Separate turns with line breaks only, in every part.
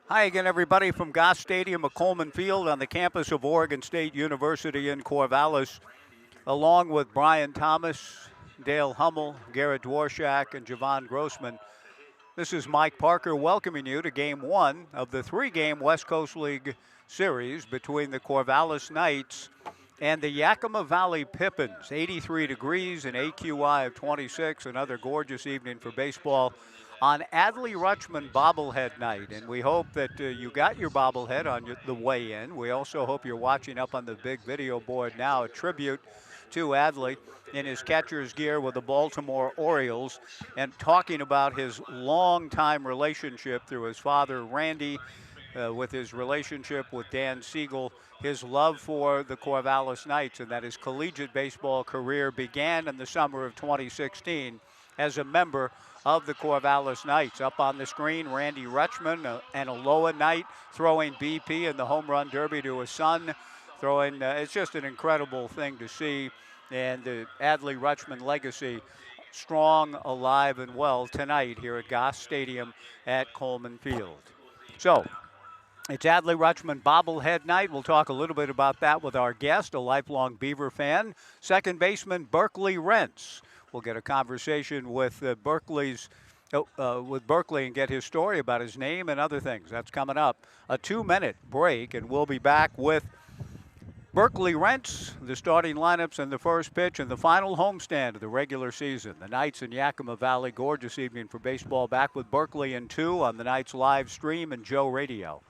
Hi again, everybody, from Goss Stadium at Coleman Field on the campus of Oregon State University in Corvallis, along with Brian Thomas, Dale Hummel, Garrett Dworshak, and Javon Grossman. This is Mike Parker welcoming you to Game 1 of the three-game West Coast League series between the Corvallis Knights and the Yakima Valley Pippins. 83 degrees, an AQI of 26, another gorgeous evening for baseball on Adley Rutschman bobblehead night. And we hope that you got your bobblehead on the way in. We also hope you're watching up on the big video board now, a tribute to Adley in his catcher's gear with the Baltimore Orioles, and talking about his long-time relationship through his father, Randy, with his relationship with Dan Siegel, his love for the Corvallis Knights, and that his collegiate baseball career began in the summer of 2016 as a member of the Corvallis Knights. Up on the screen, Randy Rutschman, an Aloha Knight, throwing BP in the home run derby to his son. It's just an incredible thing to see, and the Adley Rutschman legacy strong, alive, and well tonight here at Goss Stadium at Coleman Field. So, it's Adley Rutschman bobblehead night. We'll talk a little bit about that with our guest, a lifelong Beaver fan, second baseman Berkeley Rentz. We'll get a conversation with Berkeley and get his story about his name and other things. That's coming up. A 2-minute break, and we'll be back with Berkeley Rentz, the starting lineups and the first pitch and the final homestand of the regular season. The Knights in Yakima Valley. Gorgeous evening for baseball. Back with Berkeley in 2 on the Knights live stream and Joe Radio.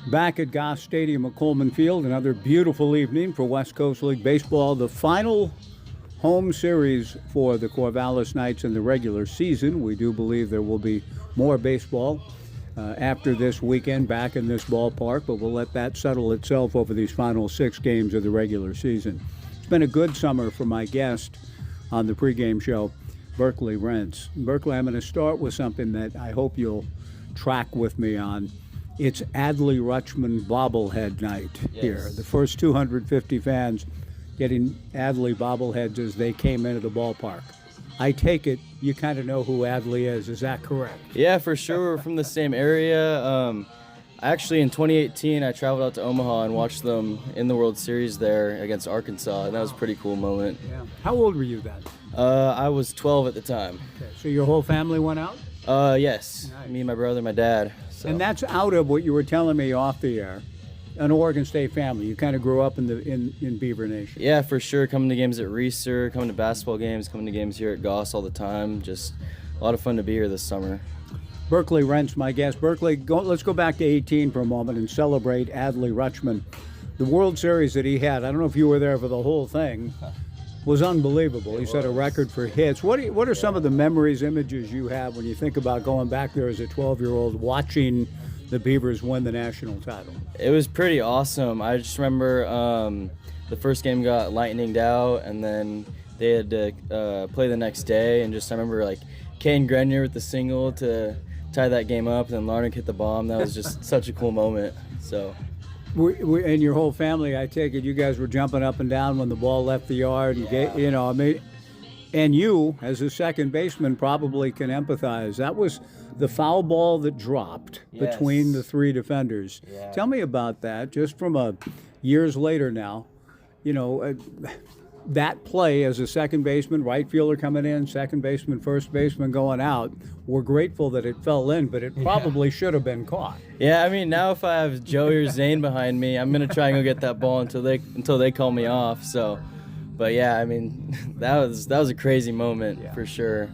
Back at Goss Stadium at Coleman Field, another beautiful evening for West Coast League Baseball. The final home series for the Corvallis Knights in the regular season. We do believe there will be more baseball after this weekend back in this ballpark, but we'll let that settle itself over these final 6 games of the regular season. It's been a good summer for my guest on the pregame show, Berkeley Rentz. Berkeley, I'm going to start with something that I hope you'll track with me on. It's Adley Rutschman bobblehead night here. The first 250 fans getting Adley bobbleheads as they came into the ballpark. I take it you kind of know who Adley is that correct?
Yeah, for sure. We're from the same area. Actually, in 2018, I traveled out to Omaha and watched them in the World Series there against Arkansas, and that was a pretty cool moment.
Yeah. How old were you then?
I was 12 at the time.
Okay. So your whole family went out?
Yes. Nice. Me, my brother, my dad. So.
And that's out of what you were telling me off the air. an Oregon State family. You kind of grew up in Beaver Nation.
Yeah, for sure. Coming to games at Reeser, coming to basketball games, coming to games here at Goss all the time. Just a lot of fun to be here this summer.
Berkeley Rent's my guest. Berkeley, let's go back to 18 for a moment and celebrate Adley Rutschman. The World Series that he had, I don't know if you were there for the whole thing, was unbelievable. He set a record for hits. What are some of the memories, images you have when you think about going back there as a 12-year-old watching the Beavers win the national title?
It was pretty awesome. I just remember the first game got lightninged out, and then they had to play the next day. And just I remember like Kane Grenier with the single to tie that game up, and then Larnick hit the bomb. That was just such a cool moment. So.
And your whole family, I take it, you guys were jumping up and down when the ball left the yard. And and you, as a second baseman, probably can empathize. That was the foul ball that dropped between the three defenders. Yeah. Tell me about that, just from years later now. That play as a second baseman, right fielder coming in, second baseman, first baseman going out. We're grateful that it fell in, but it probably should have been caught.
Yeah, I mean, now if I have Joey or Zane behind me, I'm gonna try and go get that ball until they call me off. So, but yeah, I mean, that was a crazy moment for sure.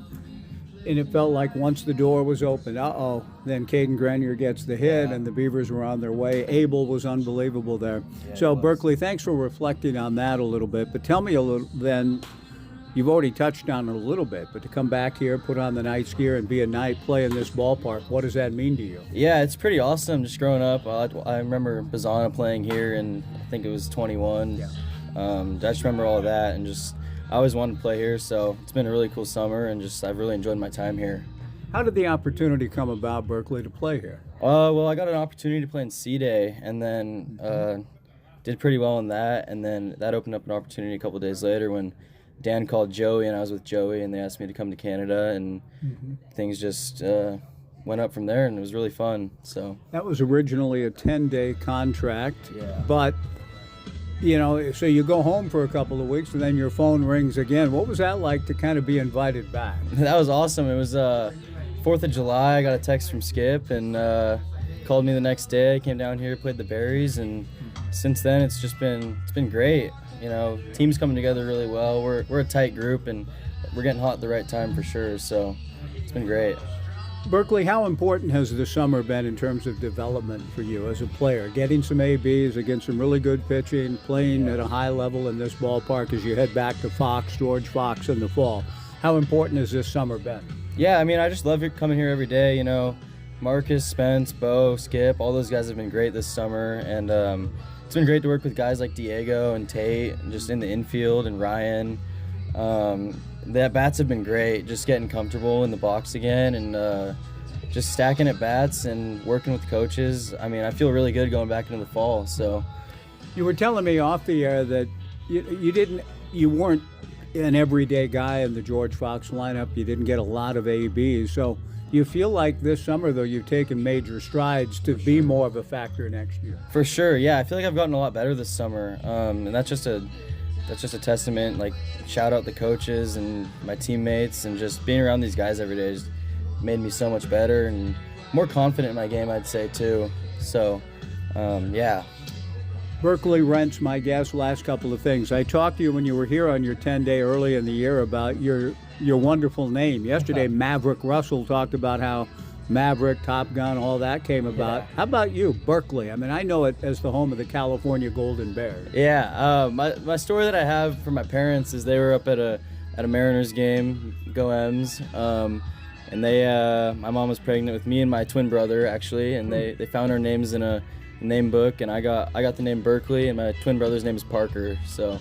And it felt like once the door was open, then Caden Grenier gets the hit, and the Beavers were on their way. Abel was unbelievable there. So, Berkeley, thanks for reflecting on that a little bit. But tell me a little, then, you've already touched on it a little bit, but to come back here, put on the Knights gear, and be a Knight, play in this ballpark, what does that mean to you?
Yeah, it's pretty awesome. Just growing up, I remember Bazana playing here, and I think it was 21. Yeah. I just remember all of that, and just I always wanted to play here, so it's been a really cool summer, and just I've really enjoyed my time here.
How did the opportunity come about, Berkeley, to play here?
Well, I got an opportunity to play in C-Day, and then did pretty well in that, and then that opened up an opportunity a couple days later when Dan called Joey, and I was with Joey, and they asked me to come to Canada, and things just went up from there, and it was really fun. So
that was originally a 10-day contract, but so you go home for a couple of weeks and then your phone rings again. What was that like to kind of be invited back?
That was awesome. It was 4th of July. I got a text from Skip and called me the next day. I came down here, played the Berries, and since then it's been great. Team's coming together really well. We're a tight group, and we're getting hot at the right time for sure. So it's been great.
Berkeley, how important has the summer been in terms of development for you as a player? Getting some ABs against some really good pitching, playing at a high level in this ballpark as you head back to George Fox in the fall. How important has this summer been?
Yeah, I mean, I just love coming here every day. Marcus, Spence, Bo, Skip, all those guys have been great this summer. And it's been great to work with guys like Diego and Tate, and just in the infield, and Ryan. The at-bats have been great, just getting comfortable in the box again, and just stacking at-bats and working with coaches. I mean, I feel really good going back into the fall. So,
you were telling me off the air that you weren't an everyday guy in the George Fox lineup. You didn't get a lot of ABs. So you feel like this summer, though, you've taken major strides to be more of a factor next year?
For sure, yeah. I feel like I've gotten a lot better this summer, and that's just a testament. Like, shout out the coaches and my teammates, and just being around these guys every day just made me so much better and more confident in my game, I'd say, too. So, yeah.
Berkeley Rent's my guest. Last couple of things. I talked to you when you were here on your 10-day early in the year about your wonderful name. Yesterday, Maverick Russell talked about how Maverick, Top Gun, all that came about. Yeah. How about you, Berkeley? I mean, I know it as the home of the California Golden Bears.
Yeah, my story that I have from my parents is they were up at a Mariners game, go M's, and my mom was pregnant with me and my twin brother, actually, and they found our names in a name book, and I got the name Berkeley, and my twin brother's name is Parker. So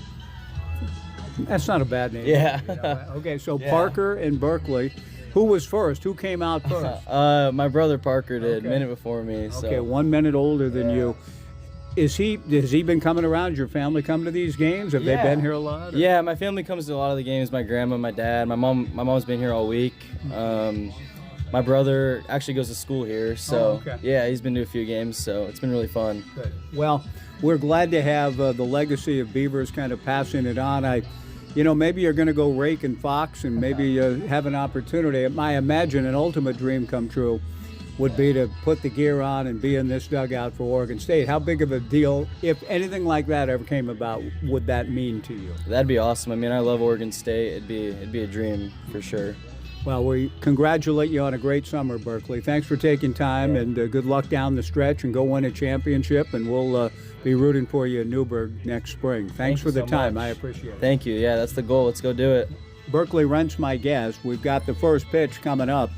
that's not a bad name.
Yeah.
Okay, so yeah. Parker and Berkeley. Who was first? Who came out first?
My brother Parker did, a minute before me. So.
Okay, 1 minute older than you. Has he been coming around? Does your family come to these games? Have they been here a lot? Or?
Yeah, my family comes to a lot of the games. My grandma, my dad, my mom's been here all week. My brother actually goes to school here, so yeah, he's been to a few games, so it's been really fun.
Good. Well, we're glad to have the legacy of Beavers kind of passing it on. Maybe you're going to go rake in Fox and maybe have an opportunity. I imagine an ultimate dream come true would be to put the gear on and be in this dugout for Oregon State. How big of a deal, if anything like that ever came about, would that mean to you?
That'd be awesome. I mean, I love Oregon State. It'd be a dream for sure.
Well, we congratulate you on a great summer, Berkeley. Thanks for taking time, and good luck down the stretch, and go win a championship, and we'll be rooting for you in Newburgh next spring. Thanks for the time. I appreciate it.
Thank you. Yeah, that's the goal. Let's go do it.
Berkeley Rent's my guest. We've got the first pitch coming up.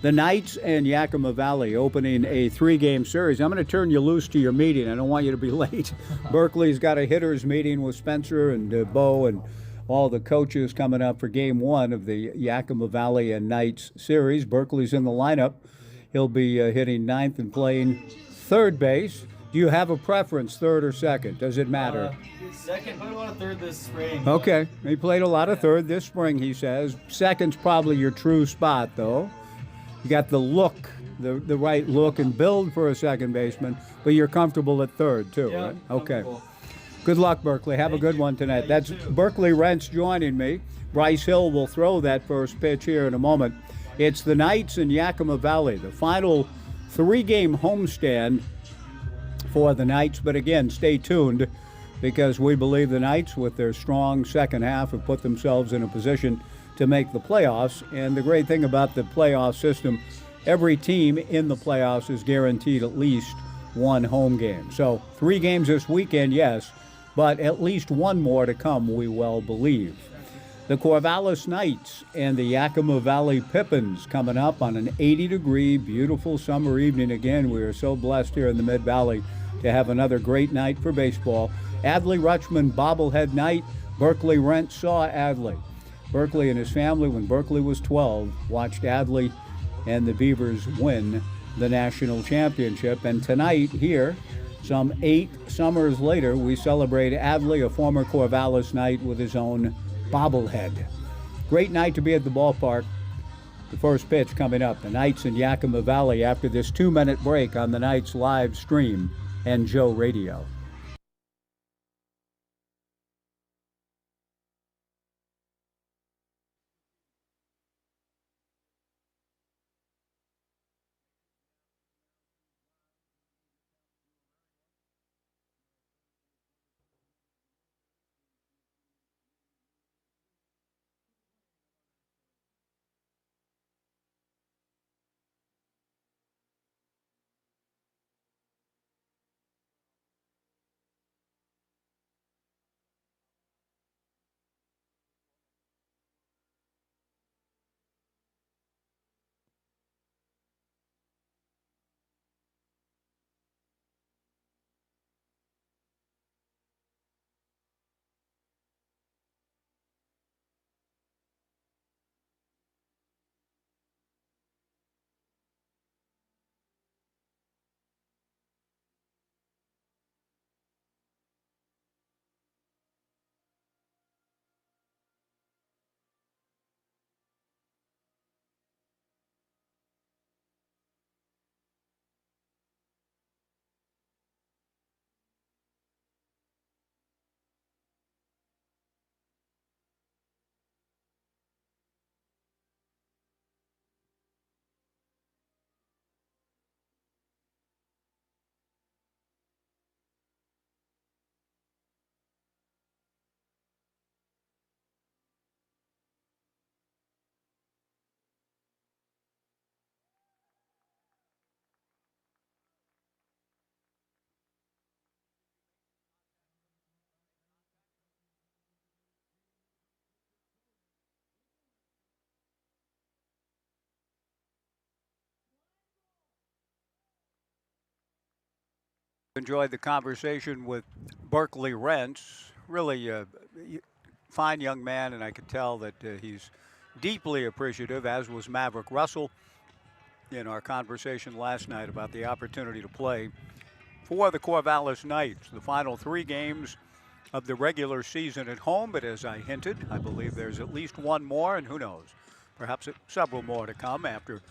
The Knights and Yakima Valley opening a 3-game series. I'm going to turn you loose to your meeting. I don't want you to be late. Berkeley's got a hitters meeting with Spencer and Bo and all the coaches coming up for Game 1 of the Yakima Valley and Knights series. Berkeley's in the lineup. He'll be hitting 9th and playing third base. Do you have a preference, third or second? Does it matter?
Second, played a lot of third this spring.
Okay, he played a lot of third this spring, he says. Second's probably your true spot, though. You got the look, the right look and build for a second baseman, but you're comfortable at third, too, right? Okay. Good luck, Berkeley. Have a good one tonight. That's Berkeley Rent's joining me. Bryce Hill will throw that first pitch here in a moment. It's the Knights and Yakima Valley, the final 3-game homestand for the Knights. But again, stay tuned, because we believe the Knights, with their strong second half, have put themselves in a position to make the playoffs. And the great thing about the playoff system, every team in the playoffs is guaranteed at least one home game. So 3 games this weekend, yes, but at least one more to come, we well believe. The Corvallis Knights and the Yakima Valley Pippins coming up on an 80-degree, beautiful summer evening. Again, we are so blessed here in the Mid-Valley to have another great night for baseball. Adley Rutschman bobblehead night. Berkeley Rent saw Adley. Berkeley and his family, when Berkeley was 12, watched Adley and the Beavers win the national championship. And tonight here, some 8 summers later, we celebrate Adley, a former Corvallis Knight, with his own bobblehead. Great night to be at the ballpark. The first pitch coming up, the Knights and Yakima Valley, after this 2-minute break on the Knights live stream and Joe Radio. Enjoyed the conversation with Berkeley Rents. Really a fine young man, and I could tell that he's deeply appreciative, as was Maverick Russell, in our conversation last night about the opportunity to play for the Corvallis Knights. The final 3 games of the regular season at home, but as I hinted, I believe there's at least one more, and who knows, perhaps several more to come after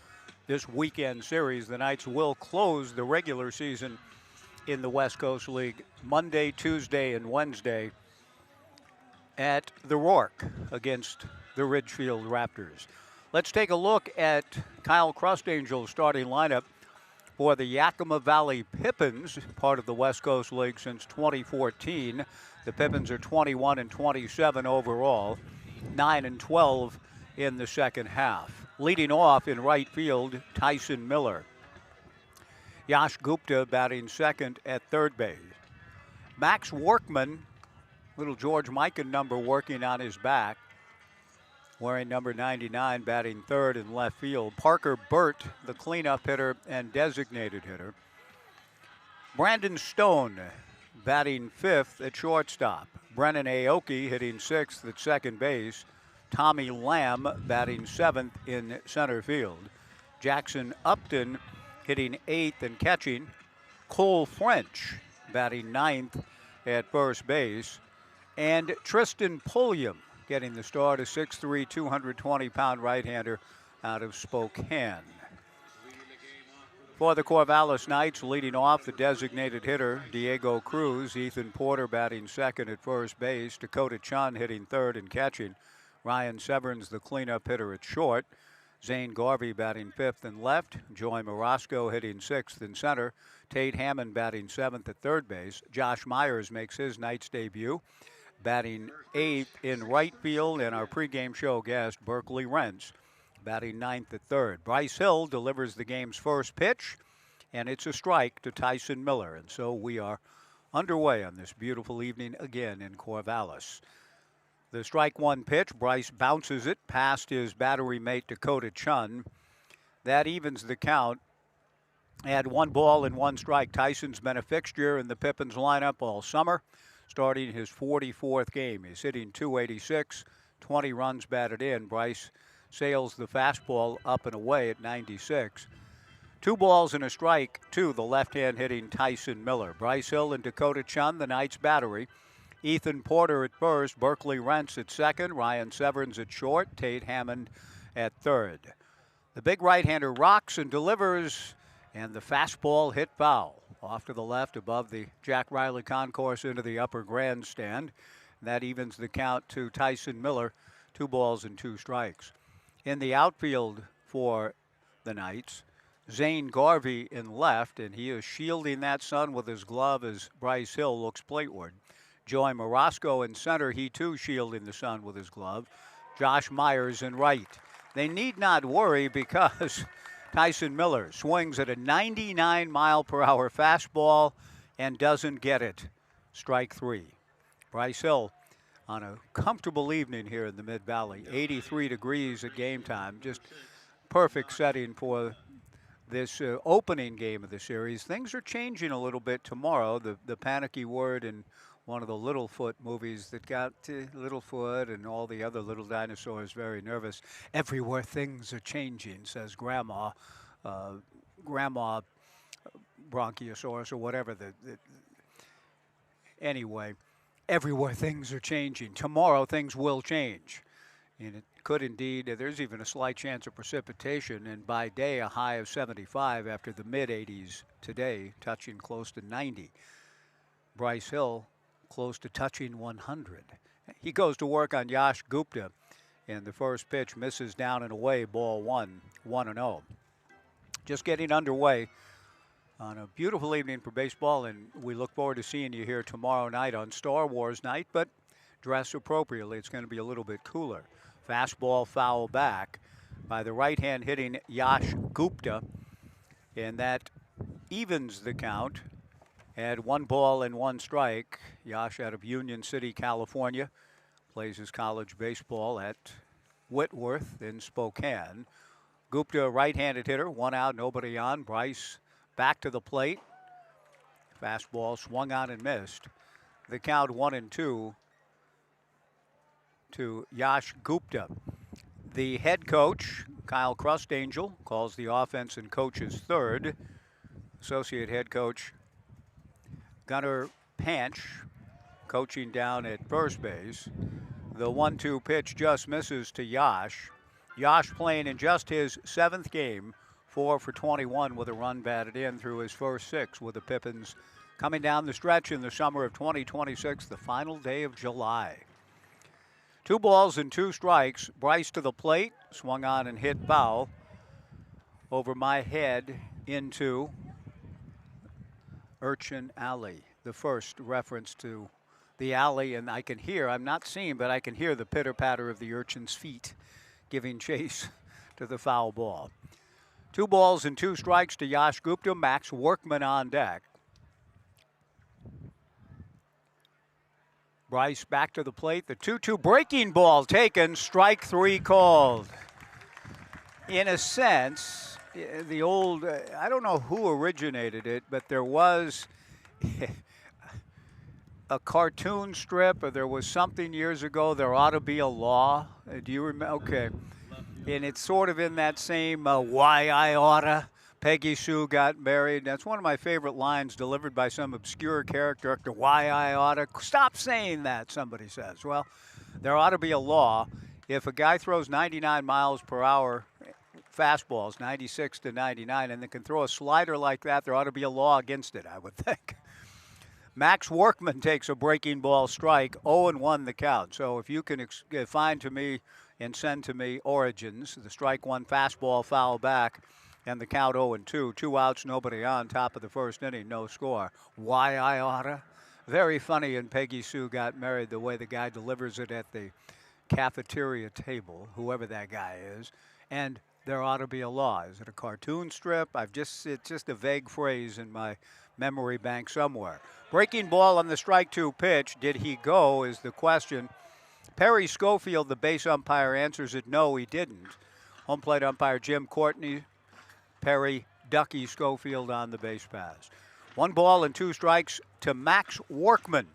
this weekend series. The Knights will close the regular season in the West Coast League Monday, Tuesday, and Wednesday at the Rourke against the Ridgefield Raptors. Let's take a look at Kyle Crustangel's starting lineup For the Yakima Valley Pippins, part of the West Coast League since 2014, the Pippins are 21-27 overall, 9-12 in the second half. Leading off in right field, Tyson Miller. Yash Gupta batting second at third base. Max Workman, little George Mikan number working on his back, wearing number 99, batting third in left field. Parker Burt, the cleanup hitter and designated hitter. Brandon Stone batting fifth at shortstop. Brennan Aoki hitting sixth at second base. Tommy Lamb batting seventh in center field. Jackson Upton hitting eighth and catching. Cole French batting ninth at first base. And Tristan Pulliam getting the start, a 6'3", 220-pound right-hander out of Spokane. For the Corvallis Knights, leading off the designated hitter, Diego Cruz. Ethan Porter batting second at first base. Dakota Chun hitting third and catching. Ryan Severns, the cleanup hitter at short. Zane Garvey batting fifth and left. Joy Morosco hitting sixth in center. Tate Hammond batting seventh at third base. Josh Myers makes his Knights debut, batting eighth in right field. And our pregame show guest, Berkeley Rentz, batting ninth at third. Bryce Hill delivers the game's first pitch, and it's a strike to Tyson Miller. And so we are underway on this beautiful evening again in Corvallis. The strike one pitch, Bryce bounces it past his battery mate Dakota Chun. That evens the count. At 1 ball and 1 strike. Tyson's been a fixture in the Pippins lineup all summer, starting his 44th game. He's hitting .286, 20 runs batted in. Bryce sails the fastball up and away at 96. 2 balls and a strike to the left-hand hitting Tyson Miller. Bryce Hill and Dakota Chun, the Knights battery. Ethan Porter at first, Berkeley Rentz at second, Ryan Severns at short, Tate Hammond at third. The big right-hander rocks and delivers, and the fastball hit foul off to the left above the Jack Riley concourse into the upper grandstand. That evens the count to Tyson Miller, 2 balls and 2 strikes. In the outfield for the Knights, Zane Garvey in left, and he is shielding that sun with his glove as Bryce Hill looks plateward. Joey Morosco in center, he too shielding the sun with his glove. Josh Myers in right. They need not worry because Tyson Miller swings at a 99-mile-per-hour fastball and doesn't get it. Strike 3. Bryce Hill on a comfortable evening here in the Mid-Valley. 83 degrees at game time. Just perfect setting for this opening game of the series. Things are changing a little bit tomorrow. The panicky word in one of the Littlefoot movies that got Littlefoot and all the other little dinosaurs very nervous. Everywhere things are changing, says Grandma Bronchiosaurus or whatever. Anyway, everywhere things are changing. Tomorrow things will change. And it could indeed, there's even a slight chance of precipitation, and by day a high of 75 after the mid-80s today, touching close to 90. Bryce Hill close to touching 100. He goes to work on Yash Gupta, and the first pitch misses down and away, ball 1, 1-0. Just getting underway on a beautiful evening for baseball, and we look forward to seeing you here tomorrow night on Star Wars night, but dress appropriately. It's going to be a little bit cooler. Fastball foul back by the right-hand hitting Yash Gupta, and that evens the count at 1 ball and 1 strike. Yash out of Union City, California, plays his college baseball at Whitworth in Spokane. Gupta, right-handed hitter, 1 out, nobody on. Bryce back to the plate. Fastball swung on and missed. The count 1-2 to Yash Gupta. The head coach, Kyle Crustangel, calls the offense and coaches third. Associate head coach Gunnar Panch coaching down at first base. The 1-2 pitch just misses to Yash. Yash playing in just his 7th game, 4 for 21 with a run batted in through his first 6 with the Pippins coming down the stretch in the summer of 2026, the final day of July. 2 balls and 2 strikes. Bryce to the plate, swung on and hit foul over my head into Urchin Alley, the first reference to the alley, and I can hear, I'm not seeing, but I can hear the pitter-patter of the urchin's feet giving chase to the foul ball. 2 balls and 2 strikes to Yash Gupta. Max Workman on deck. Bryce back to the plate. The 2-2 breaking ball taken. Strike 3 called. In a sense, the old, I don't know who originated it, but there was a cartoon strip, or there was something years ago, There Ought to Be a Law. Do you remember? Okay. And it's sort of in that same why I oughta. Peggy Sue got married. That's one of my favorite lines delivered by some obscure character actor. Why I oughta. Stop saying that, somebody says. Well, there ought to be a law. If a guy throws 99 miles per hour fastballs, 96 to 99, and they can throw a slider like that, there ought to be a law against it, I would think. Max Workman takes a breaking ball strike, 0-1 the count. So if you can find to me and send to me origins, the strike 1 fastball foul back, and the count 0-2, 2 outs, nobody on, top of the first inning, no score. Why I oughta? Very funny in Peggy Sue Got Married, the way the guy delivers it at the cafeteria table, whoever that guy is, and there ought to be a law. Is it a cartoon strip? It's just a vague phrase in my memory bank somewhere. Breaking ball on the strike 2 pitch. Did he go is the question. Perry Schofield, the base umpire, answers it no, he didn't. Home plate umpire Jim Courtney. Perry Ducky Schofield on the base pass. 1 ball and 2 strikes to Max Workman.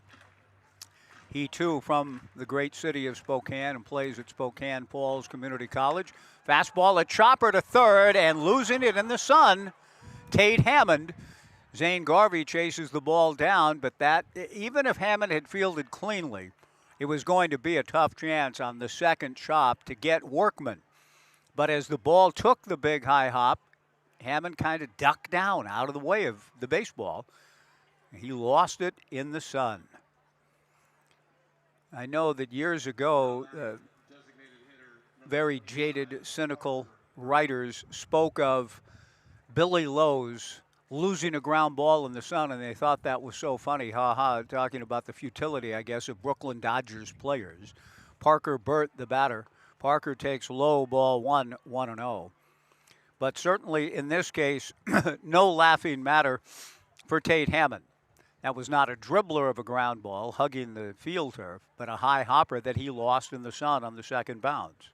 He too from the great city of Spokane and plays at Spokane Falls Community College. Fastball, a chopper to third, and losing it in the sun, Tate Hammond. Zane Garvey chases the ball down, but that, even if Hammond had fielded cleanly, it was going to be a tough chance on the second chop to get Workman. But as the ball took the big high hop, Hammond kind of ducked down out of the way of the baseball. He lost it in the sun. I know that years ago, very jaded, cynical writers spoke of Billy Lowe's losing a ground ball in the sun, and they thought that was so funny, talking about the futility, I guess, of Brooklyn Dodgers players. Parker Burt, the batter. Parker takes low, ball 1, 1-0. But certainly in this case, no laughing matter for Tate Hammond. That was not a dribbler of a ground ball hugging the field turf, but a high hopper that he lost in the sun on the second bounce.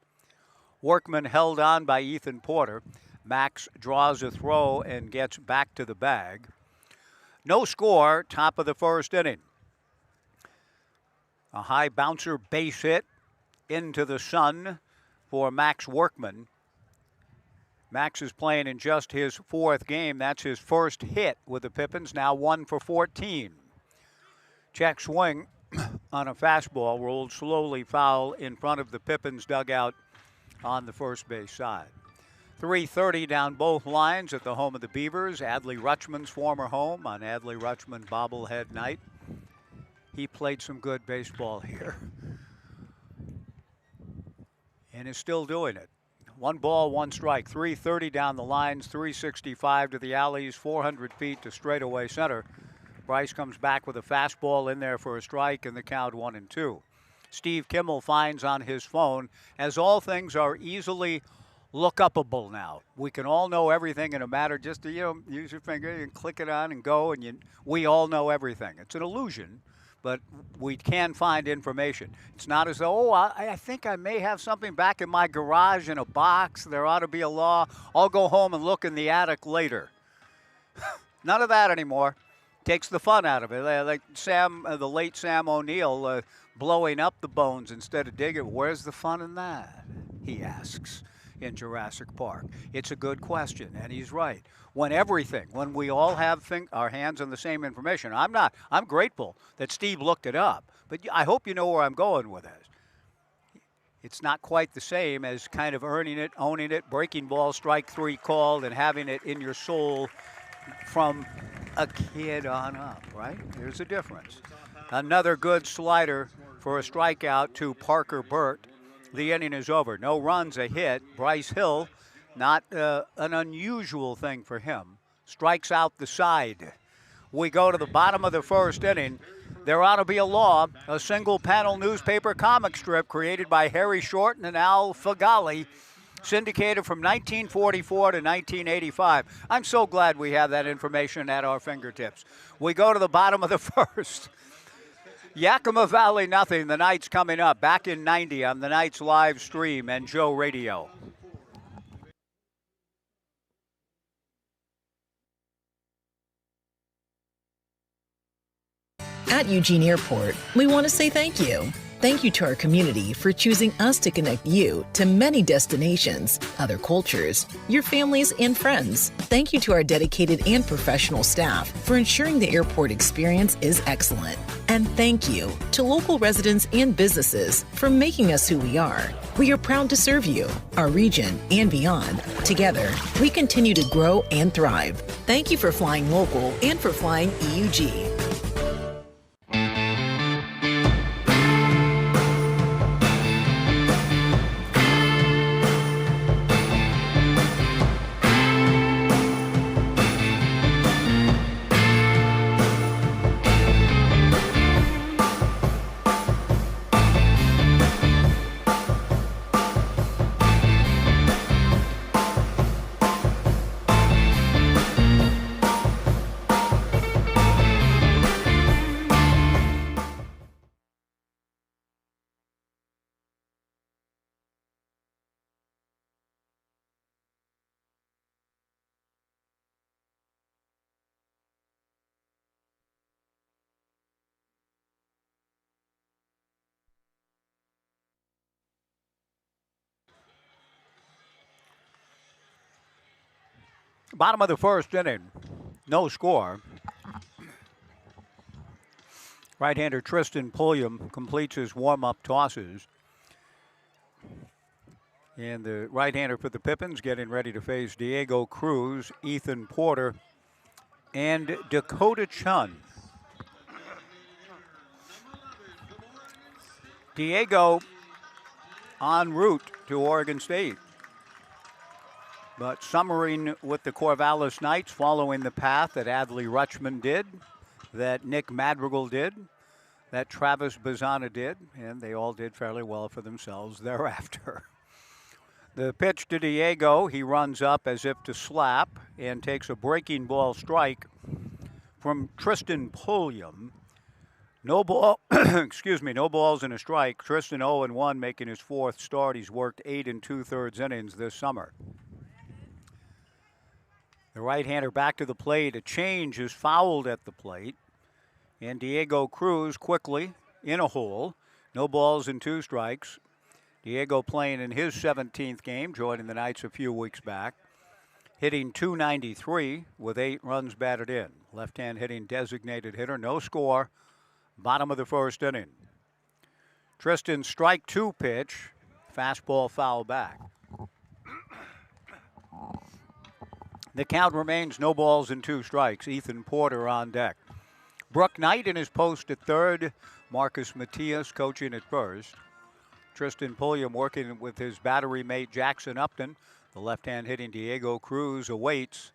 Workman held on by Ethan Porter. Max draws a throw and gets back to the bag. No score, top of the first inning. A high bouncer base hit into the sun for Max Workman. Max is playing in just his 4th game. That's his first hit with the Pippins, now 1 for 14. Check swing on a fastball, rolled slowly foul in front of the Pippins dugout on the first base side. 3:30 down both lines at the home of the Beavers, Adley Rutschman's former home on Adley Rutschman bobblehead night. He played some good baseball here and is still doing it. 1 ball, 1 strike, 3:30 down the lines, 365 to the alleys, 400 feet to straightaway center. Bryce comes back with a fastball in there for a strike, and the count 1-2. Steve Kimmel finds on his phone, as all things are easily look-upable now. We can all know everything in a matter just to, use your finger and click it on and go, and we all know everything. It's an illusion, but we can find information. It's not as though, I think I may have something back in my garage in a box. There ought to be a law. I'll go home and look in the attic later. None of that anymore. Takes the fun out of it. Like the late Sam O'Neill blowing up the bones instead of digging. Where's the fun in that? He asks in Jurassic Park. It's a good question, and he's right. When we all have our hands on the same information, I'm grateful that Steve looked it up, but I hope you know where I'm going with this. It's not quite the same as kind of earning it, owning it, breaking ball, strike 3 called, and having it in your soul from a kid on up, right? There's a difference. Another good slider for a strikeout to Parker Burt. The inning is over. No runs, a hit. Bryce Hill, not an unusual thing for him, strikes out the side. We go to the bottom of the first inning. There ought to be a law, a single-panel newspaper comic strip created by Harry Shorten and Al Fagali, syndicated from 1944 to 1985. I'm so glad we have that information at our fingertips. We go to the bottom of the first. Yakima Valley nothing. The Knights coming up. Back in 90 on the Knights live stream and Joe Radio.
At Eugene Airport, we want to say thank you. Thank you to our community for choosing us to connect you to many destinations, other cultures, your families, and friends. Thank you to our dedicated and professional staff for ensuring the airport experience is excellent. And thank you to local residents and businesses for making us who we are. We are proud to serve you, our region, and beyond. Together, we continue to grow and thrive. Thank you for flying local and for flying EUG.
Bottom of the first inning, no score. Right-hander Tristan Pulliam completes his warm-up tosses. And the right-hander for the Pippins getting ready to face Diego Cruz, Ethan Porter, and Dakota Chun. Diego en route to Oregon State, but summering with the Corvallis Knights, following the path that Adley Rutschman did, that Nick Madrigal did, that Travis Bazana did, and they all did fairly well for themselves thereafter. The pitch to Diego, he runs up as if to slap and takes a breaking ball strike from Tristan Pulliam. No ball, no balls and a strike. Tristan 0-1, making his fourth start. He's worked 8 2/3 innings this summer. The right-hander back to the plate. A change is fouled at the plate. And Diego Cruz quickly in a hole. No balls and 2 strikes. Diego playing in his 17th game, joining the Knights a few weeks back. Hitting .293 with 8 runs batted in. Left-hand hitting designated hitter. No score. Bottom of the first inning. Tristan's strike 2 pitch. Fastball foul back. The count remains no balls and 2 strikes. Ethan Porter on deck. Brook Knight in his post at third. Marcus Matias coaching at first. Tristan Pulliam working with his battery mate Jackson Upton. The left-hand hitting Diego Cruz awaits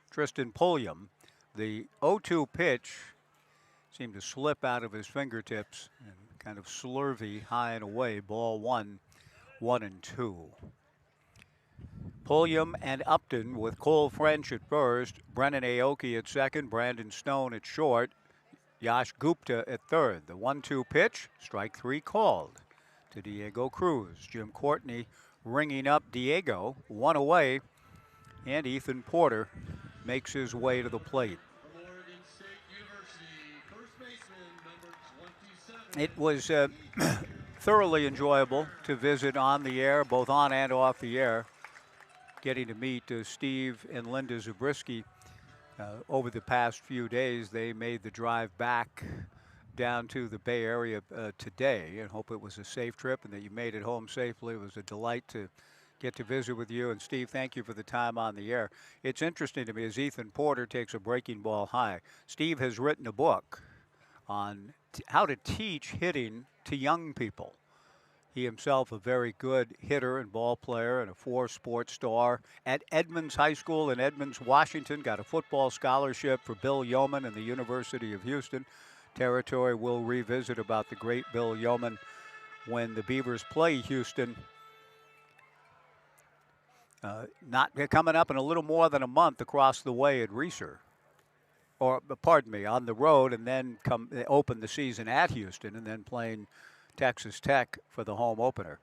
Tristan Pulliam. The 0-2 pitch seemed to slip out of his fingertips and kind of slurvy high and away. Ball 1, 1-2. Pulliam and Upton with Cole French at first, Brennan Aoki at second, Brandon Stone at short, Yash Gupta at third. The 1-2 pitch, strike 3 called to Diego Cruz. Jim Courtney ringing up Diego, 1 away, and Ethan Porter makes his way to the plate. It was thoroughly enjoyable to visit on the air, both on and off the air. Getting to meet Steve and Linda Zabriskie over the past few days. They made the drive back down to the Bay Area today, and hope it was a safe trip and that you made it home safely. It was a delight to get to visit with you. And Steve, thank you for the time on the air. It's interesting to me as Ethan Porter takes a breaking ball high. Steve has written a book on how to teach hitting to young people. He himself a very good hitter and ball player and a 4-sport star. At Edmonds High School in Edmonds, Washington, got a football scholarship for Bill Yeoman and the University of Houston. Territory will revisit about the great Bill Yeoman when the Beavers play Houston. Not coming up in a little more than a month across the way at Reeser. Or, pardon me, on the road, and then open the season at Houston, and then playing Texas Tech for the home opener.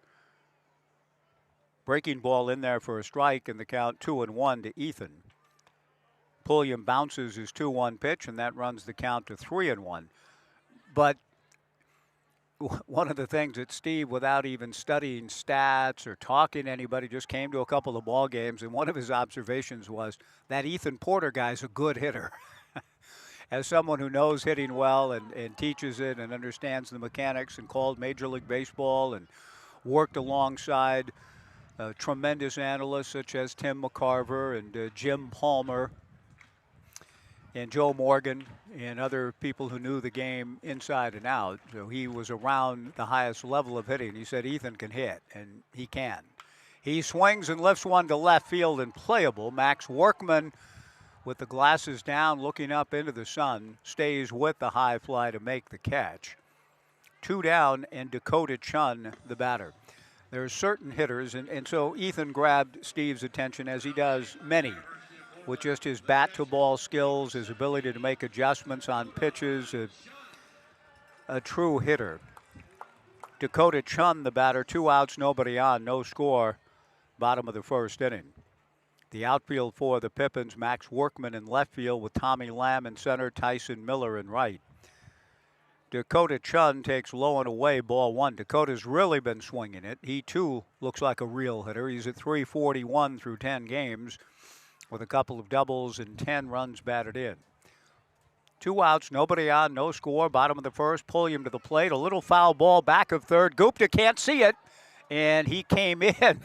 Breaking ball in there for a strike, and the count 2-1 to Ethan. Pulliam bounces his 2-1 pitch, and that runs the count to 3-1. But one of the things that Steve, without even studying stats or talking to anybody, just came to a couple of ball games, and one of his observations was that Ethan Porter guy's a good hitter. As someone who knows hitting well and teaches it and understands the mechanics and called Major League Baseball and worked alongside tremendous analysts such as Tim McCarver and Jim Palmer and Joe Morgan and other people who knew the game inside and out. So he was around the highest level of hitting. He said Ethan can hit, and he can. He swings and lifts one to left field and playable. Max Workman, with the glasses down, looking up into the sun, stays with the high fly to make the catch. 2 down, and Dakota Chun, the batter. There are certain hitters, and so Ethan grabbed Steve's attention, as he does many, with just his bat-to-ball skills, his ability to make adjustments on pitches, a true hitter. Dakota Chun, the batter, 2 outs, nobody on, no score, bottom of the first inning. The outfield for the Pippins, Max Workman in left field with Tommy Lamb in center, Tyson Miller in right. Dakota Chun takes low and away, ball 1. Dakota's really been swinging it. He, too, looks like a real hitter. He's at .341 through 10 games with a couple of doubles and 10 runs batted in. 2 outs, nobody on, no score, bottom of the first. Pulliam to the plate, a little foul ball back of third. Gupta can't see it, and he came in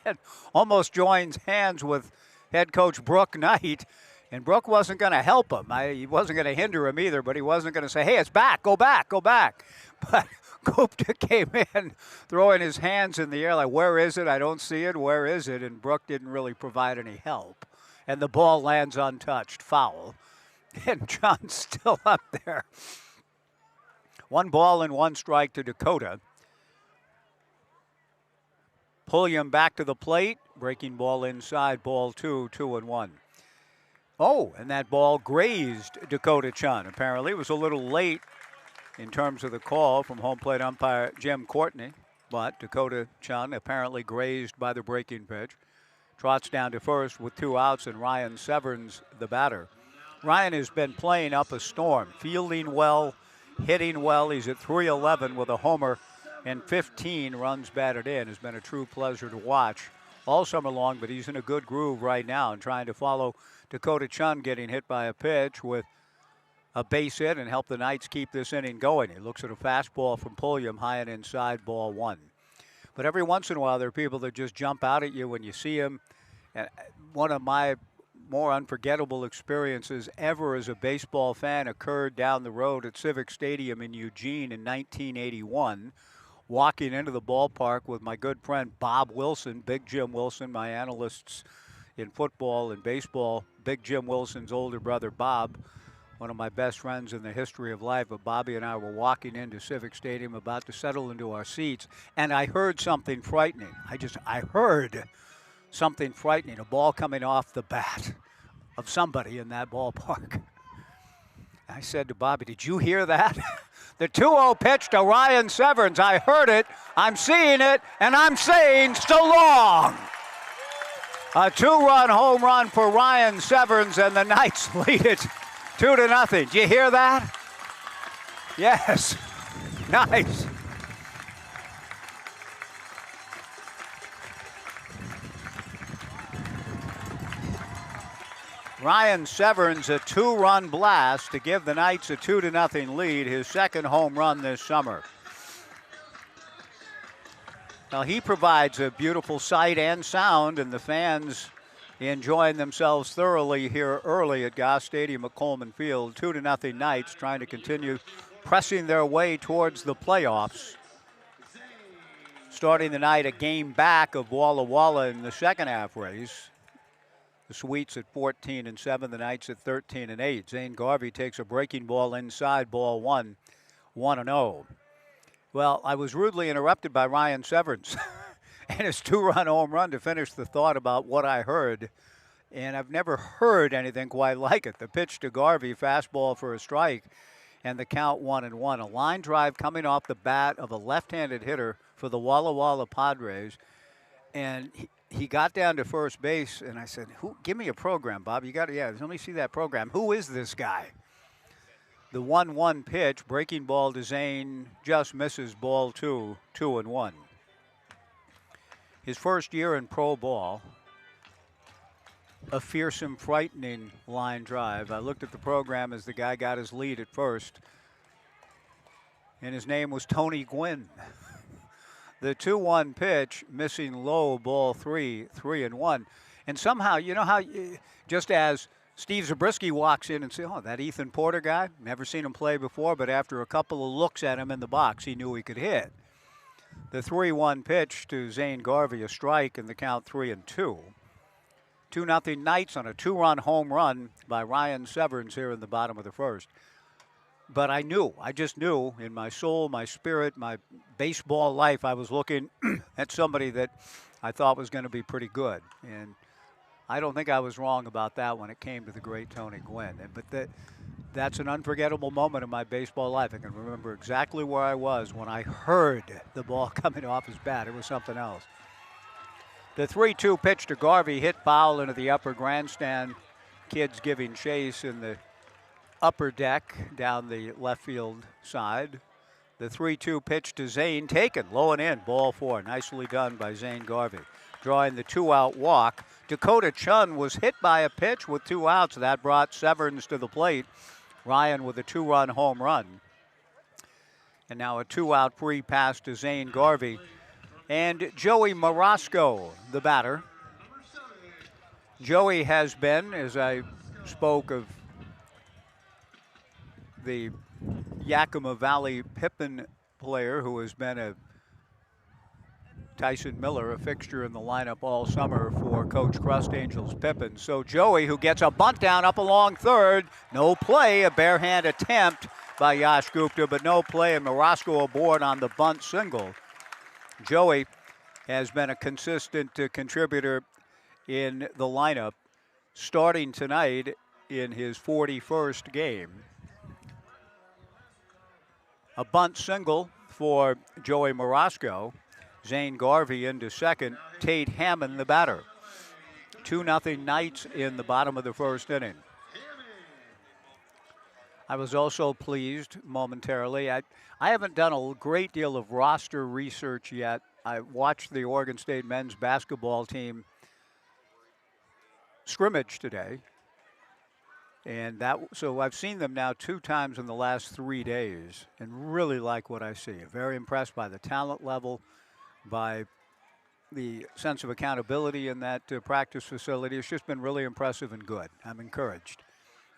and almost joins hands with head coach Brooke Knight. And Brooke wasn't going to help him. He wasn't going to hinder him either, but he wasn't going to say, hey, it's back, go back, go back. But Gupta came in throwing his hands in the air like, where is it? I don't see it. Where is it? And Brooke didn't really provide any help. And the ball lands untouched, foul. And John's still up there. 1 ball and 1 strike to Dakota. Pulliam back to the plate. Breaking ball inside, ball 2, 2-1. Oh, and that ball grazed Dakota Chun. Apparently it was a little late in terms of the call from home plate umpire Jim Courtney, but Dakota Chun apparently grazed by the breaking pitch. Trots down to first with 2 outs, and Ryan Severns, the batter. Ryan has been playing up a storm, fielding well, hitting well. He's at .311 with a homer and 15 runs batted in. Has been a true pleasure to watch all summer long, but he's in a good groove right now and trying to follow Dakota Chun getting hit by a pitch with a base hit and help the Knights keep this inning going. He looks at a fastball from Pulliam, high and inside, ball 1. But every once in a while, there are people that just jump out at you when you see him. And one of my more unforgettable experiences ever as a baseball fan occurred down the road at Civic Stadium in Eugene in 1981. Walking into the ballpark with my good friend Bob Wilson, Big Jim Wilson, my analysts in football and baseball. Big Jim Wilson's older brother Bob, one of my best friends in the history of life. But Bobby and I were walking into Civic Stadium about to settle into our seats, and I heard something frightening. I heard something frightening, a ball coming off the bat of somebody in that ballpark. I said to Bobby, did you hear that? The 2-0 pitch to Ryan Severns. I heard it, I'm seeing it, and I'm saying so long. A 2-run home run for Ryan Severns, and the Knights lead it 2-0. Did you hear that? Yes. Nice. Ryan Severns, a 2-run blast to give the Knights a 2-0 lead, his second home run this summer. Now he provides a beautiful sight and sound, and the fans enjoying themselves thoroughly here early at Goss Stadium at Coleman Field. 2-0 Knights trying to continue pressing their way towards the playoffs. starting the night a game back of Walla Walla in the second half race. The Sweets at 14-7, the Knights at 13-8. Zane Garvey takes a breaking ball inside, ball one, 1-0. Well, I was rudely interrupted by Ryan Severance and his 2-run home run to finish the thought about what I heard. And I've never heard anything quite like it. The pitch to Garvey, fastball for a strike, and the count 1-1. A line drive coming off the bat of a left-handed hitter for the Walla Walla Padres. And he got down to first base, and I said, give me a program, Bob. You got to, let me see that program. Who is this guy? The 1-1 pitch, breaking ball to Zane, just misses ball 2-1. His first year in pro ball, a fearsome, frightening line drive. I looked at the program as the guy got his lead at first, and his name was Tony Gwynn. The 2-1 pitch, missing low, ball 3-1. And somehow, you know how, just as Steve Zabriskie walks in and says, oh, that Ethan Porter guy, never seen him play before, but after a couple of looks at him in the box, he knew he could hit. The 3-1 pitch to Zane Garvey, a strike, and the count 3-2. 2-0 Knights on a 2-run home run by Ryan Severance here in the bottom of the first. But I just knew in my soul, my spirit, my baseball life, I was looking at somebody that I thought was going to be pretty good. And I don't think I was wrong about that when it came to the great Tony Gwynn. But that's an unforgettable moment in my baseball life. I can remember exactly where I was when I heard the ball coming off his bat. It was something else. The 3-2 pitch to Garvey hit foul into the upper grandstand. Kids giving chase in the upper deck down the left field side. The 3-2 pitch to Zane, taken low and in, ball 4. Nicely done by Zane Garvey. Drawing the 2-out walk. Dakota Chun was hit by a pitch with 2 outs. That brought Severance to the plate. Ryan with a 2-run home run. And now a 2-out free pass to Zane Garvey. And Joey Marasco, the batter. Joey has been, as I spoke of the Yakima Valley Pippin player who has been a Tyson Miller, a fixture in the lineup all summer for Coach Crust Angels Pippins. So Joey, who gets a bunt down up along third, no play, a bare hand attempt by Yash Gupta, but no play, and Marasco aboard on the bunt single. Joey has been a consistent contributor in the lineup, starting tonight in his 41st game. A bunt single for Joey Marasco. Zane Garvey into second. Tate Hammond, the batter. 2-0 Knights in the bottom of the first inning. I was also pleased momentarily. I haven't done a great deal of roster research yet. I watched the Oregon State men's basketball team scrimmage today. And so I've seen them now 2 times in the last 3 days and really like what I see. Very impressed by the talent level, by the sense of accountability in that practice facility. It's just been really impressive and good. I'm encouraged.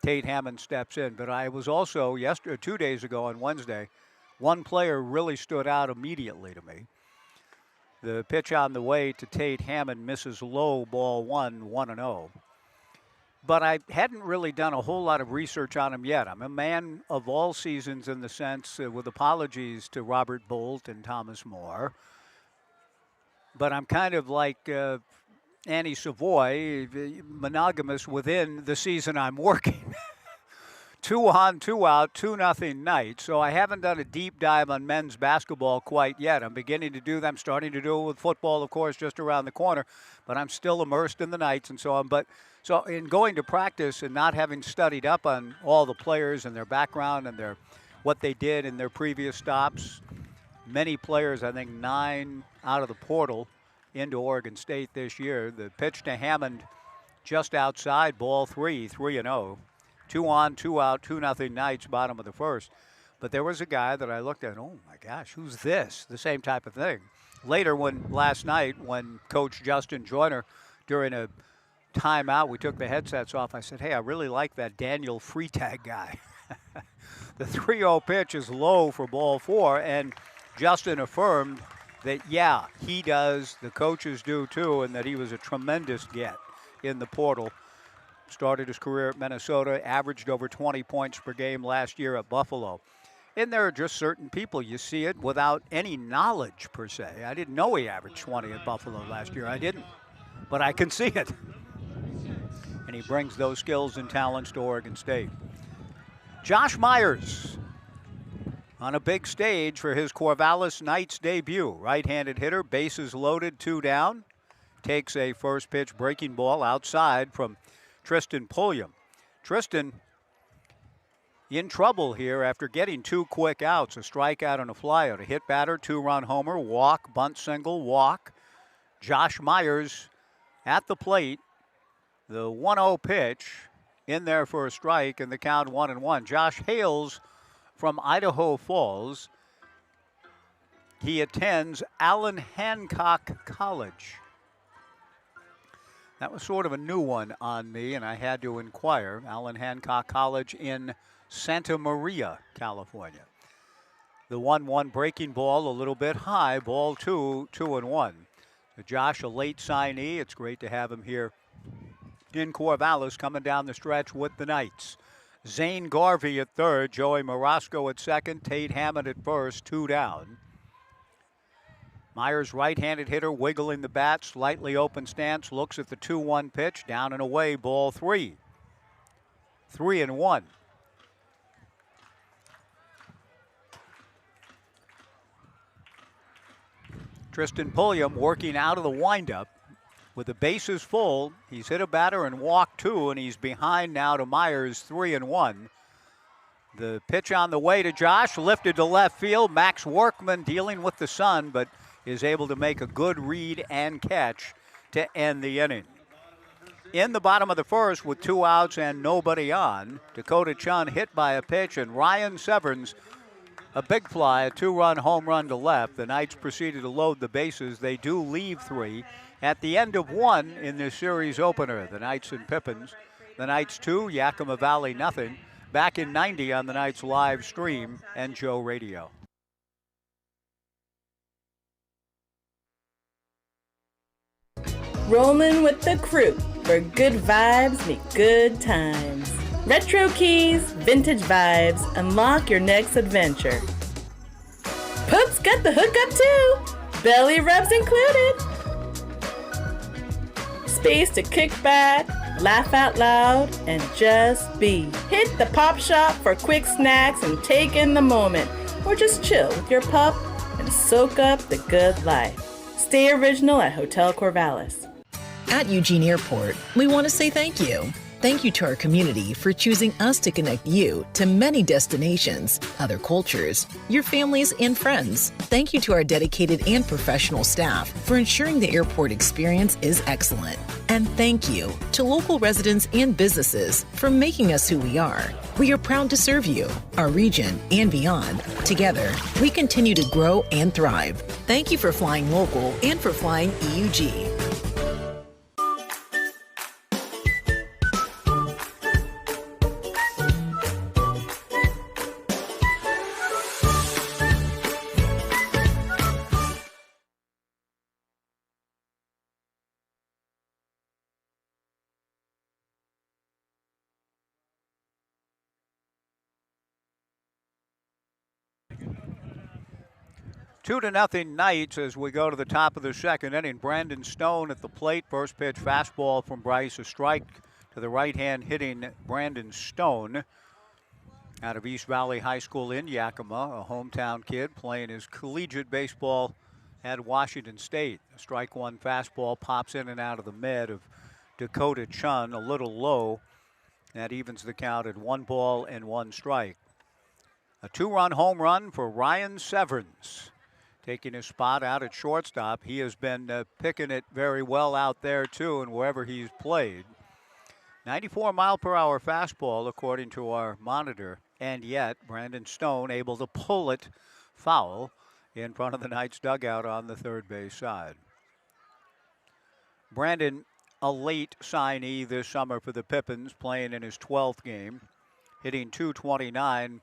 Tate Hammond steps in, but I was also 2 days ago on Wednesday, one player really stood out immediately to me. The pitch on the way to Tate Hammond misses low, ball 1-0. But I hadn't really done a whole lot of research on him yet. I'm a man of all seasons in the sense, with apologies to Robert Bolt and Thomas Moore. But I'm kind of like Annie Savoy, monogamous within the season I'm working. 2 on, 2 out, 2-0 Knights. So I haven't done a deep dive on men's basketball quite yet. I'm beginning to do that. I'm starting to do it with football, of course, just around the corner. But I'm still immersed in the Knights and so on. So in going to practice and not having studied up on all the players and their background and what they did in their previous stops, many players, I think 9 out of the portal into Oregon State this year. The pitch to Hammond just outside, ball 3-0. 2 on, 2 out, 2-0 Knights, bottom of the first. But there was a guy that I looked at, oh my gosh, who's this? The same type of thing. Later, last night, when Coach Justin Joyner, during a timeout, we took the headsets off, I said, hey, I really like that Daniel Freitag guy. The 3-0 pitch is low for ball 4, and Justin affirmed that, yeah, he does, the coaches do too, and that he was a tremendous get in the portal. Started his career at Minnesota, averaged over 20 points per game last year at Buffalo. And there are just certain people, you see it without any knowledge per se. I didn't know he averaged 20 at Buffalo last year. I didn't. But I can see it. And he brings those skills and talents to Oregon State. Josh Myers on a big stage for his Corvallis Knights debut. Right-handed hitter, bases loaded, 2 down. Takes a first pitch breaking ball outside from Tristan Pulliam. Tristan in trouble here after getting 2 quick outs, a strikeout and a flyout. A hit batter, 2-run homer, walk, bunt single, walk. Josh Myers at the plate. The 1-0 pitch in there for a strike, and the count 1-1. Josh hails from Idaho Falls. He attends Allen Hancock College. That was sort of a new one on me, and I had to inquire. Allen Hancock College in Santa Maria, California. The 1-1 breaking ball a little bit high. Ball 2, 2-1. So Josh, a late signee. It's great to have him here in Corvallis, coming down the stretch with the Knights. Zane Garvey at third, Joey Morosco at second, Tate Hammond at first, 2 down. Myers, right-handed hitter, wiggling the bat, slightly open stance, looks at the 2-1 pitch, down and away, ball 3. 3-1. Tristan Pulliam working out of the windup with the bases full. He's hit a batter and walked 2, and he's behind now to Myers, 3-1. The pitch on the way to Josh, lifted to left field. Max Workman dealing with the sun, but is able to make a good read and catch to end the inning. In the bottom of the first with 2 outs and nobody on, Dakota Chun hit by a pitch, and Ryan Severns a big fly, a 2-run home run to left. The Knights proceeded to load the bases. They do leave 3 at the end of 1 in this series opener. The Knights and Pippins. The Knights 2, Yakima Valley nothing. Back in 90 on the Knights live stream and Joe Radio.
Rolling with the crew, where good vibes meet good times. Retro keys, vintage vibes, unlock your next adventure. Poop's got the hookup too, belly rubs included. Space to kick back, laugh out loud, and just be. Hit the pop shop for quick snacks and take in the moment, or just chill with your pup and soak up the good life. Stay original at Hotel Corvallis.
At Eugene Airport, we want to say thank you. Thank you to our community for choosing us to connect you to many destinations, other cultures, your families, and friends. Thank you to our dedicated and professional staff for ensuring the airport experience is excellent. And thank you to local residents and businesses for making us who we are. We are proud to serve you, our region, and beyond. Together, we continue to grow and thrive. Thank you for flying local and for flying EUG.
Two to nothing Knights as we go to the top of the second inning. Brandon Stone at the plate. First pitch fastball from Bryce. A strike to the right-hand hitting Brandon Stone out of East Valley High School in Yakima, a hometown kid playing his collegiate baseball at Washington State. A strike one fastball pops in and out of the mid of Dakota Chun, a little low. That evens the count at 1 ball and 1 strike. A 2-run home run for Ryan Severns, taking his spot out at shortstop. He has been picking it very well out there, too, and wherever he's played. 94-mile-per-hour fastball, according to our monitor. And yet, Brandon Stone able to pull it foul in front of the Knights dugout on the third base side. Brandon, a late signee this summer for the Pippins, playing in his 12th game, hitting .229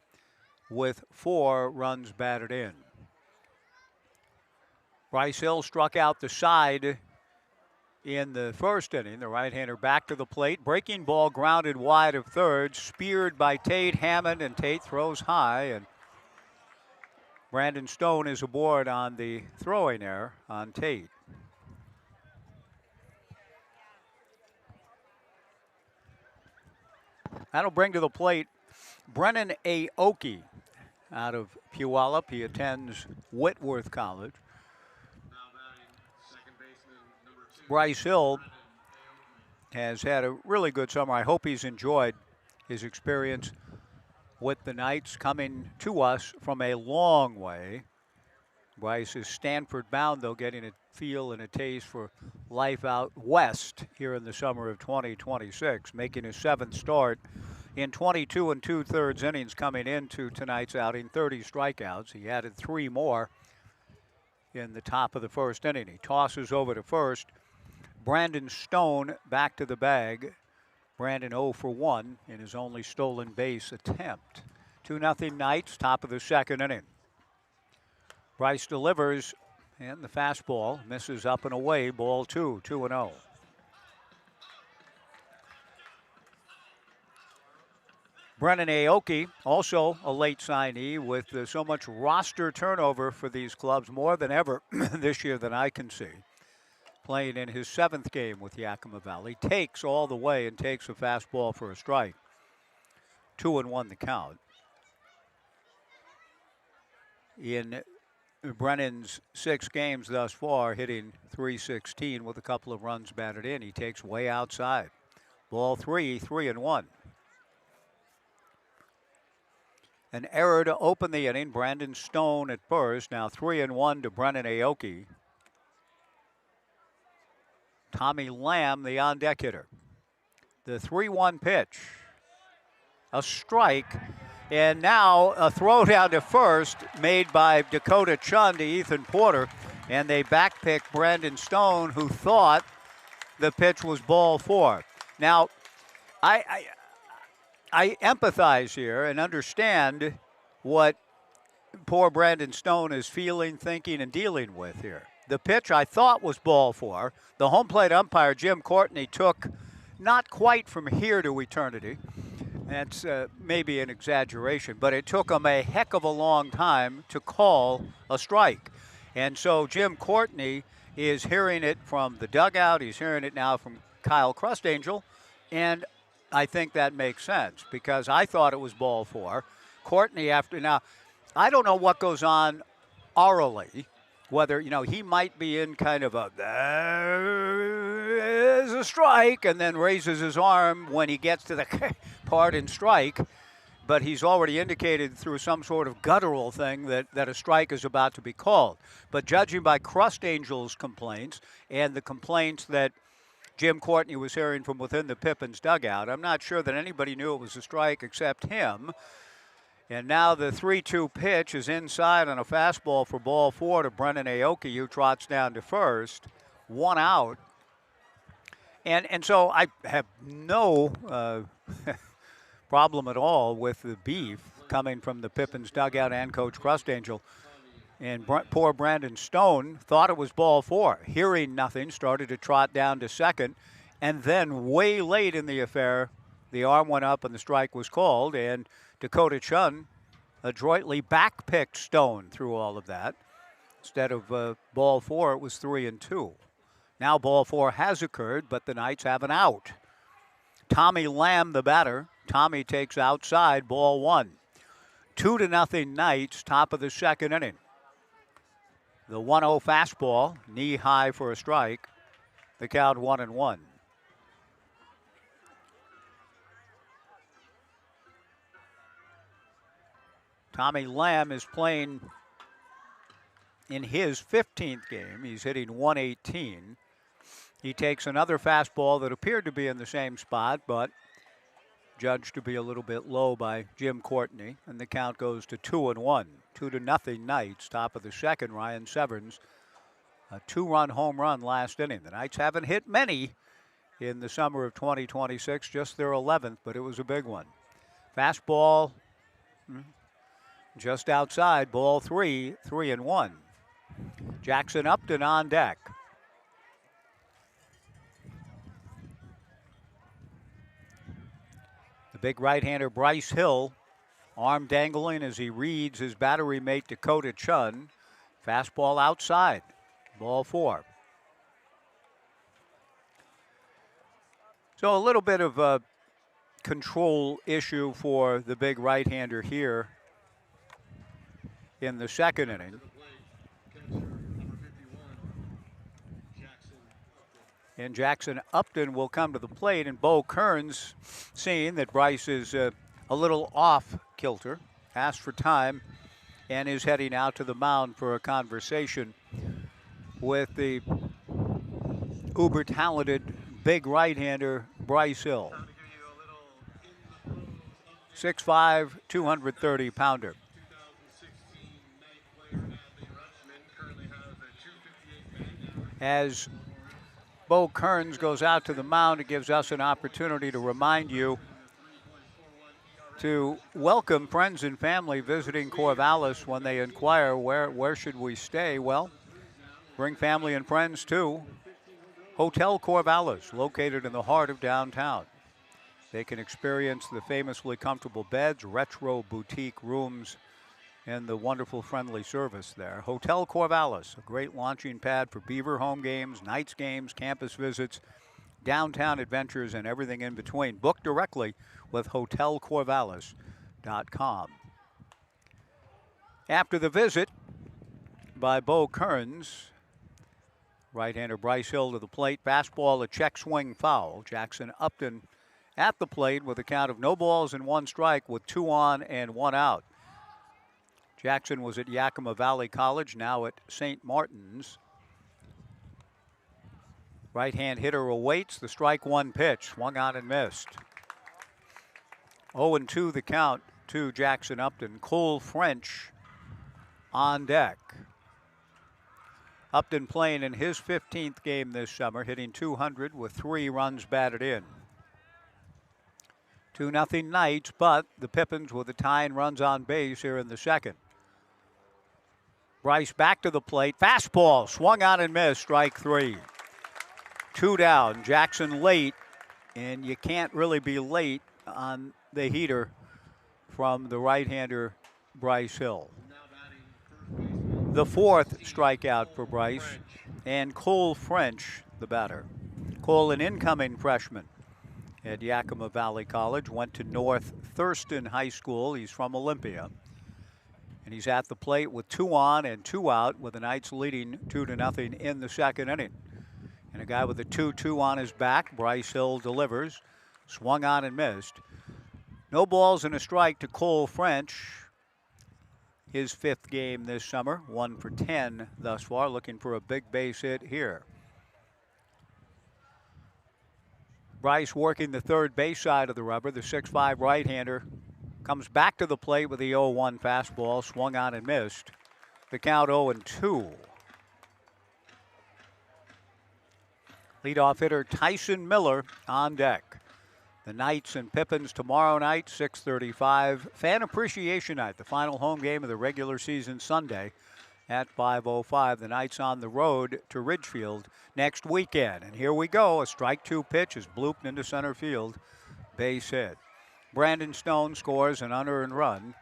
with 4 runs batted in. Bryce Hill struck out the side in the first inning. The right-hander back to the plate. Breaking ball grounded wide of third. Speared by Tate Hammond, and Tate throws high. And Brandon Stone is aboard on the throwing error on Tate. That'll bring to the plate Brennan Aoki out of Puyallup. He attends Whitworth College. Bryce Hill has had a really good summer. I hope he's enjoyed his experience with the Knights, coming to us from a long way. Bryce is Stanford bound, though, getting a feel and a taste for life out west here in the summer of 2026, making his 7th start in 22 2/3 innings coming into tonight's outing, 30 strikeouts. He added 3 more in the top of the first inning. He tosses over to first. Brandon Stone back to the bag. Brandon 0 for 1 in his only stolen base attempt. 2-0 Knights, top of the second inning. Bryce delivers, and the fastball misses up and away. Ball 2, 2-0. Brennan Aoki, also a late signee with so much roster turnover for these clubs, more than ever this year than I can see. Playing in his 7th game with Yakima Valley, takes all the way and takes a fastball for a strike. 2-1 the count. In Brennan's 6 games thus far, hitting .316 with a couple of runs batted in. He takes way outside. Ball 3, 3-1. An error to open the inning. Brandon Stone at first. Now 3-1 to Brennan Aoki. Tommy Lamb, the on-deck hitter. The 3-1 pitch. A strike. And now a throw down to first made by Dakota Chun to Ethan Porter. And they backpick Brandon Stone, who thought the pitch was ball 4. Now, I empathize here and understand what poor Brandon Stone is feeling, thinking, and dealing with here. The pitch I thought was ball 4. The home plate umpire, Jim Courtney, took not quite from here to eternity. That's maybe an exaggeration, but it took him a heck of a long time to call a strike. And so Jim Courtney is hearing it from the dugout. He's hearing it now from Kyle Crustangel. And I think that makes sense because I thought it was ball 4. Courtney now, I don't know what goes on orally, whether, he might be in kind of there's a strike, and then raises his arm when he gets to the part in strike, but he's already indicated through some sort of guttural thing that a strike is about to be called. But judging by Crustangel's complaints and the complaints that Jim Courtney was hearing from within the Pippins dugout, I'm not sure that anybody knew it was a strike except him. And now the 3-2 pitch is inside on a fastball for ball 4 to Brennan Aoki, who trots down to first. 1 out. And so I have no problem at all with the beef coming from the Pippins dugout and Coach Crustangel. And poor Brandon Stone thought it was ball 4. Hearing nothing, started to trot down to second. And then way late in the affair, the arm went up and the strike was called. And Dakota Chun adroitly backpicked Stone through all of that. Instead of ball 4, it was 3-2. Now ball 4 has occurred, but the Knights have an out. Tommy Lamb, the batter. Tommy takes outside, ball 1. 2-0 Knights, top of the second inning. The 1-0 fastball, knee high for a strike. The count 1-1. Tommy Lamb is playing in his 15th game. He's hitting .118. He takes another fastball that appeared to be in the same spot, but judged to be a little bit low by Jim Courtney, and the count goes to 2-1. 2-0 Knights, top of the second. Ryan Severns, a 2-run home run last inning. The Knights haven't hit many in the summer of 2026, just their 11th, but it was a big one. Fastball just outside, ball 3, 3-1. Jackson Upton on deck. The big right-hander Bryce Hill, arm dangling as he reads his battery mate Dakota Chun. Fastball outside, ball 4. So a little bit of a control issue for the big right-hander here in the second inning. And Jackson Upton will come to the plate, and Bo Kearns, seeing that Bryce is a little off kilter, asked for time and is heading out to the mound for a conversation with the uber talented big right-hander Bryce Hill. 6'5", 230-pounder. As Bo Kearns goes out to the mound, it gives us an opportunity to remind you to welcome friends and family visiting Corvallis when they inquire where should we stay. Well, bring family and friends to Hotel Corvallis, located in the heart of downtown. They can experience the famously comfortable beds, retro boutique rooms, and the wonderful friendly service there. Hotel Corvallis, a great launching pad for Beaver home games, Knights games, campus visits, downtown adventures, and everything in between. Book directly with hotelcorvallis.com. After the visit by Bo Kearns, right-hander Bryce Hill to the plate. Fastball, a check swing foul. Jackson Upton at the plate with a count of no balls and 1 strike with 2 on and 1 out. Jackson was at Yakima Valley College, now at St. Martin's. Right-hand hitter awaits the strike 1 pitch. Swung on and missed. 0-2 the count to Jackson Upton. Cole French on deck. Upton playing in his 15th game this summer, hitting .200 with 3 runs batted in. 2-0 Knights, but the Pippins with the tying runs on base here in the second. Bryce back to the plate. Fastball swung on and missed. Strike 3. 2 down. Jackson late, and you can't really be late on the heater from the right-hander Bryce Hill. The 4th strikeout for Bryce, and Cole French, the batter. Cole, an incoming freshman at Yakima Valley College, went to North Thurston High School. He's from Olympia. And he's at the plate with 2 on and 2 out, with the Knights leading 2-0 in the second inning. And a guy with a 2-2 on his back, Bryce Hill delivers. Swung on and missed. No balls and a strike to Cole French. His 5th game this summer, 1 for 10 thus far, looking for a big base hit here. Bryce working the third base side of the rubber. The 6'5" right-hander comes back to the plate with the 0-1 fastball, swung on and missed. The count 0-2. Leadoff hitter Tyson Miller on deck. The Knights and Pippins tomorrow night, 6:35. Fan Appreciation Night, the final home game of the regular season Sunday at 5:05. The Knights on the road to Ridgefield next weekend. And here we go. A strike 2 pitch is blooped into center field. Base hit. Brandon Stone scores an unearned run.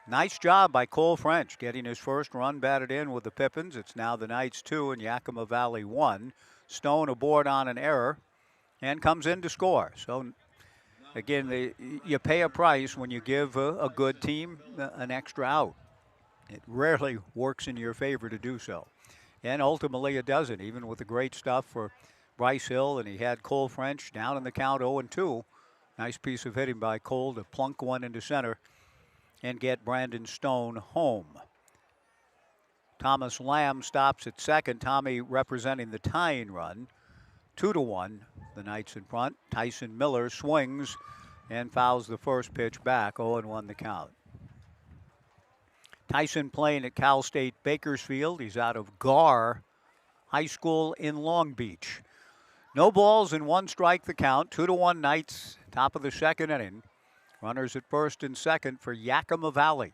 Nice job by Cole French getting his first run batted in with the Pippins. It's now the Knights 2 and Yakima Valley 1. Stone aboard on an error and comes in to score. So again, you pay a price when you give a good team an extra out. It rarely works in your favor to do so. And ultimately it doesn't, even with the great stuff for Bryce Hill, and he had Cole French down in the count 0-2. Nice piece of hitting by Cole to plunk one into center and get Brandon Stone home. Thomas Lamb stops at second. Tommy representing the tying run. 2-1, the Knights in front. Tyson Miller swings and fouls the first pitch back. 0-1 the count. Tyson playing at Cal State Bakersfield. He's out of Garr High School in Long Beach. No balls and 1 strike the count. 2-1 Knights, top of the second inning. Runners at first and second for Yakima Valley.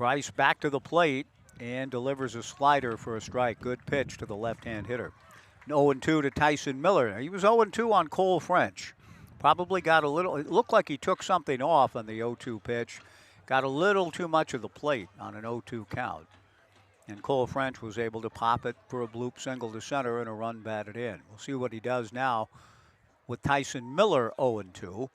Bryce back to the plate and delivers a slider for a strike. Good pitch to the left-hand hitter. 0-2 to Tyson Miller. He was 0-2 on Cole French. Probably got a little, it looked like he took something off on the 0-2 pitch. Got a little too much of the plate on an 0-2 count. And Cole French was able to pop it for a bloop single to center and a run batted in. We'll see what he does now with Tyson Miller 0-2.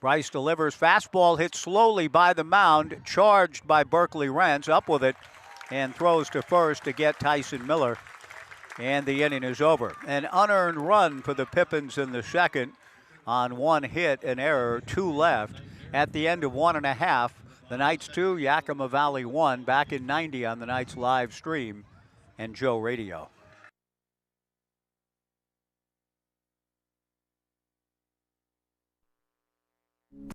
Bryce delivers, fastball hit slowly by the mound, charged by Berkeley Rentz, up with it, and throws to first to get Tyson Miller. And the inning is over. An unearned run for the Pippins in the second on one hit, an error, 2 left. At the end of 1.5, the Knights 2, Yakima Valley 1, back in 90 on the Knights live stream and Joe Radio.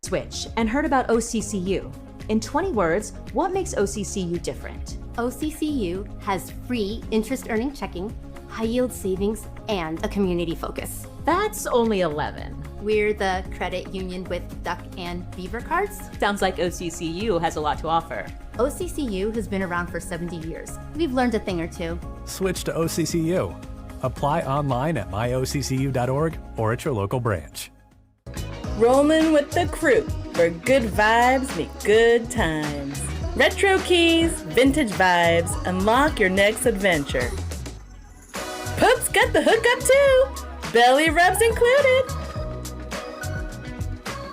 Switch and heard about OCCU. In 20 words, what makes OCCU different?
OCCU has free interest-earning checking, high-yield savings, and a community focus.
That's only 11.
We're the credit union with duck and beaver cards.
Sounds like OCCU has a lot to offer.
OCCU has been around for 70 years. We've learned a thing or two.
Switch to OCCU. Apply online at myoccu.org or at your local branch.
Rolling with the crew, where good vibes meet good times. Retro keys, vintage vibes, unlock your next adventure. Pups got the hookup too, belly rubs included.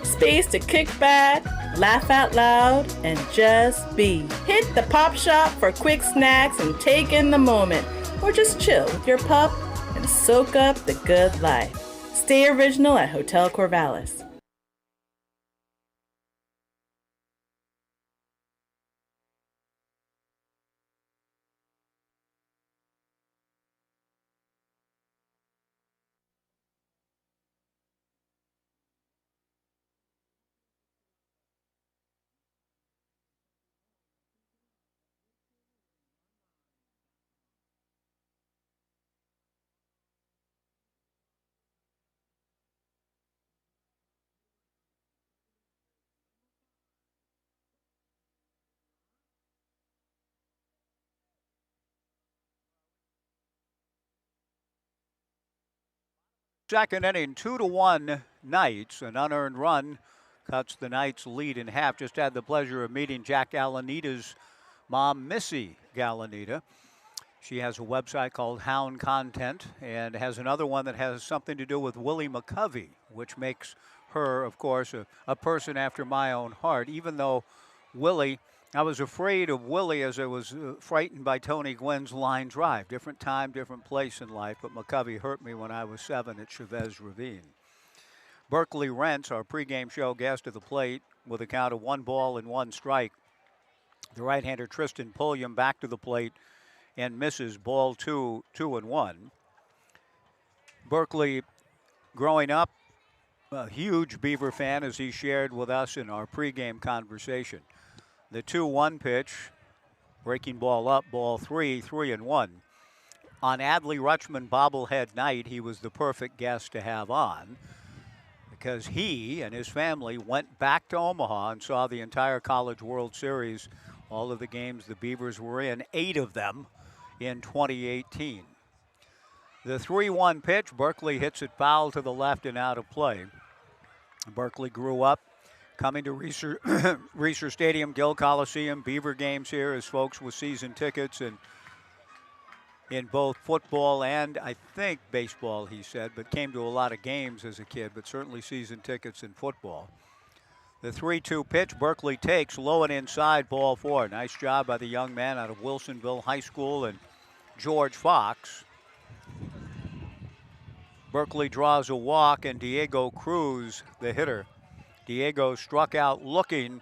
Space to kick back, laugh out loud, and just be. Hit the pop shop for quick snacks and take in the moment, or just chill with your pup and soak up the good life. Stay original at Hotel Corvallis.
Second inning, 2-1 Knights. An unearned run cuts the Knights' lead in half. Just had the pleasure of meeting Jack Galanita's mom, Missy Galanita. She has a website called Hound Content and has another one that has something to do with Willie McCovey, which makes her, of course, a person after my own heart. Even though Willie, I was afraid of Willie as I was frightened by Tony Gwynn's line drive. Different time, different place in life, but McCovey hurt me when I was 7 at Chavez Ravine. Berkeley Rentz, our pregame show guest at the plate with a count of 1 strike. The right-hander Tristan Pulliam back to the plate and misses ball 2-1. Berkeley, growing up, a huge Beaver fan, as he shared with us in our pregame conversation. The 2-1 pitch, breaking ball up, ball 3-1. On Adley Rutschman bobblehead night, he was the perfect guest to have on because he and his family went back to Omaha and saw the entire College World Series, all of the games the Beavers were in, 8 of them in 2018. The 3-1 pitch, Berkeley hits it foul to the left and out of play. Berkeley grew up coming to Reser Stadium, Gill Coliseum, Beaver games here as folks with season tickets and in both football and I think baseball, he said, but came to a lot of games as a kid, but certainly season tickets in football. The 3-2 pitch, Berkeley takes low and inside, ball 4. Nice job by the young man out of Wilsonville High School and George Fox. Berkeley draws a walk and Diego Cruz, the hitter. Diego struck out looking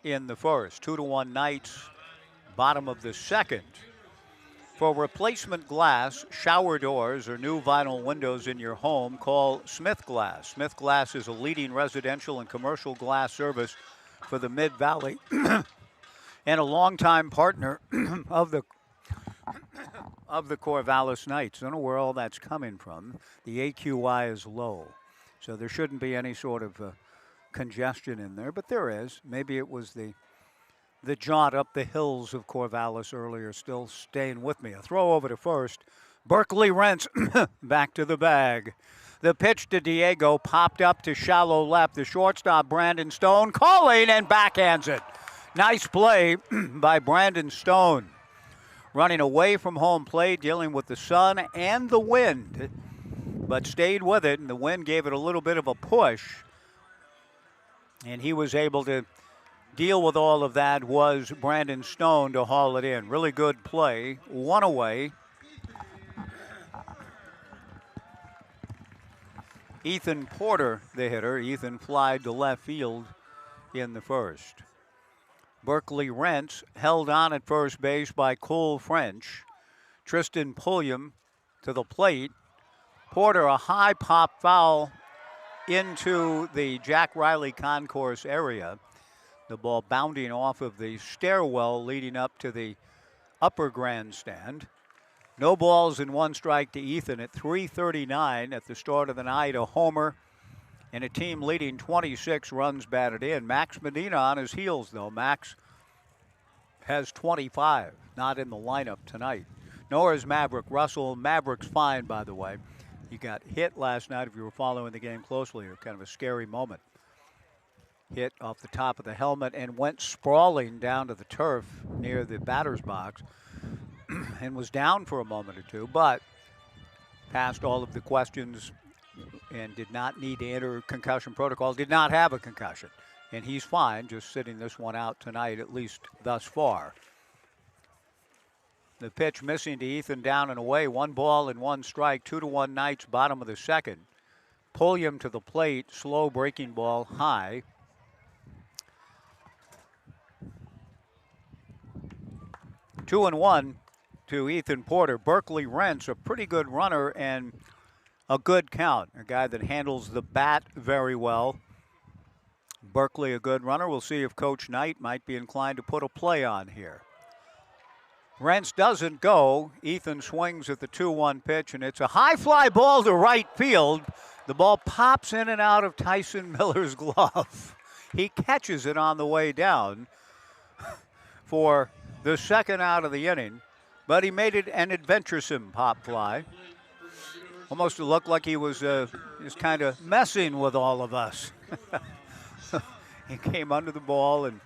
in the first. 2-1 Knights, bottom of the second. For replacement glass, shower doors, or new vinyl windows in your home, call Smith Glass. Smith Glass is a leading residential and commercial glass service for the Mid-Valley and a longtime partner of the Corvallis Knights. I don't know where all that's coming from. The AQI is low, so there shouldn't be any sort of congestion in there, but there is. Maybe it was the the jaunt up the hills of Corvallis earlier still staying with me. A throw over to first. Berkeley Rents back to the bag. The pitch to Diego popped up to shallow left. The shortstop, Brandon Stone, calling and backhands it. Nice play by Brandon Stone. Running away from home plate, dealing with the sun and the wind, but stayed with it, and the wind gave it a little bit of a push. And he was able to deal with all of that, was Brandon Stone, to haul it in. Really good play. One away. Ethan Porter, the hitter. Ethan flied to left field in the first. Berkeley Rents held on at first base by Cole French. Tristan Pulliam to the plate. Porter, a high pop foul into the Jack Riley concourse area. The ball bounding off of the stairwell leading up to the upper grandstand. No balls and one strike to Ethan at 3:39 at the start of the night. A homer and a team leading 26 runs batted in. Max Medina on his heels, though. Max has 25, not in the lineup tonight. Nor is Maverick Russell. Maverick's fine, by the way. He got hit last night, if you were following the game closely, kind of a scary moment. Hit off the top of the helmet and went sprawling down to the turf near the batter's box and was down for a moment or two, but passed all of the questions and did not need to enter concussion protocol, did not have a concussion. And he's fine, just sitting this one out tonight, at least thus far. The pitch missing to Ethan, down and away. 1 ball and 1 strike, 2-1 Knights, bottom of the second. Pulliam to the plate, slow breaking ball, high. Two and one to Ethan Porter. Berkeley Rents, a pretty good runner and a good count. A guy that handles the bat very well. Berkeley, a good runner. We'll see if Coach Knight might be inclined to put a play on here. Rents doesn't go. Ethan swings at the 2-1 pitch, and it's a high fly ball to right field. The ball pops in and out of Tyson Miller's glove. He catches it on the way down for the second out of the inning, but he made it an adventuresome pop fly. Almost looked like he was just kind of messing with all of us. He came under the ball and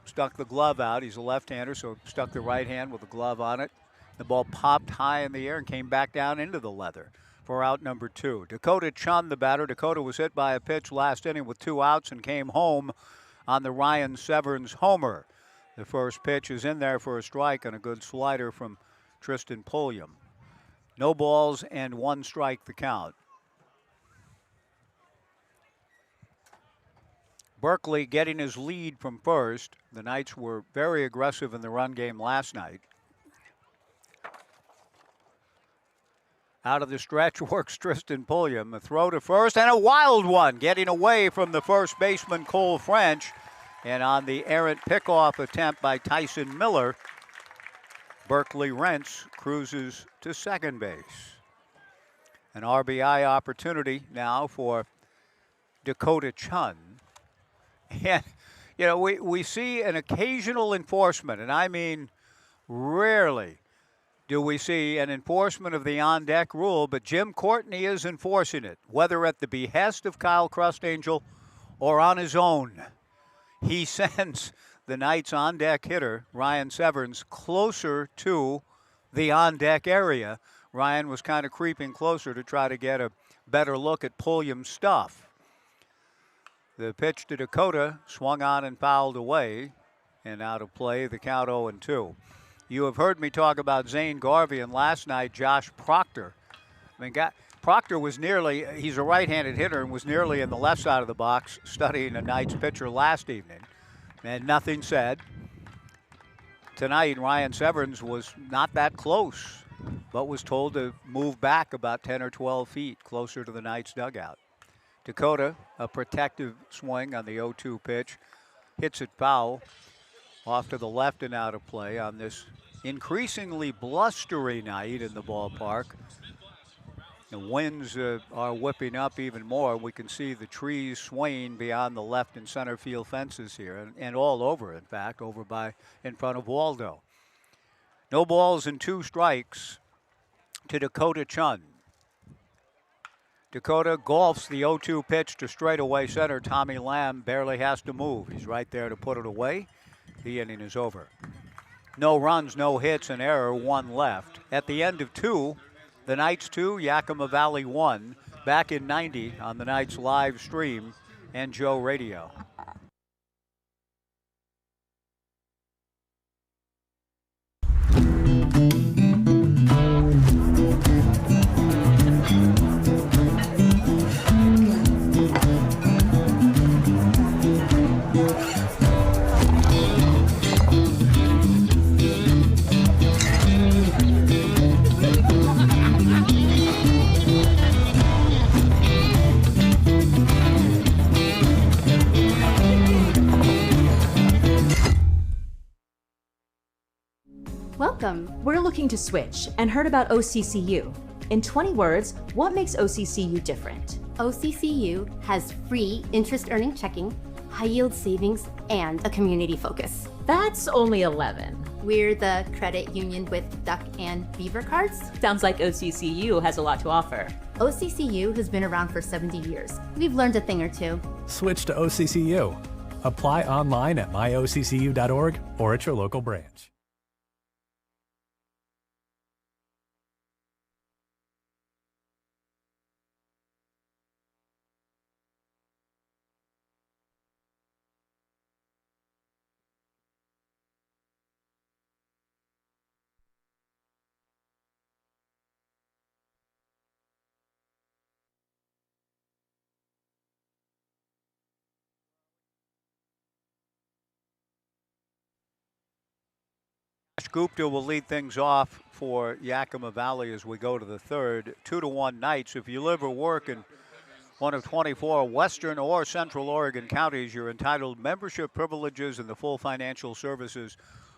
stuck the glove out. He's a left-hander, so stuck the right hand with the glove on it. The ball popped high in the air and came back down into the leather for out number 2. Dakota Chun, the batter. Dakota was hit by a pitch last inning with 2 outs and came home on the Ryan Severns homer. The first pitch is in there for a strike and a good slider from Tristan Pulliam. No balls and 1 strike the count. Berkeley getting his lead from first. The Knights were very aggressive in the run game last night. Out of the stretch works Tristan Pulliam. A throw to first and a wild one, getting away from the first baseman Cole French. And on the errant pickoff attempt by Tyson Miller, Berkeley Rents cruises to second base. An RBI opportunity now for Dakota Chun. And, you know, we see an occasional enforcement, and I mean rarely do we see an enforcement of the on-deck rule, but Jim Courtney is enforcing it, whether at the behest of Kyle Crustangel or on his own. He sends the Knights on-deck hitter, Ryan Severns, closer to the on-deck area. Ryan was kind of creeping closer to try to get a better look at Pulliam's stuff. The pitch to Dakota swung on and fouled away, and out of play, the count 0-2. You have heard me talk about Zane Garvey, and last night, Josh Proctor. I mean, Proctor was nearly, he's a right-handed hitter and was nearly in the left side of the box studying a Knights pitcher last evening. And nothing said. Tonight, Ryan Severns was not that close, but was told to move back about 10 or 12 feet closer to the Knights dugout. Dakota, a protective swing on the 0-2 pitch, hits it foul off to the left and out of play on this increasingly blustery night in the ballpark. The winds are whipping up even more. We can see the trees swaying beyond the left and center field fences here, and all over, in fact, in front of Waldo. No balls and 2 strikes to Dakota Chun. Dakota golfs the 0-2 pitch to straightaway center. Tommy Lamb barely has to move. He's right there to put it away. The inning is over. No runs, no hits, an error, 1 left. At the end of 2, the Knights 2, Yakima Valley 1, back in 90 on the Knights live stream and Joe Radio.
Welcome. We're looking to switch and heard about OCCU. In 20 words, what makes OCCU different?
OCCU has free interest earning checking, high yield savings, and a community focus.
That's only 11.
We're the credit union with duck and beaver cards.
Sounds like OCCU has a lot to offer.
OCCU has been around for 70 years. We've learned a thing or two.
Switch to OCCU. Apply online at myoccu.org or at your local branch.
Gupta will lead things off for Yakima Valley as we go to the third. 2-1 Knights. If you live or work in one of 24 Western or Central Oregon counties, you're entitled membership privileges and the full financial services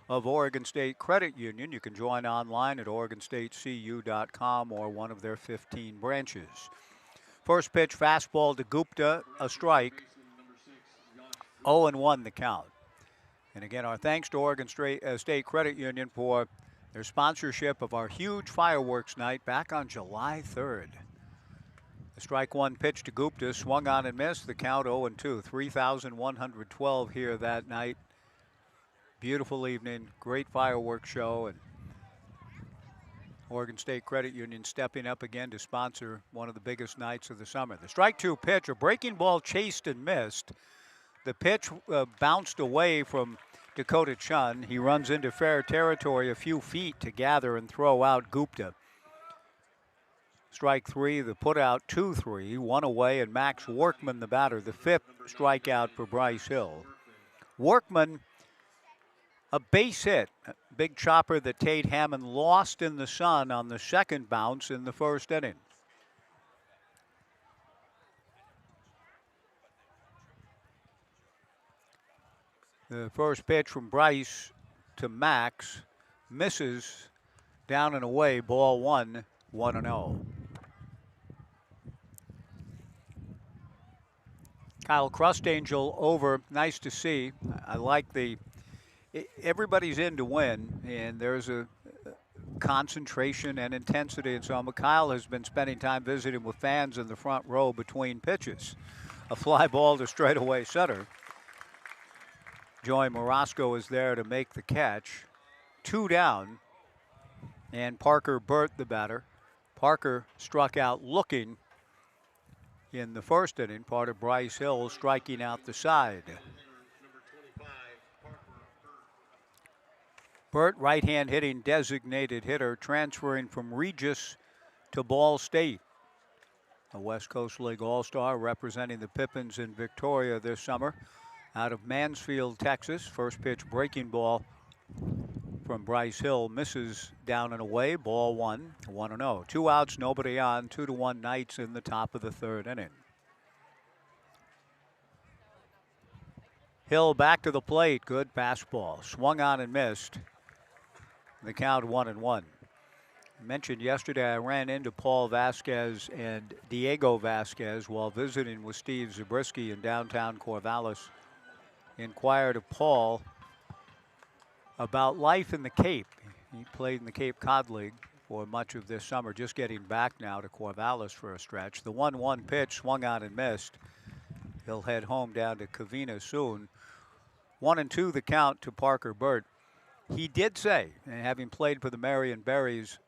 of Oregon State Credit Union. You can join online at OregonStateCU.com or one of their 15 branches. First pitch fastball to Gupta, a strike. 0-1 the count. And again, our thanks to Oregon State Credit Union for their sponsorship of our huge fireworks night back on July 3rd. The strike 1 pitch to Gupta, swung on and missed. The count 0-2, 3,112 here that night. Beautiful evening, great fireworks show, and Oregon State Credit Union stepping up again to sponsor one of the biggest nights of the summer. The strike 2 pitch, a breaking ball chased and missed. The pitch bounced away from Dakota Chun. He runs into fair territory a few feet to gather and throw out Gupta. Strike 3, the put out 2-3, 1 away, and Max Workman, the batter, the 5th strikeout for Bryce Hill. Workman, a base hit, a big chopper that Tate Hammond lost in the sun on the second bounce in the first inning. The first pitch from Bryce to Max misses, down and away, ball 1, 1-0. Kyle Crustangel over, nice to see. I like everybody's in to win, and there's a concentration and intensity and so on. But Kyle has been spending time visiting with fans in the front row between pitches. A fly ball to straightaway center. Joey Morosco is there to make the catch. 2 down, and Parker Burt, the batter. Parker struck out looking in the first inning, part of Bryce Hill striking out the side. Burt, right-hand hitting designated hitter, transferring from Regis to Ball State. A West Coast League All-Star representing the Pippins in Victoria this summer. Out of Mansfield, Texas. First pitch breaking ball from Bryce Hill misses, down and away. Ball 1, 1-0. 2 outs, nobody on. 2-1 Knights in the top of the third inning. Hill back to the plate. Good fastball. Swung on and missed. The count 1-1. Mentioned yesterday, I ran into Paul Vasquez and Diego Vasquez while visiting with Steve Zabriskie in downtown Corvallis. Inquired of Paul about life in the Cape. He played in the Cape Cod League for much of this summer, just getting back now to Corvallis for a stretch. The 1-1 pitch swung on and missed. He'll head home down to Covina soon. 1-2 the count to Parker Burt. He did say, and having played for the Marion Berries,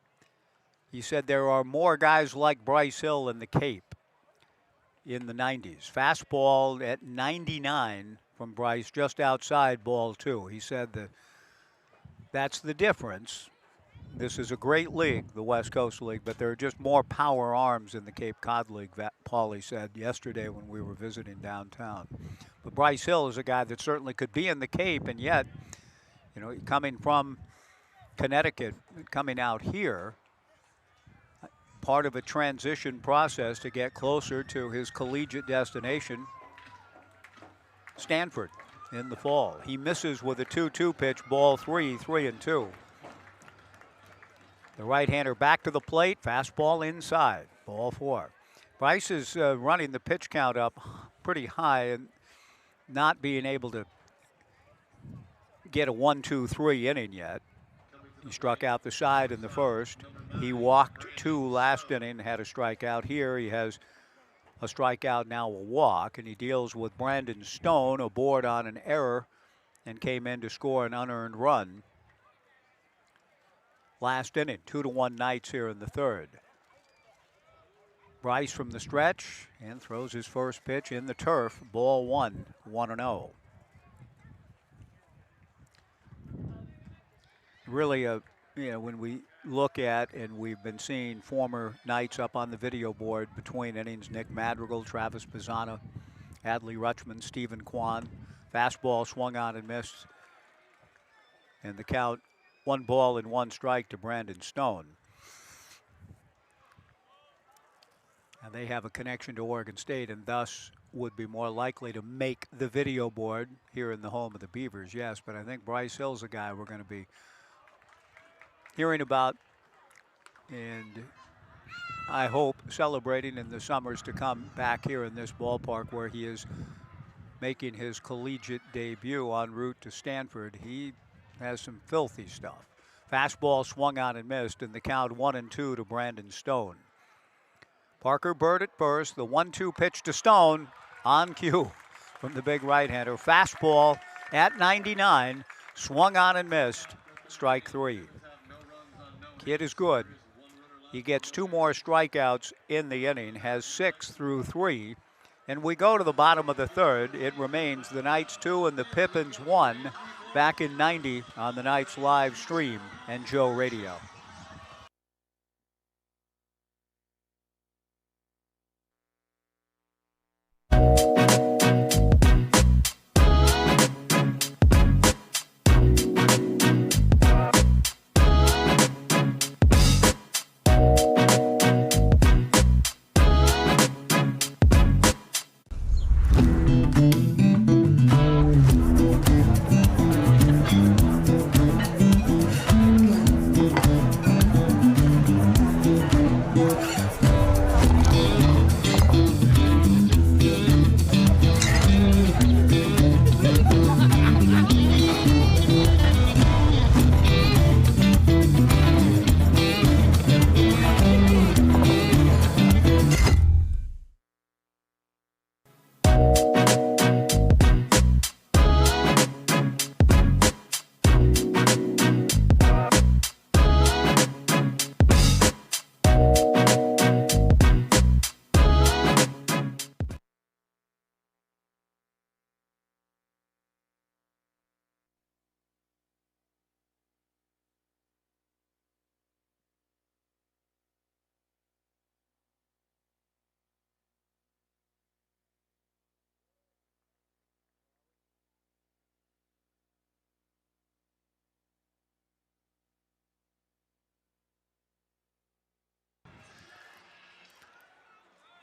he said there are more guys like Bryce Hill in the Cape in the 90s. Fastball at 99 from Bryce, just outside ball 2. He said that's the difference. This is a great league, the West Coast League, but there are just more power arms in the Cape Cod League, Paulie said yesterday when we were visiting downtown. But Bryce Hill is a guy that certainly could be in the Cape, and yet, you know, coming from Connecticut, coming out here, part of a transition process to get closer to his collegiate destination, Stanford, in the fall. He misses with a 2-2 pitch, ball 3, 3-2. The right-hander back to the plate, fastball inside, ball 4. Bryce is running the pitch count up pretty high and not being able to get a 1-2-3 inning yet. He struck out the side in the first. He walked 2 last inning, had a strikeout. Here he has a strikeout, now a walk, and he deals with Brandon Stone aboard on an error and came in to score an unearned run. Last inning, 2-1 Knights here in the third. Bryce from the stretch and throws his first pitch in the turf, ball 1, 1-0. Really, you know, when we look at, and we've been seeing former Knights up on the video board between innings, Nick Madrigal, Travis Pizzana, Adley Rutschman, Stephen Kwan. Fastball swung on and missed. And the count, 1 ball and 1 strike to Brandon Stone. And they have a connection to Oregon State and thus would be more likely to make the video board here in the home of the Beavers, yes. But I think Bryce Hill's a guy we're going to be hearing about, and I hope celebrating in the summers to come back here in this ballpark where he is making his collegiate debut en route to Stanford. He has some filthy stuff. Fastball swung on and missed, and the count 1-2 to Brandon Stone. Parker Burt at first, the 1-2 pitch to Stone on cue from the big right-hander. Fastball at 99, swung on and missed, strike 3. Kid is good. He gets 2 more strikeouts in the inning, has 6 through 3. And we go to the bottom of the third. It remains the Knights 2 and the Pippins 1 back in 90 on the Knights live stream and Joe Radio.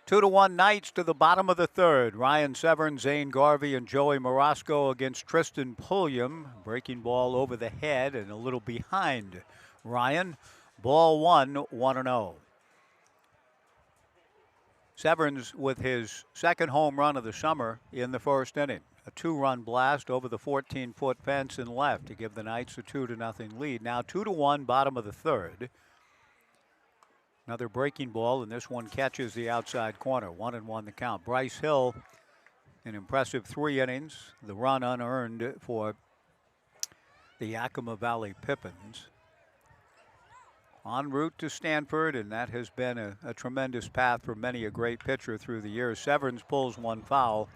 Two to one Knights to the bottom of the third. Ryan Severn, Zane Garvey, and Joey Morosco against Tristan Pulliam. Breaking ball over the head and a little behind Ryan. Ball one, 1-0. Severns with his second home run of the summer in the first inning. A 2-run blast over the 14-foot fence and left to give the Knights a 2-0 lead. Now 2-1, bottom of the third. Another breaking ball, and this one catches the outside corner. 1-1 the count. Bryce Hill, an impressive 3 innings. The run unearned for the Yakima Valley Pippins. En route to Stanford, and that has been a tremendous path for many a great pitcher through the years. Severns pulls one foul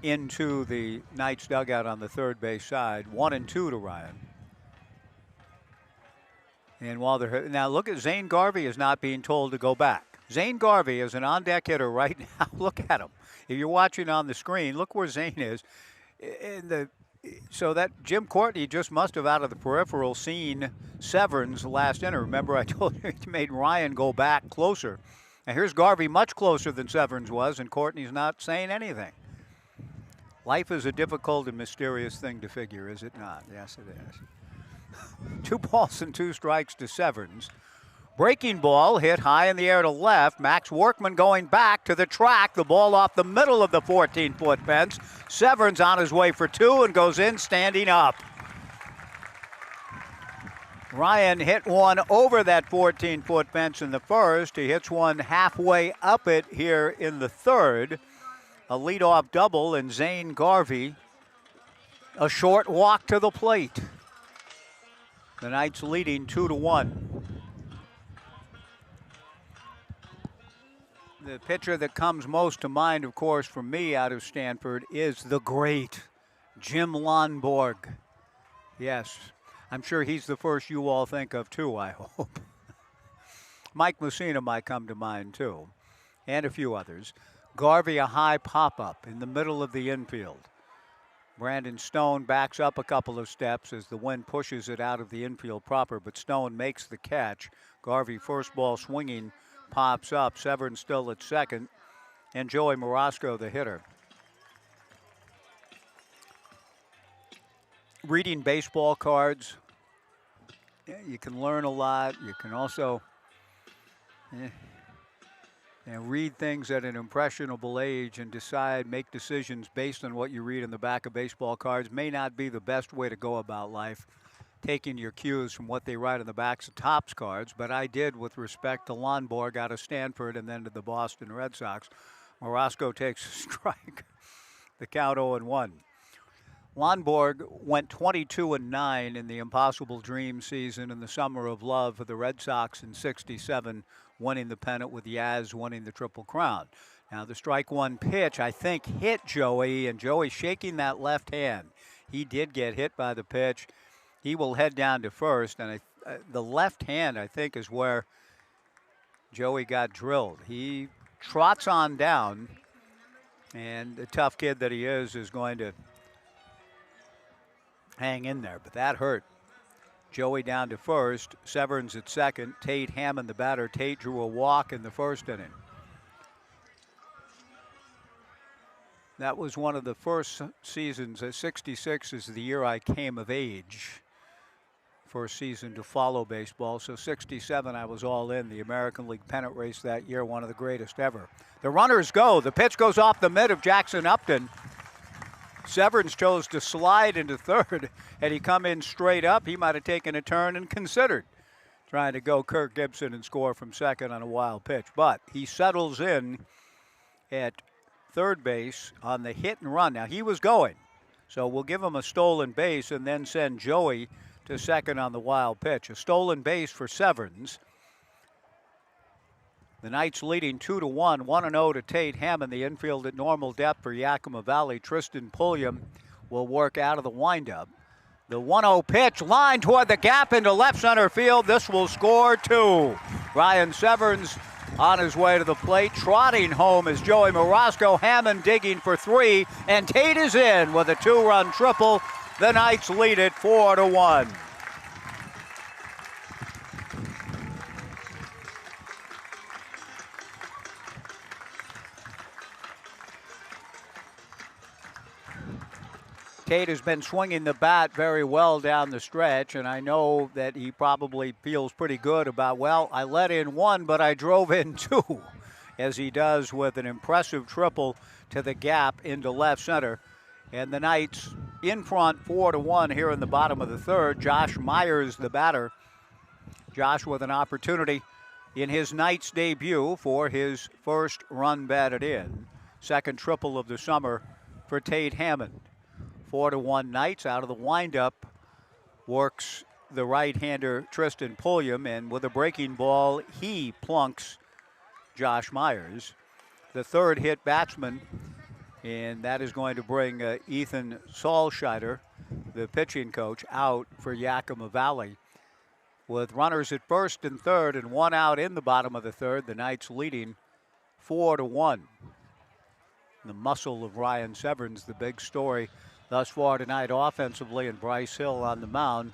into the Knights dugout on the third base side. 1-2 to Ryan. And while they're now, look at Zane Garvey is not being told to go back. Zane Garvey is an on-deck hitter right now. Look at him. If you're watching on the screen, look where Zane is. So that Jim Courtney just must have, out of the peripheral, seen Severns last inning. Remember, I told you he made Ryan go back closer. And here's Garvey much closer than Severns was, and Courtney's not saying anything. Life is a difficult and mysterious thing to figure, is it not? Yes, it is. 2 balls and 2 strikes to Severns. Breaking ball hit high in the air to left. Max Workman going back to the track. The ball off the middle of the 14-foot fence. Severns on his way for 2 and goes in standing up. Ryan hit one over that 14-foot fence in the first. He hits one halfway up it here in the third. A leadoff double, and Zane Garvey a short walk to the plate. The Knights leading 2-1. The pitcher that comes most to mind, of course, for me out of Stanford is the great Jim Lonborg. Yes, I'm sure he's the first you all think of too, I hope. Mike Messina might come to mind too, and a few others. Garvey, a high pop-up in the middle of the infield. Brandon Stone backs up a couple of steps as the wind pushes it out of the infield proper, but Stone makes the catch. Garvey, first ball swinging, pops up. Severns still at second, and Joey Morosco, the hitter. Reading baseball cards, you can learn a lot. You can also read things at an impressionable age and make decisions based on what you read in the back of baseball cards. May not be the best way to go about life, taking your cues from what they write on the backs of Topps cards, but I did with respect to Lonborg out of Stanford and then to the Boston Red Sox. Morosco takes a strike. The count 0-1. Lonborg went 22-9 in the Impossible Dream season in the Summer of Love for the Red Sox in '67, winning the pennant with Yaz winning the Triple Crown. Now the strike one pitch, I think, hit Joey, and Joey shaking that left hand. He did get hit by the pitch. He will head down to first, and the left hand, I think, is where Joey got drilled. He trots on down, and the tough kid that he is going to hang in there, but that hurt. Joey down to first, Severns at second, Tate Hammond the batter. Tate drew a walk in the first inning. That was one of the first seasons. 66 is the year I came of age. First season to follow baseball. So 67, I was all in. The American League pennant race that year, one of the greatest ever. The runners go. The pitch goes off the mid of Jackson Upton. Severns chose to slide into third. Had he come in straight up, he might have taken a turn and considered trying to go Kirk Gibson and score from second on a wild pitch. But he settles in at third base on the hit and run. Now, he was going, so we'll give him a stolen base and then send Joey to second on the wild pitch. A stolen base for Severns. The Knights leading 2-1, 1-0 to Tate Hammond. The infield at normal depth for Yakima Valley. Tristan Pulliam will work out of the windup. The 1-0 pitch, line toward the gap into left center field. This will score 2. Ryan Severns on his way to the plate. Trotting home is Joey Morosco. Hammond digging for 3, and Tate is in with a 2-run triple. The Knights lead it 4-1. Tate has been swinging the bat very well down the stretch, and I know that he probably feels pretty good about, well, I let in one, but I drove in two, as he does with an impressive triple to the gap into left center. And the Knights in front 4-1 here in the bottom of the third. Josh Myers, the batter. Josh with an opportunity in his Knights debut for his first run batted in. Second triple of the summer for Tate Hammond. 4-1 Knights. Out of the windup works the right-hander Tristan Pulliam, and with a breaking ball, he plunks Josh Myers. The third hit batsman, and that is going to bring Ethan Solscheider, the pitching coach, out for Yakima Valley. With runners at first and third and one out in the bottom of the third, the Knights leading 4-1. The muscle of Ryan Severns, the big story thus far tonight offensively, and Bryce Hill on the mound.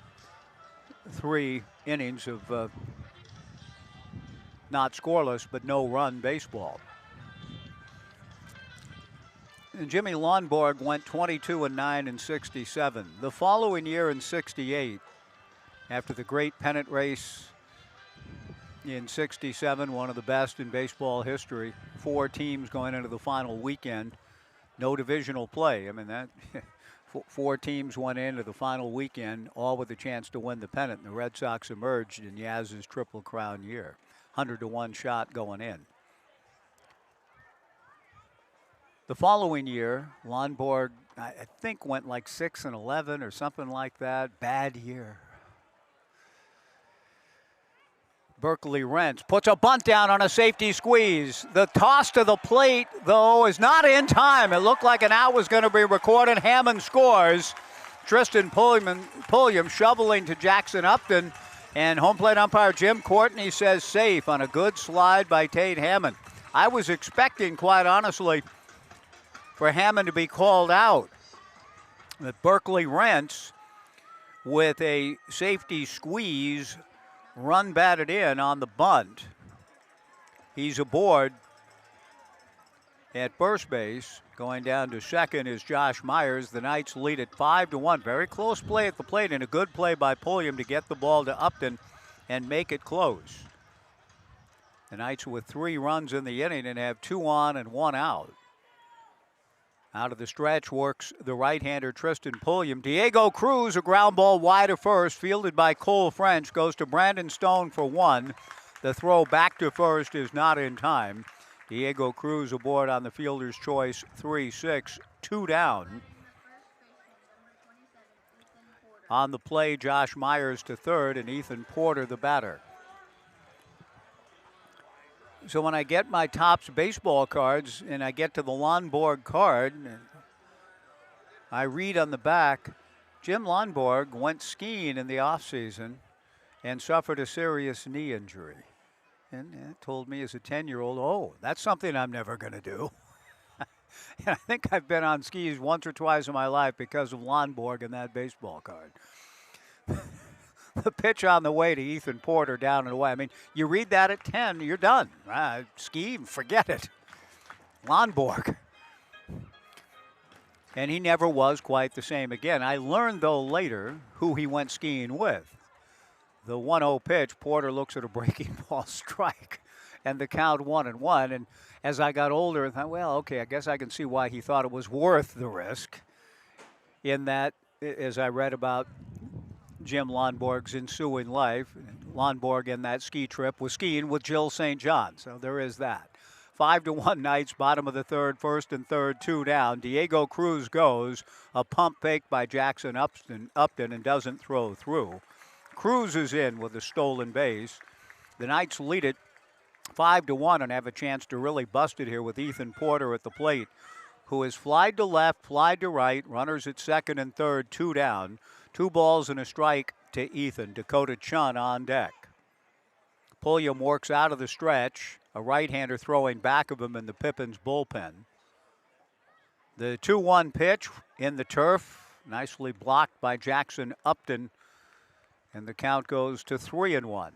3 innings of not scoreless but no run baseball. And Jimmy Lonborg went 22-9 in 67. The following year in 68, after the great pennant race in 67, one of the best in baseball history, 4 teams going into the final weekend, no divisional play. I mean, that 4 teams went into the final weekend, all with a chance to win the pennant. And the Red Sox emerged in Yaz's Triple Crown year. 100-1 shot going in. The following year, Lonborg, I think, went like 6-11 or something like that. Bad year. Berkeley Rents puts a bunt down on a safety squeeze. The toss to the plate, though, is not in time. It looked like an out was going to be recorded. Hammond scores. Tristan Pulliam shoveling to Jackson Upton. And home plate umpire Jim Courtney says safe on a good slide by Tate Hammond. I was expecting, quite honestly, for Hammond to be called out. But Berkeley Rents, with a safety squeeze, run batted in on the bunt. He's aboard at first base. Going down to second is Josh Myers. The Knights lead at 5-1. Very close play at the plate, and a good play by Pulliam to get the ball to Upton and make it close. The Knights with 3 runs in the inning and have 2 on and 1 out. Out of the stretch works the right-hander Tristan Pulliam. Diego Cruz, a ground ball wide of first, fielded by Cole French, goes to Brandon Stone for 1. The throw back to first is not in time. Diego Cruz aboard on the fielder's choice, 3-6, 2 down. On the play, Josh Myers to third and Ethan Porter the batter. So when I get my Topps baseball cards and I get to the Lonborg card, I read on the back, Jim Lonborg went skiing in the offseason and suffered a serious knee injury. And it told me as a 10-year-old, oh, that's something I'm never going to do. And I think I've been on skis once or twice in my life because of Lonborg and that baseball card. The pitch on the way to Ethan Porter down and away. I mean, you read that at 10, you're done. Ski, forget it. Lonborg. And he never was quite the same again. I learned, though, later who he went skiing with. The 1-0 pitch, Porter looks at a breaking ball strike, and the count 1-1. And as I got older, I thought, well, okay, I guess I can see why he thought it was worth the risk. In that, as I read about Jim Lonborg's ensuing life, Lonborg in that ski trip was skiing with Jill St. John, so there is that. 5-1 Knights, bottom of the third, first and third, 2 down. Diego Cruz goes, a pump fake by Jackson Upton and doesn't throw through. Cruz is in with a stolen base. The Knights lead it 5-1 and have a chance to really bust it here with Ethan Porter at the plate, who has flied to left, flied to right, runners at second and third, 2 down. 2 balls and a strike to Ethan. Dakota Chun on deck. Pulliam works out of the stretch, a right-hander throwing back of him in the Pippins bullpen. The 2-1 pitch in the turf, nicely blocked by Jackson Upton, and the count goes to 3-1.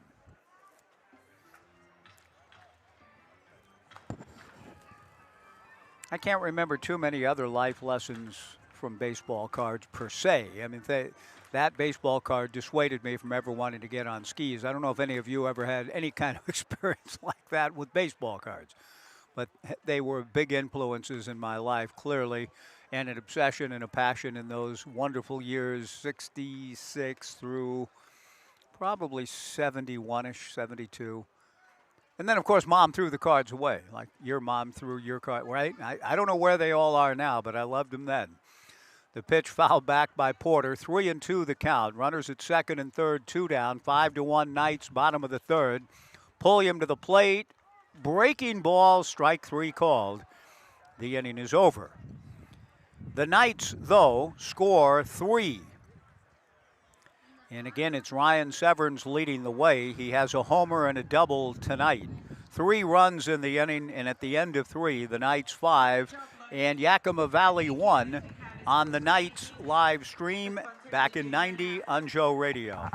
I can't remember too many other life lessons from baseball cards per se. I mean, that baseball card dissuaded me from ever wanting to get on skis. I don't know if any of you ever had any kind of experience like that with baseball cards, but they were big influences in my life, clearly, and an obsession and a passion in those wonderful years, 66 through probably 71-ish, 72. And then, of course, Mom threw the cards away, like your mom threw your card, right? I don't know where they all are now, but I loved them then. The pitch fouled back by Porter. 3-2 the count. Runners at second and third, 2 down. 5-1 Knights, bottom of the third. Pulliam to the plate. Breaking ball, strike 3 called. The inning is over. The Knights, though, score 3. And again, it's Ryan Severns leading the way. He has a homer and a double tonight. 3 runs in the inning, and at the end of 3, the Knights 5 and Yakima Valley 1 on the Knights live stream back in 90 on Joe Radio.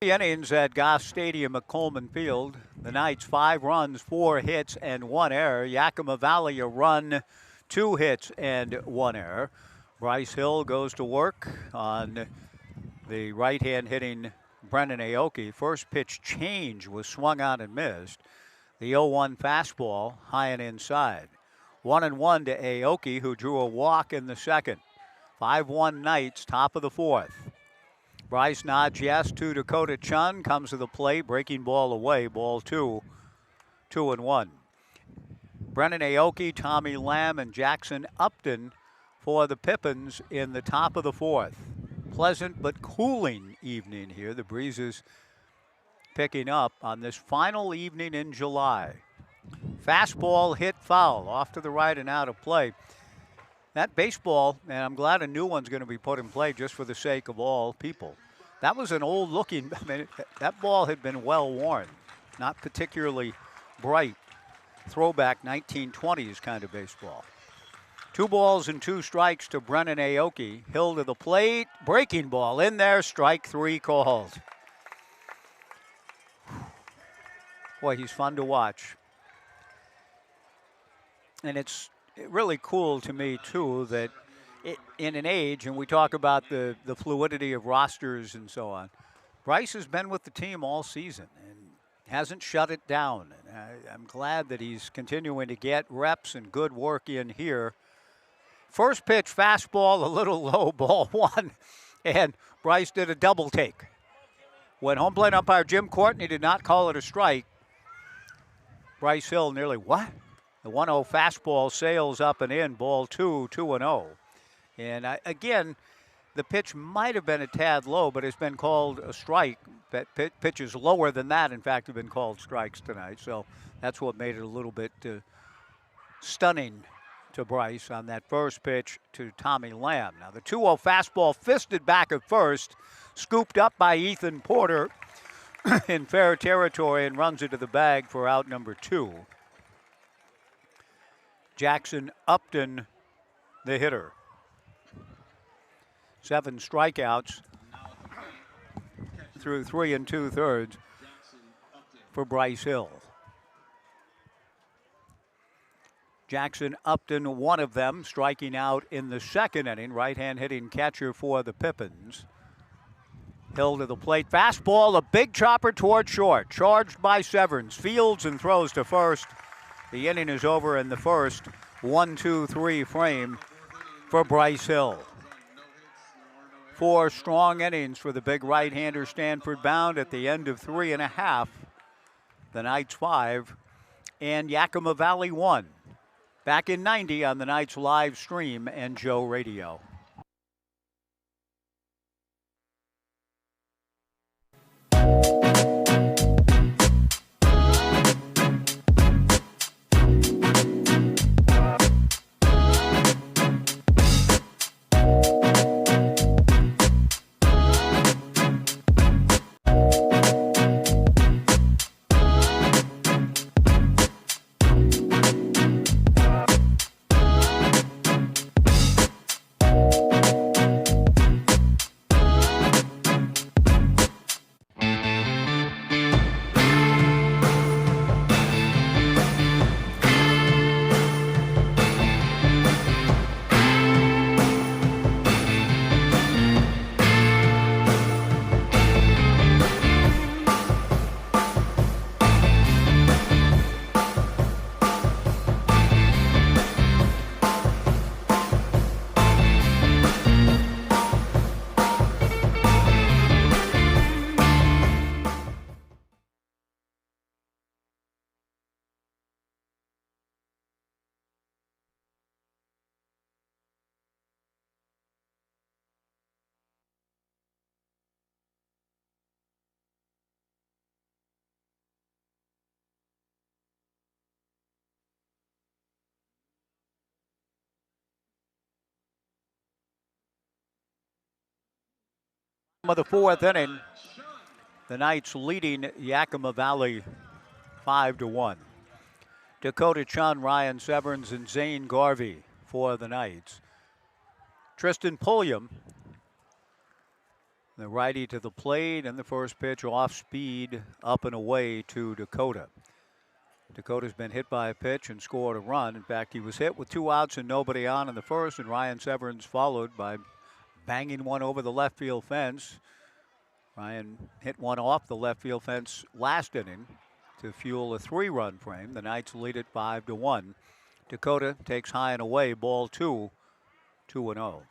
Innings at Goss Stadium at Coleman Field. The Knights 5 runs, 4 hits, and 1 error. Yakima Valley a run, 2 hits, and 1 error. Bryce Hill goes to work on the right-hand hitting Brennan Aoki. First pitch change was swung on and missed. The 0-1 fastball high and inside. 1-1 to Aoki, who drew a walk in the second. 5-1 Knights, top of the 4th. Bryce nods yes to Dakota Chun, comes to the plate, breaking ball away, ball 2, 2-1. Brennan Aoki, Tommy Lamb, and Jackson Upton for the Pippins in the top of the 4th. Pleasant but cooling evening here. The breeze is picking up on this final evening in July. Fastball hit foul, off to the right and out of play. That baseball, and I'm glad a new one's going to be put in play just for the sake of all people. That was an old looking, I mean, that ball had been well worn, not particularly bright. Throwback 1920s kind of baseball. 2 balls and 2 strikes to Brennan Aoki. Hill to the plate, breaking ball in there, strike 3 called. Boy, he's fun to watch. And it's really cool to me, too, that in an age, and we talk about the fluidity of rosters and so on, Bryce has been with the team all season and hasn't shut it down. And I'm glad that he's continuing to get reps and good work in here. First pitch fastball, a little low, ball 1, and Bryce did a double take. When home plate umpire Jim Courtney did not call it a strike, Bryce Hill nearly, what? The 1-0 fastball sails up and in, ball 2, 2-0. And again, the pitch might have been a tad low, but it's been called a strike. Pitches lower than that, in fact, have been called strikes tonight. So that's what made it a little bit stunning to Bryce on that first pitch to Tommy Lamb. Now the 2-0 fastball fisted back at first, scooped up by Ethan Porter in fair territory and runs into the bag for out number 2. Jackson Upton the hitter. 7 strikeouts through 3 2/3 for Bryce Hill. Jackson Upton, one of them, striking out in the second inning. Right-hand hitting catcher for the Pippins. Hill to the plate. Fastball, a big chopper toward short. Charged by Severns. Fields and throws to first. The inning is over in the first. 1-2-3 frame for Bryce Hill. 4 strong innings for the big right-hander Stanford bound at the end of 3.5. The Knights 5 and Yakima Valley 1. Back in 90 on the Knights live stream and Joe Radio. Of the 4th inning, the Knights leading Yakima Valley 5-1. Dakota Chun, Ryan Severns, and Zane Garvey for the Knights. Tristan Pulliam, the righty to the plate, and the first pitch off speed up and away to Dakota. Dakota's been hit by a pitch and scored a run. In fact, he was hit with 2 outs and nobody on in the first, and Ryan Severns followed by banging one over the left field fence. Ryan hit one off the left field fence last inning to fuel a 3-run frame. The Knights lead it 5-1. Dakota takes high and away, ball 2, 2-0.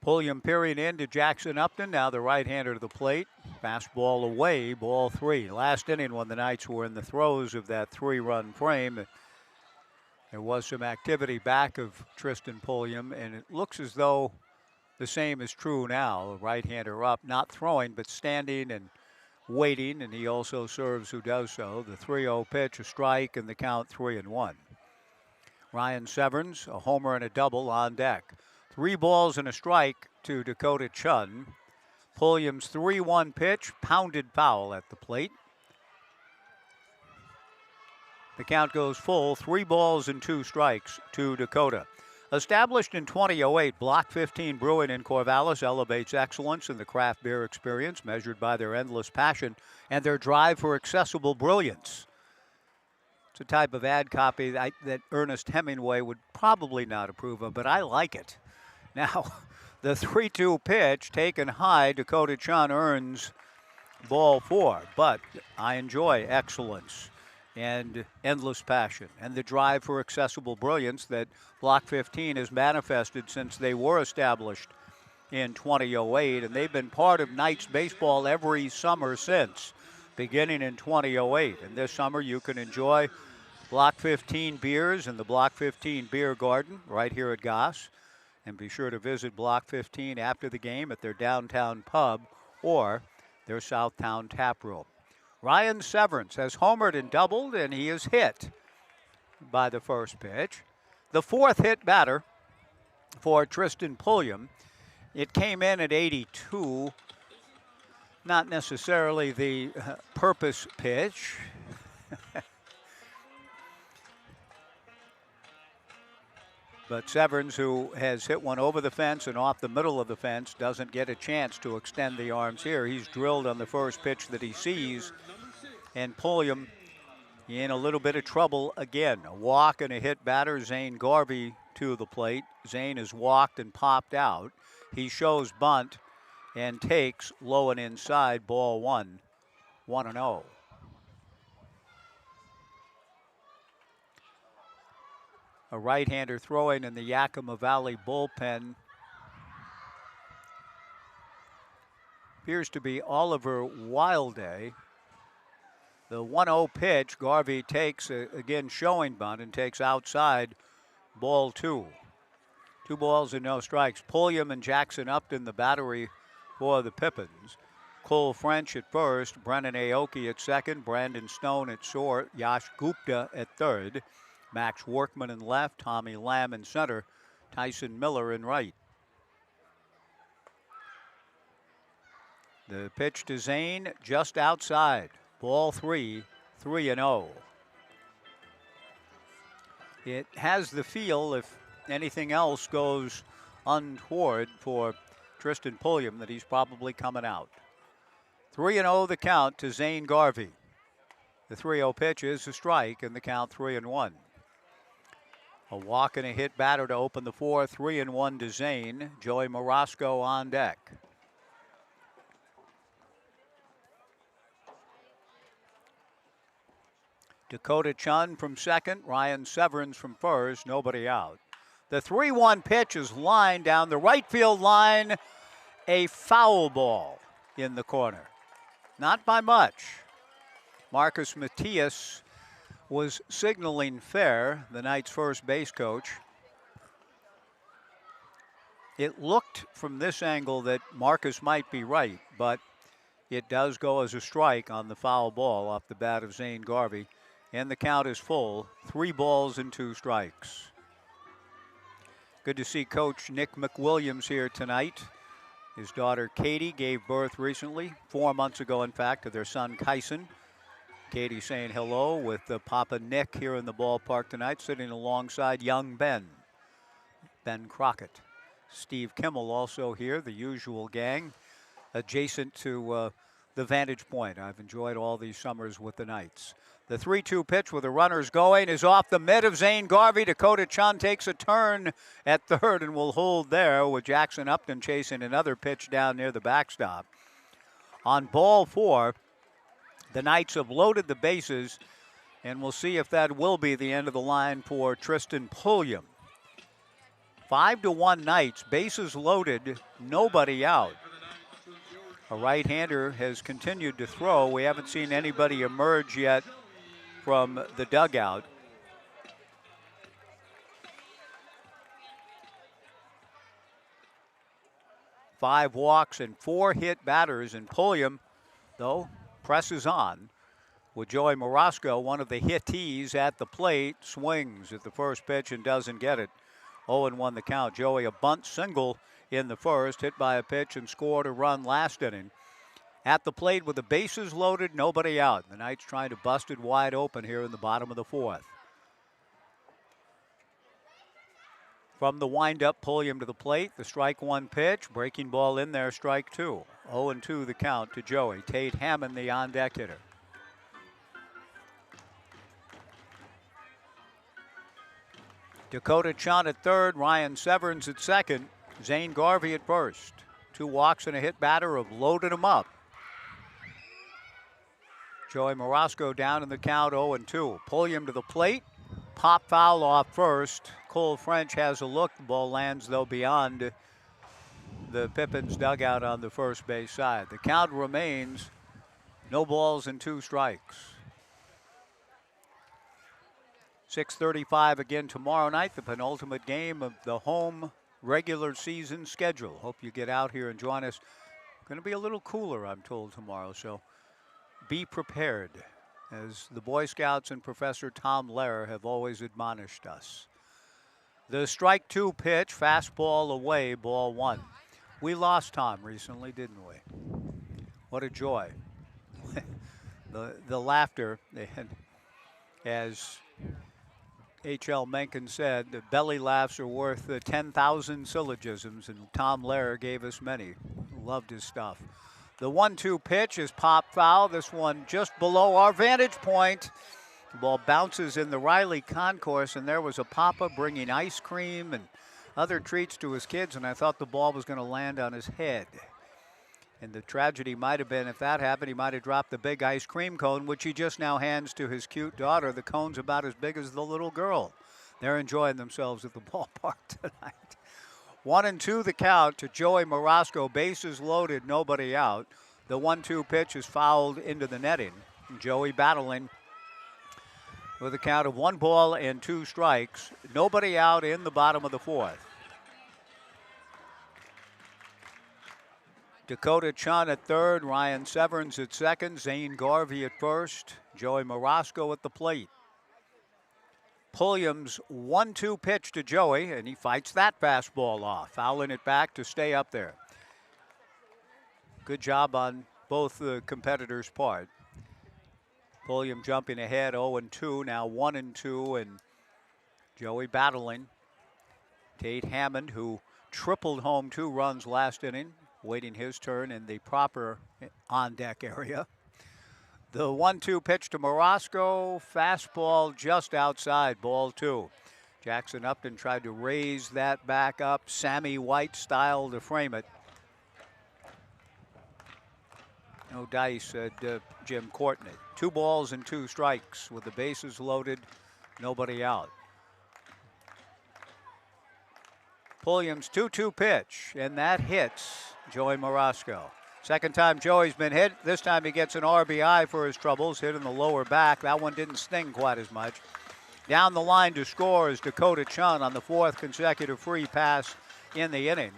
Pulliam peering in to Jackson Upton, now the right-hander to the plate. Fastball away, ball 3. Last inning when the Knights were in the throes of that 3-run frame, there was some activity back of Tristan Pulliam, and it looks as though the same is true now. The right-hander up, not throwing, but standing and waiting, and he also serves who does so. The 3-0 pitch, a strike, and the count 3-1. Ryan Severns, a homer and a double on deck. 3 balls and a strike to Dakota Chun. Pulliam's 3-1 pitch, pounded foul at the plate. The count goes full, 3 balls and 2 strikes to Dakota. Established in 2008, Block 15 Brewing in Corvallis elevates excellence in the craft beer experience, measured by their endless passion and their drive for accessible brilliance. It's a type of ad copy that Ernest Hemingway would probably not approve of, but I like it. Now, the 3-2 pitch taken high, Dakota Chun earns ball 4, but I enjoy excellence and endless passion and the drive for accessible brilliance that Block 15 has manifested since they were established in 2008, and they've been part of Knights baseball every summer since, beginning in 2008. And this summer you can enjoy Block 15 beers in the Block 15 Beer Garden right here at Goss. And be sure to visit Block 15 after the game at their downtown pub or their Southtown tap room. Ryan Severns has homered and doubled, and he is hit by the first pitch. The 4th hit batter for Tristan Pulliam. It came in at 82. Not necessarily the purpose pitch. But Severns, who has hit one over the fence and off the middle of the fence, doesn't get a chance to extend the arms here. He's drilled on the first pitch that he sees, and Pulliam in a little bit of trouble again. A walk and a hit batter, Zane Garvey to the plate. Zane is walked and popped out. He shows bunt and takes low and inside, ball one, 1-0. A right-hander throwing in the Yakima Valley bullpen appears to be Oliver Wilday. The 1-0 pitch, Garvey takes, again showing bunt, and takes outside, ball two. 2 balls and no strikes. Pulliam and Jackson Upton, the battery for the Pippins. Cole French at first, Brennan Aoki at second, Brandon Stone at short, Yash Gupta at third, Max Workman in left, Tommy Lamb in center, Tyson Miller in right. The pitch to Zane just outside. Ball 3, 3-0. It has the feel, if anything else goes untoward for Tristan Pulliam, that he's probably coming out. 3-0 the count to Zane Garvey. The 3-0 pitch is a strike, and the count 3-1. A walk and a hit batter to open the fourth, 3-1 to Zane. Joey Morosco on deck. Dakota Chun from second, Ryan Severns from first, nobody out. The 3-1 pitch is lined down the right field line, a foul ball in the corner. Not by much. Marcus Matias was signaling fair, the Knights' first base coach. It looked from this angle that Marcus might be right, but it does go as a strike on the foul ball off the bat of Zane Garvey. And the count is full, 3 balls and 2 strikes. Good to see Coach Nick McWilliams here tonight. His daughter Katie gave birth recently, 4 months ago in fact, to their son Kyson. Katie saying hello with Papa Nick here in the ballpark tonight, sitting alongside young Ben Crockett. Steve Kimmel also here, the usual gang, adjacent to the vantage point. I've enjoyed all these summers with the Knights. The 3-2 pitch with the runners going is off the mid of Zane Garvey. Dakota Chun takes a turn at third and will hold there, with Jackson Upton chasing another pitch down near the backstop. On ball 4, the Knights have loaded the bases, and we'll see if that will be the end of the line for Tristan Pulliam. 5-1 Knights, bases loaded, nobody out. A right-hander has continued to throw. We haven't seen anybody emerge yet from the dugout. Five walks and 4 hit batters, and Pulliam, though, presses on with Joey Morosco, one of the hittees at the plate, swings at the first pitch and doesn't get it. 0-1 the count. Joey, a bunt single in the first, hit by a pitch and scored a run last inning. At the plate with the bases loaded, nobody out. The Knights trying to bust it wide open here in the bottom of the fourth. From the windup, Pulliam to the plate. The strike 1 pitch, breaking ball in there, strike 2. 0-2 the count to Joey. Tate Hammond, the on-deck hitter. Dakota Chun at third, Ryan Severns at second, Zane Garvey at first. 2 walks and a hit batter have loaded him up. Joey Morosco down in the count, 0-2. Pulliam to the plate, pop foul off first. Cole French has a look. The ball lands, though, beyond the Pippins dugout on the first base side. The count remains no balls and 2 strikes. 6:35 again tomorrow night, the penultimate game of the home regular season schedule. Hope you get out here and join us. Going to be a little cooler, I'm told, tomorrow, so be prepared, as the Boy Scouts and Professor Tom Lehrer have always admonished us. The strike 2 pitch, fastball away, ball 1. We lost Tom recently, didn't we? What a joy. the laughter as H.L. Mencken said, the belly laughs are worth 10,000 syllogisms, and Tom Lehrer gave us many. Loved his stuff. The 1-2 pitch is pop foul. This one just below our vantage point. The ball bounces in the Riley concourse, and there was a papa bringing ice cream and other treats to his kids, and I thought the ball was going to land on his head. And the tragedy might have been, if that happened, he might have dropped the big ice cream cone, which he just now hands to his cute daughter. The cone's about as big as the little girl. They're enjoying themselves at the ballpark tonight. 1-2 the count to Joey Morosco. Bases loaded, nobody out. The 1-2 pitch is fouled into the netting. Joey battling with a count of 1 ball and 2 strikes. Nobody out in the bottom of the 4th. Dakota Chun at third, Ryan Severns at second, Zane Garvey at first, Joey Morosco at the plate. Pulliam's 1-2 pitch to Joey, and he fights that fastball off, fouling it back to stay up there. Good job on both the competitors' part. Pulliam jumping ahead 0-2, now 1-2, and Joey battling. Tate Hammond, who tripled home 2 runs last inning, waiting his turn in the proper on-deck area. The 1-2 pitch to Morosco, fastball just outside, ball 2. Jackson Upton tried to raise that back up, Sammy White style to frame it. No dice, said Jim Courtney. 2 balls and 2 strikes with the bases loaded, nobody out. Pulliam's 2-2 pitch, and that hits Joey Morosco. Second time Joey's been hit. This time he gets an RBI for his troubles, hit in the lower back. That one didn't sting quite as much. Down the line to score is Dakota Chun on the 4th consecutive free pass in the inning.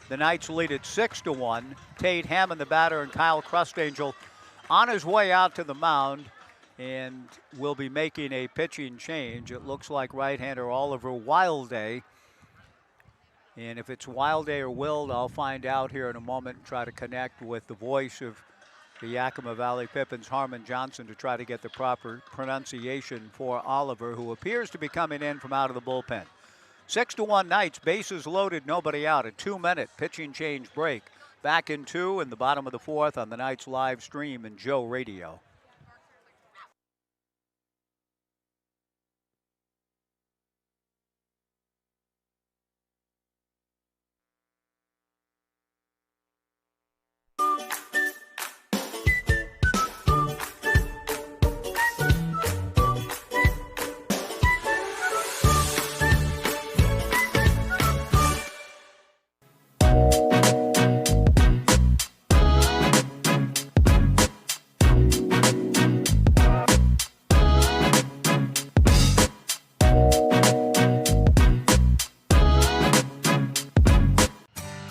The Knights lead it 6-1. Tate Hammond, the batter, and Kyle Crustangel on his way out to the mound and will be making a pitching change. It looks like right-hander Oliver Wilday. And if it's Wilday or Wild, I'll find out here in a moment and try to connect with the voice of the Yakima Valley Pippins, Harmon Johnson, to try to get the proper pronunciation for Oliver, who appears to be coming in from out of the bullpen. 6-1 Knights, bases loaded, nobody out. A 2-minute pitching change break. Back in 2 in the bottom of the 4th on the Knights live stream and Joe Radio.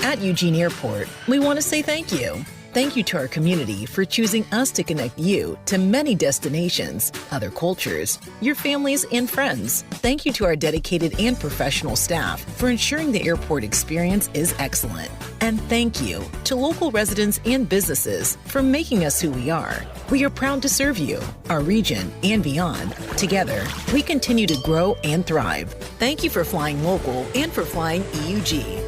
At Eugene Airport, we want to say thank you. Thank you to our community for choosing us to connect you to many destinations, other cultures, your families, and friends. Thank you to our dedicated and professional staff for ensuring the airport experience is excellent. And thank you to local residents and businesses for making us who we are. We are proud to serve you, our region, and beyond. Together, we continue to grow and thrive. Thank you for flying local and for flying EUG.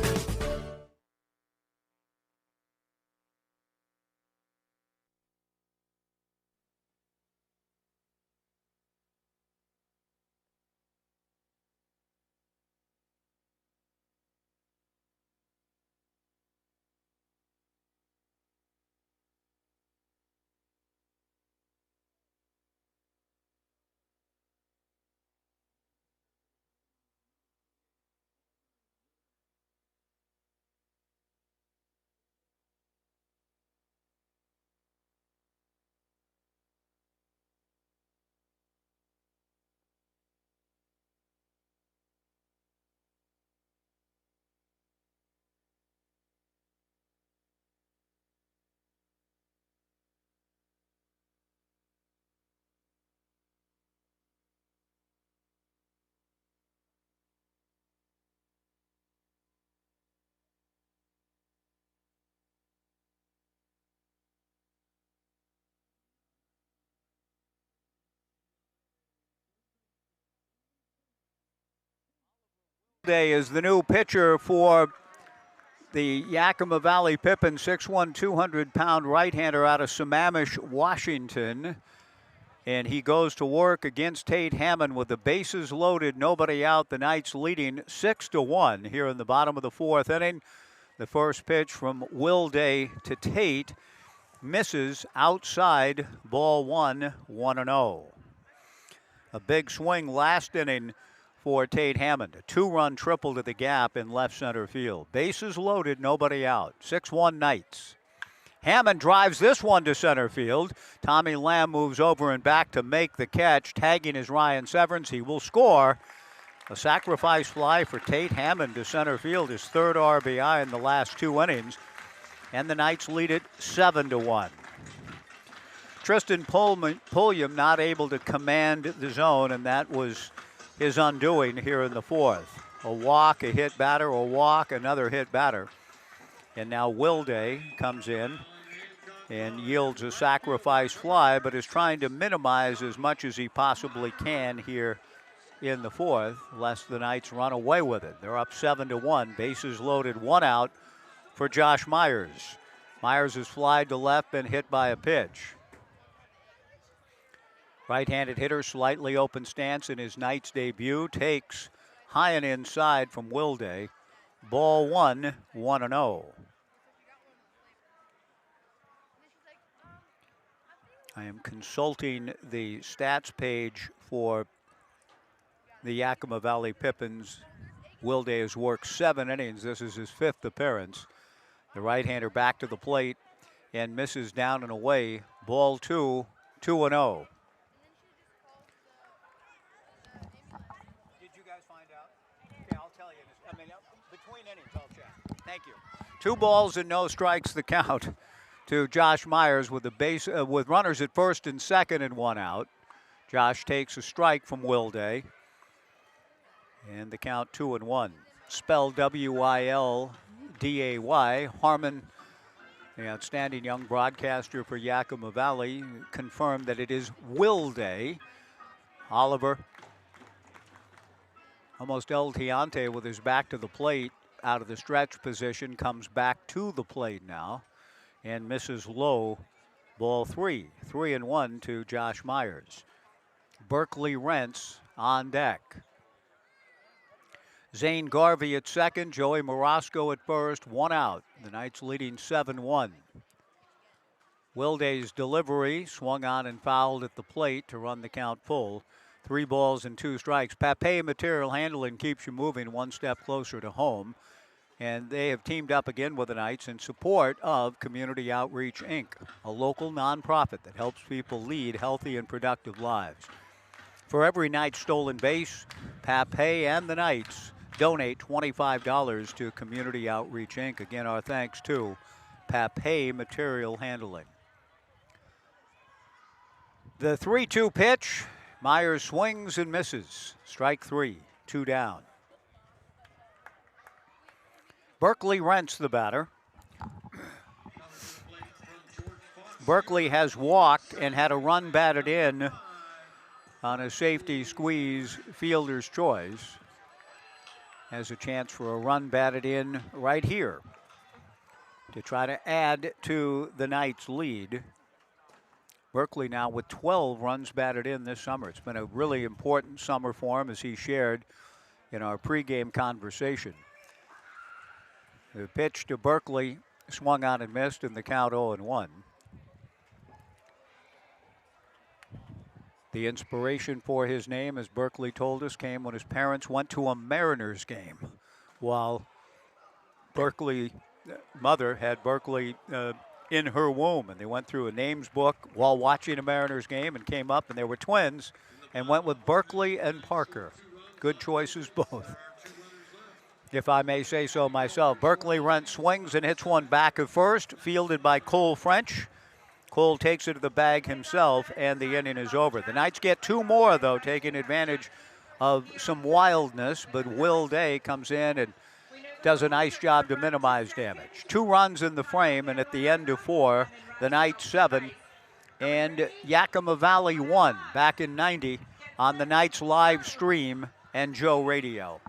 Day is the new pitcher for the Yakima Valley Pippins, 6'1", 200-pound right-hander out of Sammamish, Washington. And he goes to work against Tate Hammond with the bases loaded, nobody out. The Knights leading 6-1 here in the bottom of the fourth inning. The first pitch from Will Day to Tate misses outside, ball one, 1-0. A big swing last inning for Tate Hammond. A 2-run triple to the gap in left center field. Bases loaded, nobody out. 6-1 Knights. Hammond drives this one to center field. Tommy Lamb moves over and back to make the catch. Tagging is Ryan Severance. He will score. A sacrifice fly for Tate Hammond to center field, his third RBI in the last 2 innings. And the Knights lead it 7-1. Tristan Pulliam not able to command the zone, and that was his undoing here in the fourth. A walk, a hit batter, a walk, another hit batter. And now Will Day comes in and yields a sacrifice fly, but is trying to minimize as much as he possibly can here in the fourth, lest the Knights run away with it. They're up 7-1, bases loaded, 1 out for Josh Myers. Myers has flied to left, been hit by a pitch. Right-handed hitter, slightly open stance in his Knights debut, takes high and inside from Will Day. Ball one, 1-0. I am consulting the stats page for the Yakima Valley Pippins. Will Day has worked 7 innings. This is his 5th appearance. The right-hander back to the plate and misses down and away. Ball 2, 2-0. Did you guys find out? Okay, I'll tell you. Between innings, I'll check. Thank you. 2 balls and no strikes the count to Josh Myers with with runners at first and second and 1 out. Josh takes a strike from Will Day. And the count 2-1. Spelled W-I-L-D-A-Y. Harmon, the outstanding young broadcaster for Yakima Valley, confirmed that it is Will Day. Oliver, almost El Tiante with his back to the plate, out of the stretch position, comes back to the plate now and misses low. Ball 3. 3-1 to Josh Myers. Berkeley Rents on deck. Zane Garvey at second, Joey Morosco at first, 1 out. The Knights leading 7-1. Will Day's delivery swung on and fouled at the plate to run the count full. 3 balls and 2 strikes. Pape Material Handling keeps you moving 1 step closer to home. And they have teamed up again with the Knights in support of Community Outreach, Inc., a local nonprofit that helps people lead healthy and productive lives. For every Knights stolen base, Pape and the Knights donate $25 to Community Outreach, Inc. Again, our thanks to Pape Material Handling. The 3-2 pitch. Myers swings and misses. Strike 3, 2 down. Berkeley Rents the batter. Berkeley has walked and had a run batted in on a safety squeeze fielder's choice. Has a chance for a run batted in right here to try to add to the Knights' lead. Berkeley now with 12 runs batted in this summer. It's been a really important summer for him, as he shared in our pregame conversation. The pitch to Berkeley swung on and missed, in the count 0-1. The inspiration for his name, as Berkeley told us, came when his parents went to a Mariners game while Berkeley's mother had Berkeley in her womb, and they went through a names book while watching a Mariners game and came up, and they were twins, and went with Berkeley and Parker. Good choices both, if I may say so myself. Berkeley Rent swings and hits one back at first, fielded by Cole French. Cole takes it to the bag himself, and the inning is over. The Knights get 2 more, though, taking advantage of some wildness, but Will Day comes in and does a nice job to minimize damage. 2 runs in the frame, and at the end of 4, the Knights 7 and Yakima Valley 1 back in '90 on the Knights live stream and Joe Radio.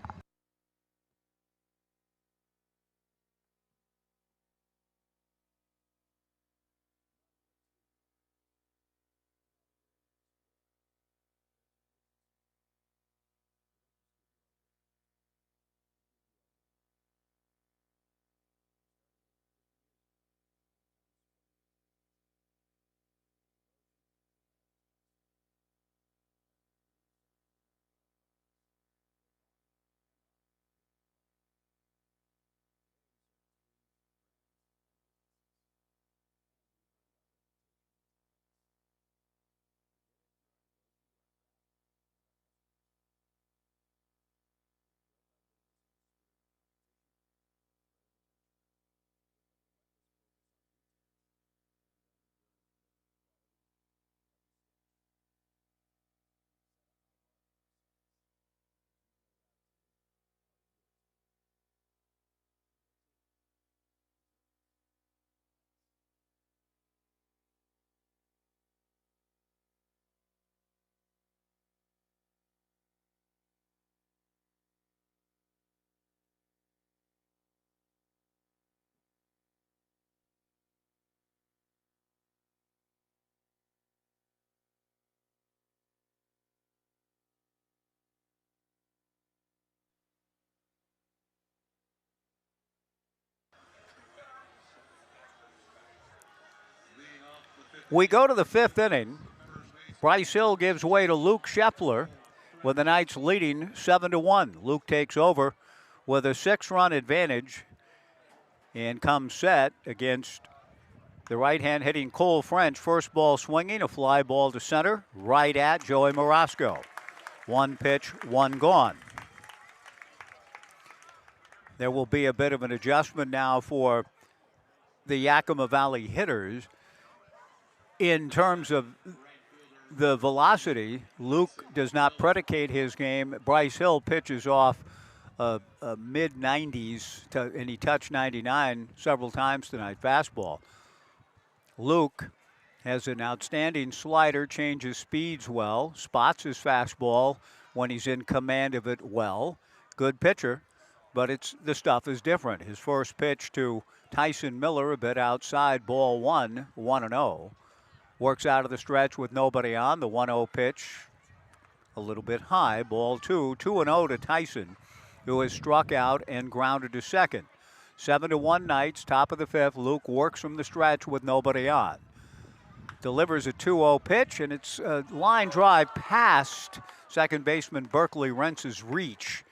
We go to the 5th inning. Bryce Hill gives way to Luke Scheffler with the Knights leading 7-1. Luke takes over with a 6-run advantage and comes set against the right-hand hitting Cole French. First ball swinging, a fly ball to center, right at Joey Morosco. 1 pitch, 1 gone. There will be a bit of an adjustment now for the Yakima Valley hitters. In terms of the velocity, Luke does not predicate his game. Bryce Hill pitches off a mid-90s, and he touched 99 several times tonight, fastball. Luke has an outstanding slider, changes speeds well, spots his fastball when he's in command of it well. Good pitcher, but the stuff is different. His first pitch to Tyson Miller, a bit outside, ball 1, 1-0. Works out of the stretch with nobody on. The 1-0 pitch, a little bit high, ball 2, 2-0 to Tyson, who has struck out and grounded to second. 7-1 Knights, top of the 5th. Luke works from the stretch with nobody on. Delivers a 2-0 pitch, and it's a line drive past second baseman Berkeley Rentz's reach.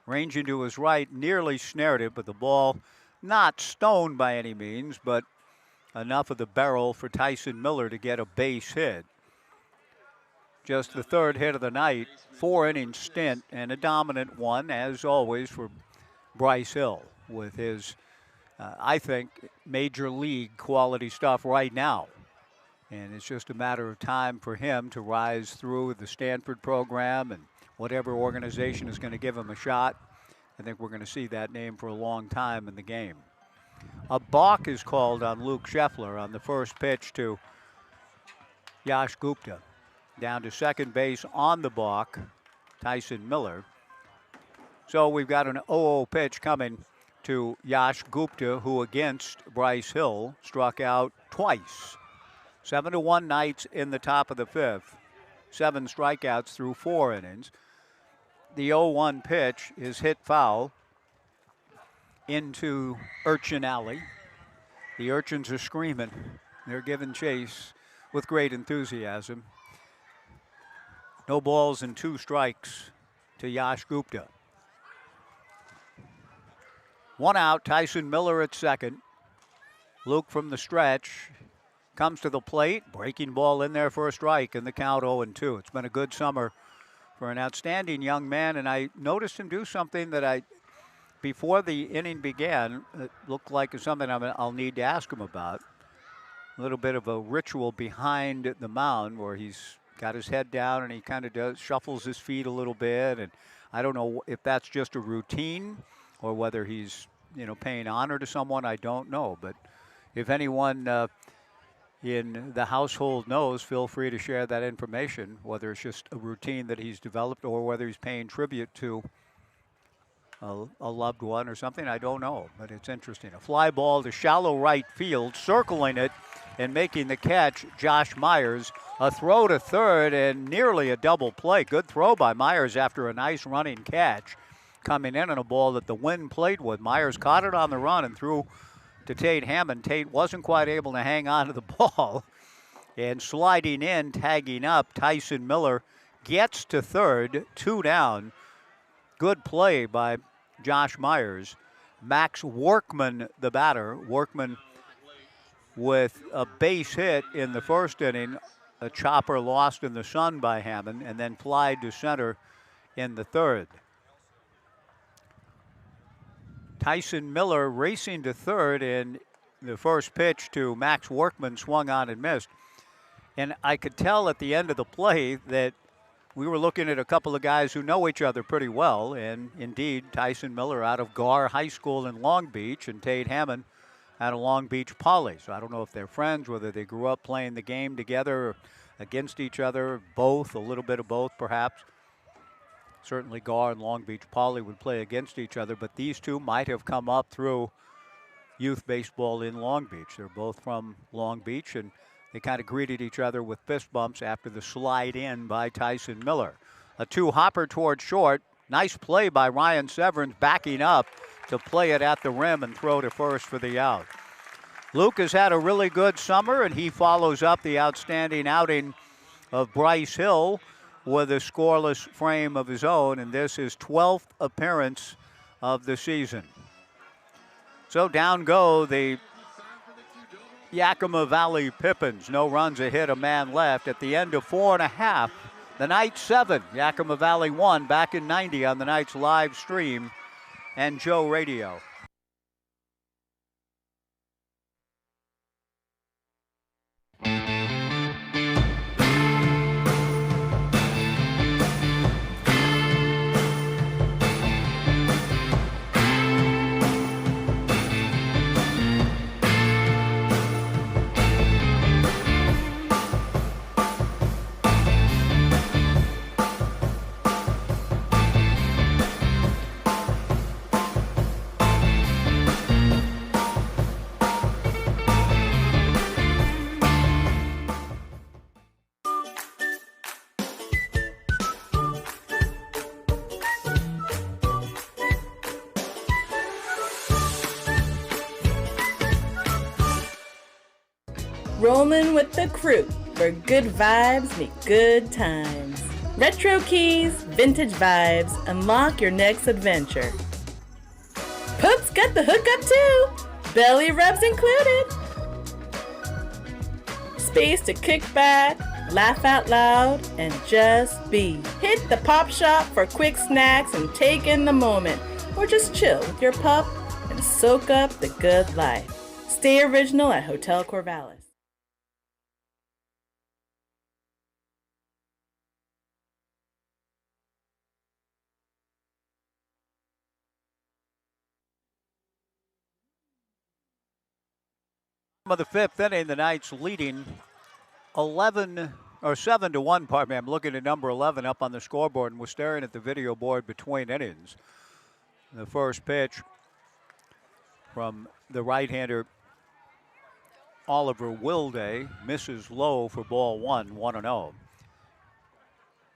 Ranging to his right, nearly snared it, but the ball not stoned by any means, but enough of the barrel for Tyson Miller to get a base hit. Just the 3rd hit of the night, 4-inning stint, and a dominant one, as always, for Bryce Hill with his, I think, major league quality stuff right now. And it's just a matter of time for him to rise through the Stanford program and whatever organization is going to give him a shot. I think we're going to see that name for a long time in the game. A balk is called on Luke Scheffler on the first pitch to Yash Gupta. Down to second base on the balk, Tyson Miller. So we've got an 0-0 pitch coming to Yash Gupta, who against Bryce Hill struck out twice. 7-1 Knights in the top of the 5th. 7 strikeouts through 4 innings. The 0-1 pitch is hit foul into Urchin Alley. The Urchins are screaming. They're giving chase with great enthusiasm. No balls and 2 strikes to Yash Gupta. 1 out, Tyson Miller at second. Luke from the stretch comes to the plate. Breaking ball in there for a strike, and the count 0-2. It's been a good summer for an outstanding young man, and I noticed him do something that before the inning began, it looked like something I'll need to ask him about. A little bit of a ritual behind the mound where he's got his head down and he kind of shuffles his feet a little bit, and I don't know if that's just a routine or whether he's paying honor to someone. I don't know, but if anyone in the household knows, feel free to share that information, whether it's just a routine that he's developed or whether he's paying tribute to a loved one or something. I don't know, but it's interesting. A fly ball to shallow right field, circling it and making the catch, Josh Myers. A throw to third and nearly a double play. Good throw by Myers after a nice running catch. Coming in on a ball that the wind played with. Myers caught it on the run and threw to Tate Hammond. Tate wasn't quite able to hang on to the ball. And sliding in, tagging up, Tyson Miller gets to third, 2 down. Good play by Josh Myers. Max Workman, the batter. Workman with a base hit in the first inning. A chopper lost in the sun by Hammond, and then flied to center in the third. Tyson Miller racing to third, and the first pitch to Max Workman swung on and missed. And I could tell at the end of the play that we were looking at a couple of guys who know each other pretty well, and indeed Tyson Miller out of Garr High School in Long Beach and Tate Hammond out of Long Beach Poly. So I don't know if they're friends, whether they grew up playing the game together or against each other, both, a little bit of both perhaps. Certainly Garr and Long Beach Poly would play against each other, but these two might have come up through youth baseball in Long Beach. They're both from Long Beach, and they kind of greeted each other with fist bumps after the slide in by Tyson Miller. A 2-hopper toward short. Nice play by Ryan Severns, backing up to play it at the rim and throw to first for the out. Luke has had a really good summer, and he follows up the outstanding outing of Bryce Hill with a scoreless frame of his own, and this is 12th appearance of the season. So down go the Yakima Valley Pippins. No runs, a hit, a man left. At the end of 4.5, the Knights 7, Yakima Valley 1, back in 90 on the Knights live stream and Joe Radio.
Rolling with the crew, where good vibes meet good times. Retro keys, vintage vibes, unlock your next adventure. Pups got the hookup too, belly rubs included. Space to kick back, laugh out loud, and just be. Hit the pop shop for quick snacks and take in the moment, or just chill with your pup and soak up the good life. Stay original at Hotel Corvallis.
Of the fifth inning, the Knights leading 7-1, pardon me. I'm looking at number 11 up on the scoreboard and was staring at the video board between innings. The first pitch from the right-hander Oliver Wilday misses low for ball 1-0.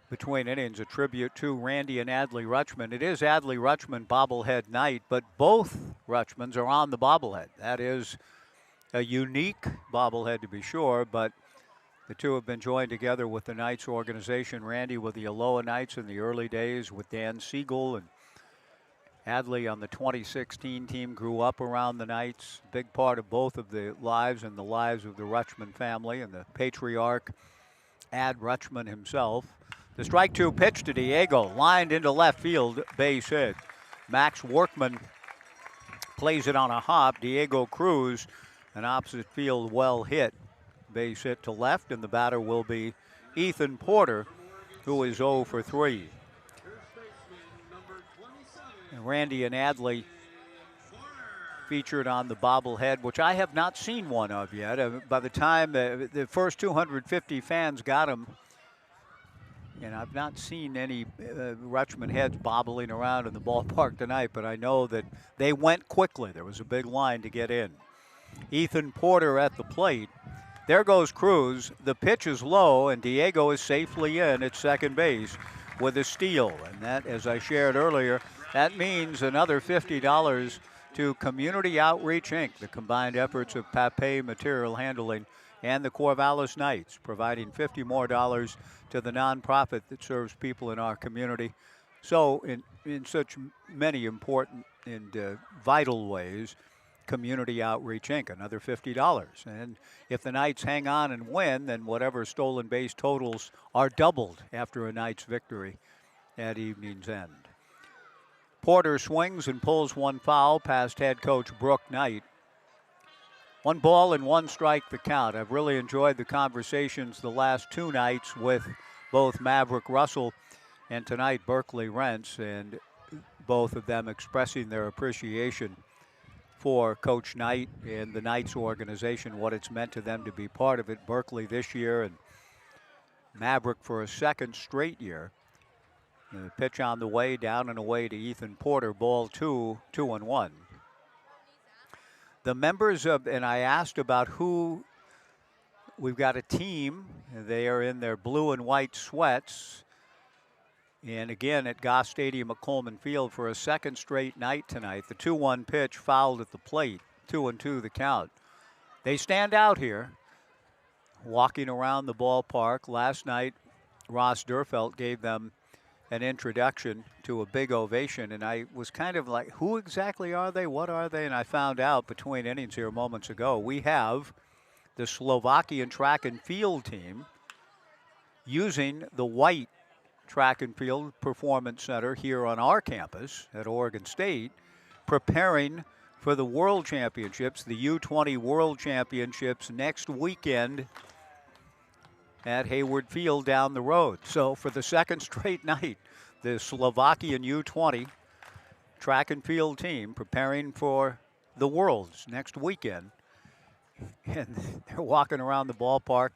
Between innings, a tribute to Randy and Adley Rutschman. It is Adley Rutschman bobblehead night, but both Rutschmans are on the bobblehead. That is a unique bobblehead to be sure, but the two have been joined together with the Knights organization. Randy with the Aloha Knights in the early days with Dan Siegel, and Adley on the 2016 team grew up around the Knights. Big part of both of the lives and the lives of the Rutschman family and the patriarch Ad Rutschman himself. The strike two pitch to Diego, lined into left field, base hit. Max Workman plays it on a hop. Diego Cruz, an opposite field well hit, base hit to left, and the batter will be Ethan Porter, who is 0 for 3. And Randy and Adley featured on the bobblehead, which I have not seen one of yet. By the time the first 250 fans got them, and I've not seen any Rutschman heads bobbling around in the ballpark tonight, but I know that they went quickly. There was a big line to get in. Ethan Porter at the plate. There goes Cruz. The pitch is low, and Diego is safely in at second base with a steal. And that, as I shared earlier, that means another $50 to Community Outreach, Inc., the combined efforts of Pape Material Handling and the Corvallis Knights, providing $50 more to the nonprofit that serves people in our community. So in such many important and vital ways, Community Outreach, Inc., another $50. And if the Knights hang on and win, then whatever stolen base totals are doubled after a Knights victory at evening's end. Porter swings and pulls one foul past head coach Brooke Knight. 1 ball and 1 strike the count. I've really enjoyed the conversations the last 2 nights with both Maverick Russell and tonight Berkeley Rents, and both of them expressing their appreciation for Coach Knight and the Knights organization, what it's meant to them to be part of it. Berkeley this year and Maverick for a second straight year. The pitch on the way, down and away to Ethan Porter, ball 2, 2-1. The members of, and I asked about who, we've got a team. They are in their blue and white sweats. And again, at Goss Stadium at Coleman Field for a second straight night tonight. The 2-1 pitch fouled at the plate. 2-2 the count. They stand out here, walking around the ballpark. Last night, Ross Durfelt gave them an introduction to a big ovation, and I was kind of like, who exactly are they? What are they? And I found out between innings here moments ago, we have the Slovakian track and field team using the white track and field performance center here on our campus at Oregon State, preparing for the World Championships, the U20 World Championships next weekend at Hayward Field down the road. So for the second straight night, the Slovakian U20 track and field team preparing for the Worlds next weekend. And they're walking around the ballpark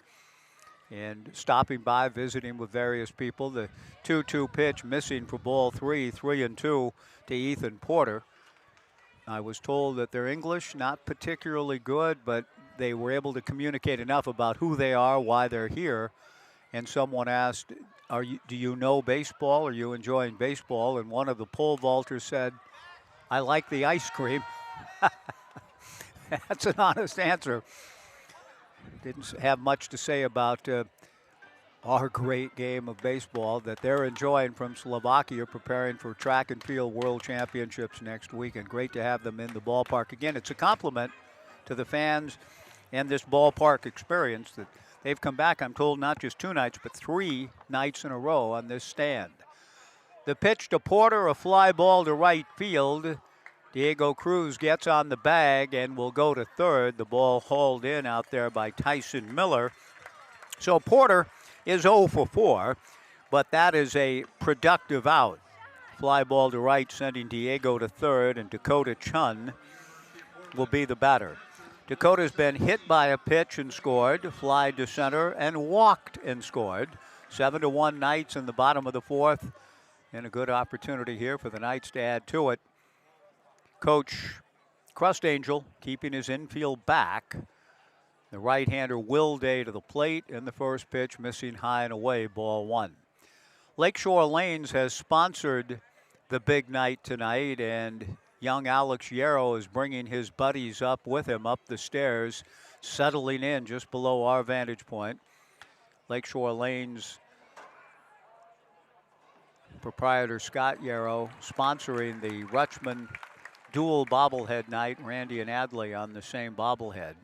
and stopping by, visiting with various people. The 2-2 pitch missing for ball 3, 3-2 to Ethan Porter. I was told that their English not particularly good, but they were able to communicate enough about who they are, why they're here. And someone asked, do you know baseball? Are you enjoying baseball? And one of the pole vaulters said, I like the ice cream. That's an honest answer. Didn't have much to say about our great game of baseball that they're enjoying from Slovakia, preparing for track and field world championships next weekend. Great to have them in the ballpark. Again, it's a compliment to the fans and this ballpark experience that they've come back, I'm told, not just 2 nights, but 3 nights in a row on this stand. The pitch to Porter, a fly ball to right field. Diego Cruz gets on the bag and will go to third. The ball hauled in out there by Tyson Miller. So Porter is 0 for 4, but that is a productive out. Fly ball to right, sending Diego to third, and Dakota Chun will be the batter. Dakota's been hit by a pitch and scored, fly to center, and walked and scored. 7-1 Knights in the bottom of the 4th, and a good opportunity here for the Knights to add to it. Coach Crust Angel keeping his infield back. The right-hander Will Day to the plate, and the first pitch missing high and away, ball 1. Lakeshore Lanes has sponsored the big night tonight, and young Alex Yarrow is bringing his buddies up with him up the stairs, settling in just below our vantage point. Lakeshore Lanes proprietor Scott Yarrow sponsoring the Rutschman dual bobblehead night, Randy and Adley on the same bobblehead.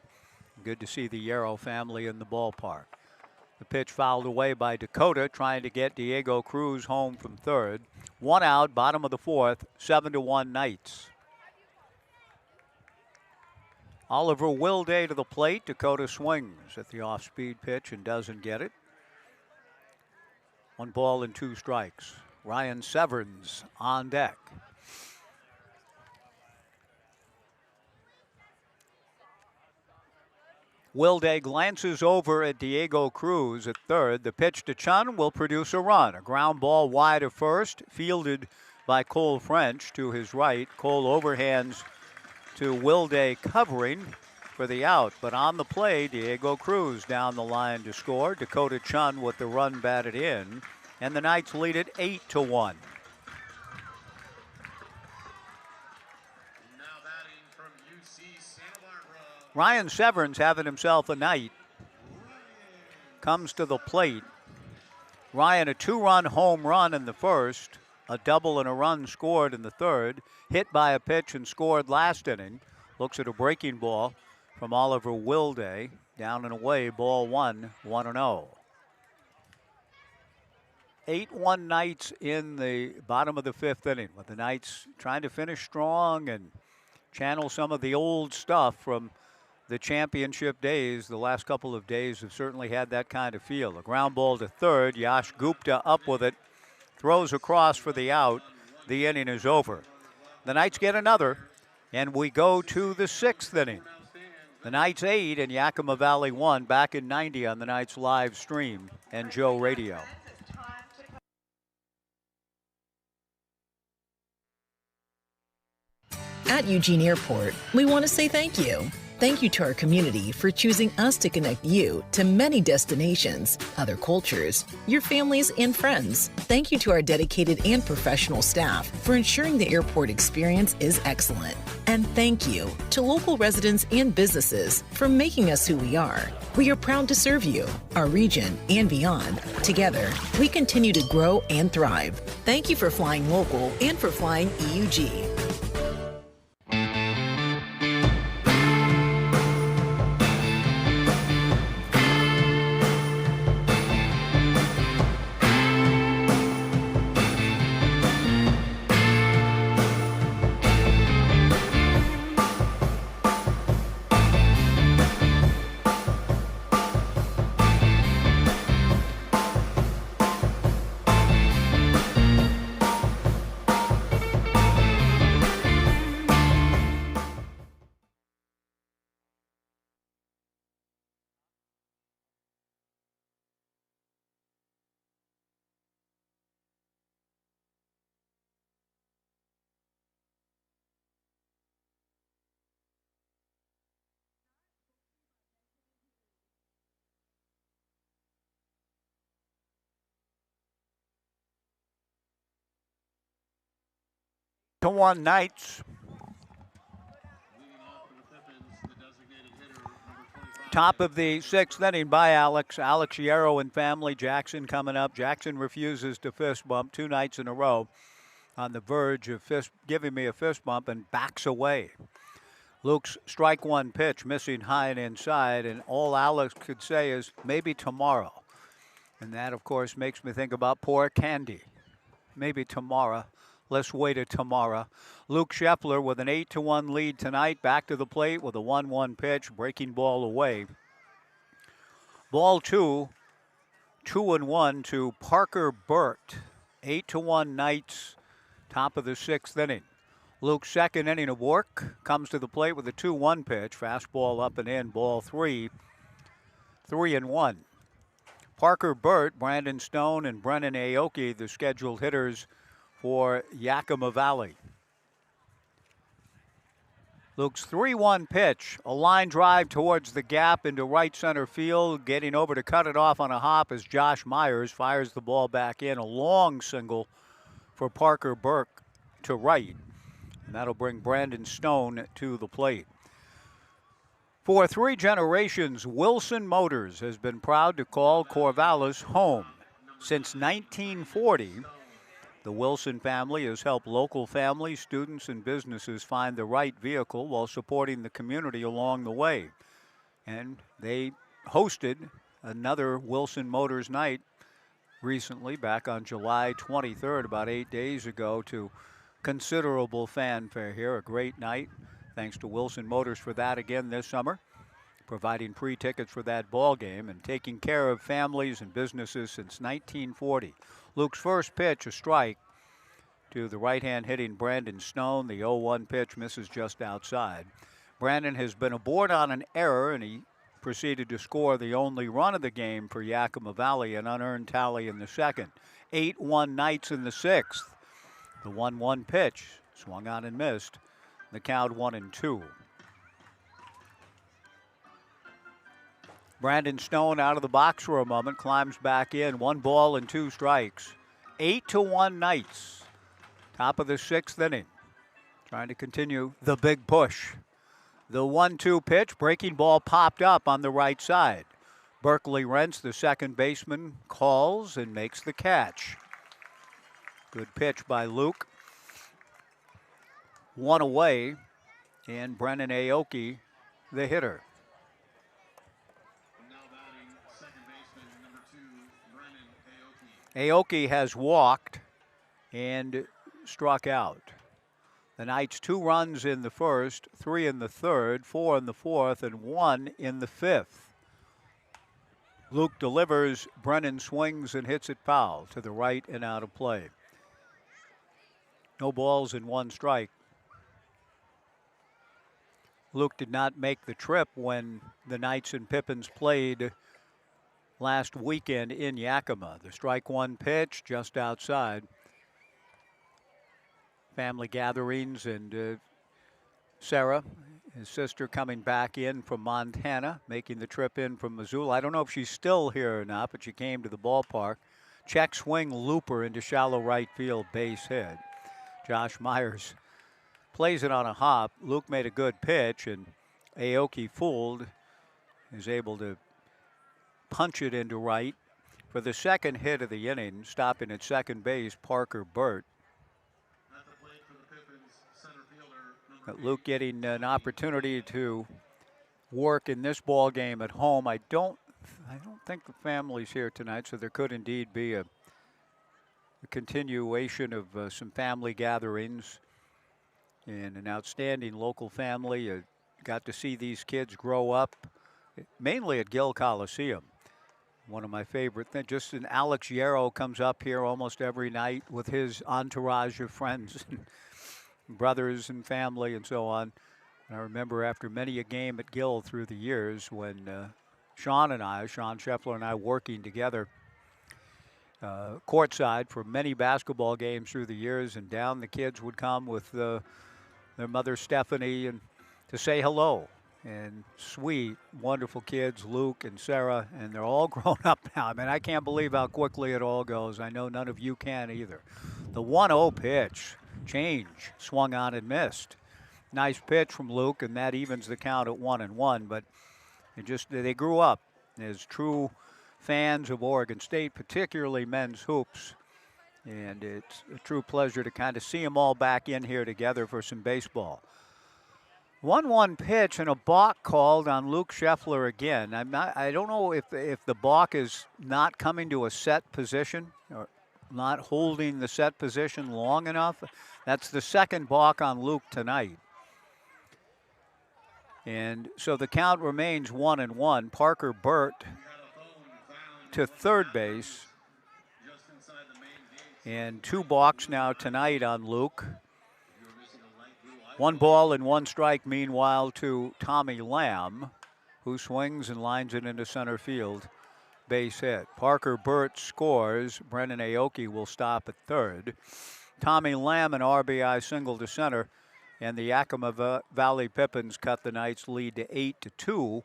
Good to see the Yarrow family in the ballpark. The pitch fouled away by Dakota, trying to get Diego Cruz home from third. 1 out, bottom of the 4th, 7-1 Knights. Oliver Wilday to the plate. Dakota swings at the off-speed pitch and doesn't get it. 1 ball and 2 strikes. Ryan Severns on deck. Wilday glances over at Diego Cruz at third. The pitch to Chun will produce a run. A ground ball wide of first, fielded by Cole French to his right. Cole overhands to Wilday covering for the out. But on the play, Diego Cruz down the line to score. Dakota Chun with the run batted in. And the Knights lead it 8-1. Ryan Severns having himself a night. Comes to the plate. Ryan, a 2-run home run in the first, a double and a run scored in the third, hit by a pitch and scored last inning. Looks at a breaking ball from Oliver Wilday. Down and away, ball 1, 1-0. 8-1 Knights in the bottom of the 5th inning, with the Knights trying to finish strong and channel some of the old stuff from the championship days. The last couple of days have certainly had that kind of feel. A ground ball to third. Yash Gupta up with it. Throws across for the out. The inning is over. The Knights get another, and we go to the 6th inning. The Knights 8 and Yakima Valley 1 back in 90 on the Knights live stream and Joe Radio.
At Eugene Airport, we want to say thank you. Thank you to our community for choosing us to connect you to many destinations, other cultures, your families, and friends. Thank you to our dedicated and professional staff for ensuring the airport experience is excellent. And thank you to local residents and businesses for making us who we are. We are proud to serve you, our region, and beyond. Together, we continue to grow and thrive. Thank you for flying local and for flying EUG.
To 1 Knights. Top of the 6th inning by Alex Yarrow and family. Jackson coming up. Jackson refuses to fist bump 2 nights in a row, on the verge of giving me a fist bump, and backs away. Luke's strike 1 pitch, missing high and inside, and all Alex could say is maybe tomorrow. And that, of course, makes me think about poor Candy. Maybe tomorrow. Let's wait till tomorrow. Luke Scheffler with an 8-1 lead tonight. Back to the plate with a 1-1 pitch. Breaking ball away. Ball 2. 2-1 to Parker Burt. 8-1 Knights. Top of the 6th inning. Luke's 2nd inning of work comes to the plate with a 2-1 pitch. Fastball up and in. Ball 3. 3-1. Parker Burt, Brandon Stone, and Brennan Aoki, the scheduled hitters for Yakima Valley. Luke's 3-1 pitch, a line drive towards the gap into right center field. Getting over to cut it off on a hop is Josh Myers. Fires the ball back in. A long single for Parker Burke to right. And that'll bring Brandon Stone to the plate. For 3 generations, Wilson Motors has been proud to call Corvallis home. Since 1940, the Wilson family has helped local families, students, and businesses find the right vehicle while supporting the community along the way. And they hosted another Wilson Motors night recently, back on July 23rd, about 8 days ago, to considerable fanfare here. A great night. Thanks to Wilson Motors for that again this summer, providing free tickets for that ball game and taking care of families and businesses since 1940. Luke's first pitch, a strike to the right-hand hitting Brandon Stone. The 0-1 pitch misses just outside. Brandon has been aboard on an error, and he proceeded to score the only run of the game for Yakima Valley, an unearned tally in the 2nd. 8-1 Knights in the 6th. The 1-1 pitch swung on and missed. The count 1-2. Brandon Stone out of the box for a moment, climbs back in. 1 ball and 2 strikes. 8-1 Knights. Top of the 6th inning. Trying to continue the big push. The 1-2 pitch, breaking ball popped up on the right side. Berkeley Rentz, the second baseman, calls and makes the catch. Good pitch by Luke. 1 away, and Brennan Aoki, the hitter. Aoki has walked and struck out. The Knights 2 runs in the 1st, 3 in the 3rd, 4 in the 4th, and 1 in the 5th. Luke delivers, Brennan swings and hits it foul to the right and out of play. No balls and 1 strike. Luke did not make the trip when the Knights and Pippins played last weekend in Yakima. The strike 1 pitch just outside. Family gatherings, and Sarah His sister coming back in from Montana, making the trip in from Missoula. I don't know if she's still here or not, but she came to the ballpark. Check swing looper into shallow right field, base hit. Josh Myers plays it on a hop. Luke made a good pitch, and Aoki fooled, is able to punch it into right. For the second hit of the inning, stopping at second base, Parker Burt. But Luke getting an opportunity to work in this ball game at home. I don't think the family's here tonight, so there could indeed be a continuation of some family gatherings. And an outstanding local family. Got to see these kids grow up, mainly at Gill Coliseum. One of my favorite things. Just an Alex Yarrow comes up here almost every night with his entourage of friends. Brothers and family and so on. And I remember after many a game at Gill through the years when Sean Scheffler and I working together courtside for many basketball games through the years, and down the kids would come with their mother Stephanie and to say hello. And sweet, wonderful kids, Luke and Sarah, and they're all grown up now. I mean, I can't believe how quickly it all goes. I know none of you can either. The 1-0 pitch. Change, swung on and missed. Nice pitch from Luke, and that evens the count at 1-1. But they grew up as true fans of Oregon State, particularly men's hoops. And it's a true pleasure to kind of see them all back in here together for some baseball. 1-1 pitch and a balk called on Luke Scheffler again. I don't know if the balk is not coming to a set position or not holding the set position long enough. That's the second balk on Luke tonight. And so the count remains 1-1. Parker Burt to third base. And 2 balks now tonight on Luke. 1 ball and 1 strike, meanwhile, to Tommy Lamb, who swings and lines it into center field. Base hit. Parker Burt scores. Brennan Aoki will stop at third. Tommy Lamb an RBI single to center, and the Yakima Valley Pippins cut the Knights' lead to 8-2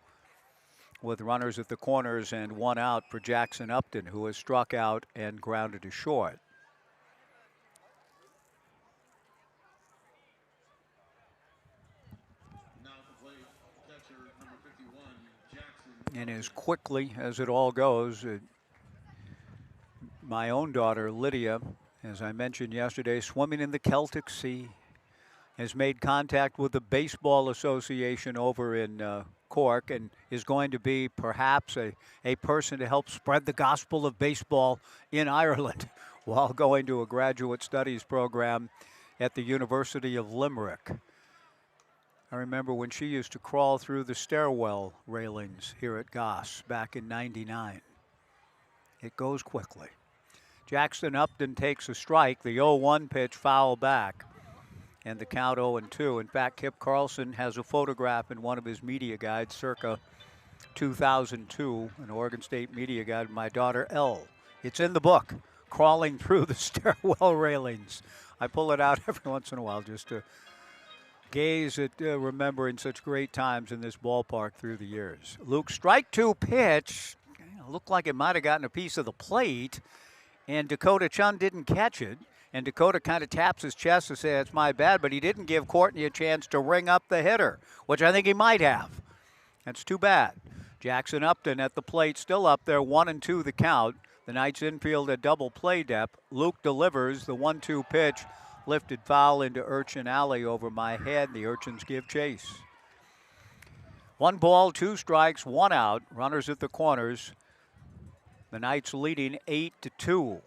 with runners at the corners and 1 out for Jackson Upton, who has struck out and grounded to short. And as quickly as it all goes, my own daughter, Lydia, as I mentioned yesterday, swimming in the Celtic Sea, has made contact with the Baseball Association over in Cork and is going to be perhaps a person to help spread the gospel of baseball in Ireland while going to a graduate studies program at the University of Limerick. I remember when she used to crawl through the stairwell railings here at Goss back in '99. It goes quickly. Jackson Upton takes a strike. The 0-1 pitch foul back. And the count 0-2. In fact, Kip Carlson has a photograph in one of his media guides circa 2002, an Oregon State media guide, my daughter Elle. It's in the book, crawling through the stairwell railings. I pull it out every once in a while just to gaze at remembering such great times in this ballpark through the years. Luke, strike 2 pitch. Looked like it might have gotten a piece of the plate, and Dakota Chun didn't catch it. And Dakota kind of taps his chest to say, it's my bad, but he didn't give Courtney a chance to ring up the hitter, which I think he might have. That's too bad. Jackson Upton at the plate, still up there, 1-2 the count. The Knights infield at double play depth. Luke delivers the 1-2 pitch, lifted foul into Urchin Alley over my head. The Urchins give chase. 1 ball, 2 strikes, 1 out. Runners at the corners. The Knights leading 8-2.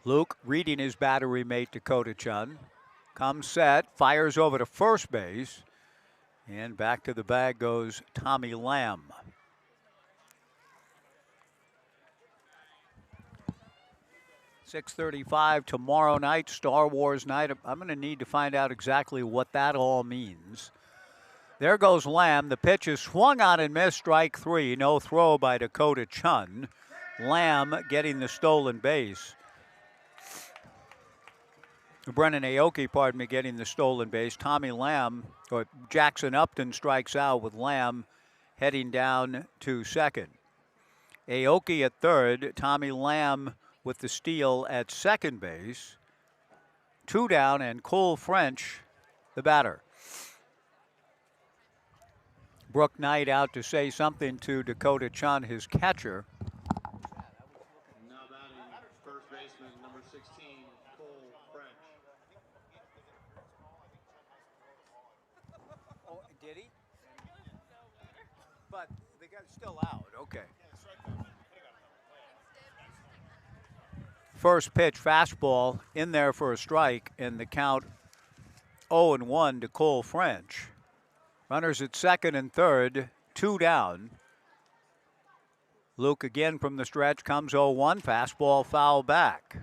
Luke reading his battery mate Dakota Chun. Comes set, fires over to first base. And back to the bag goes Tommy Lamb. .6:35 tomorrow night, Star Wars night. I'm going to need to find out exactly what that all means. There goes Lamb. The pitch is swung on and missed, strike 3. No throw by Dakota Chun. Lamb getting the stolen base. Brennan Aoki, pardon me, getting the stolen base. Tommy Lamb, or Jackson Upton strikes out with Lamb heading down to second. Aoki at third, Tommy Lamb with the steal at second base. 2 down, and Cole French, the batter. Brooke Knight out to say something to Dakota Chun, his catcher.
Now batting first baseman number 16, Cole French.
Oh, did he? But the guy's still out. Okay. First pitch fastball in there for a strike, and the count 0-1 to Cole French. Runners at second and third, 2 down. Luke again from the stretch comes 0-1, fastball foul back.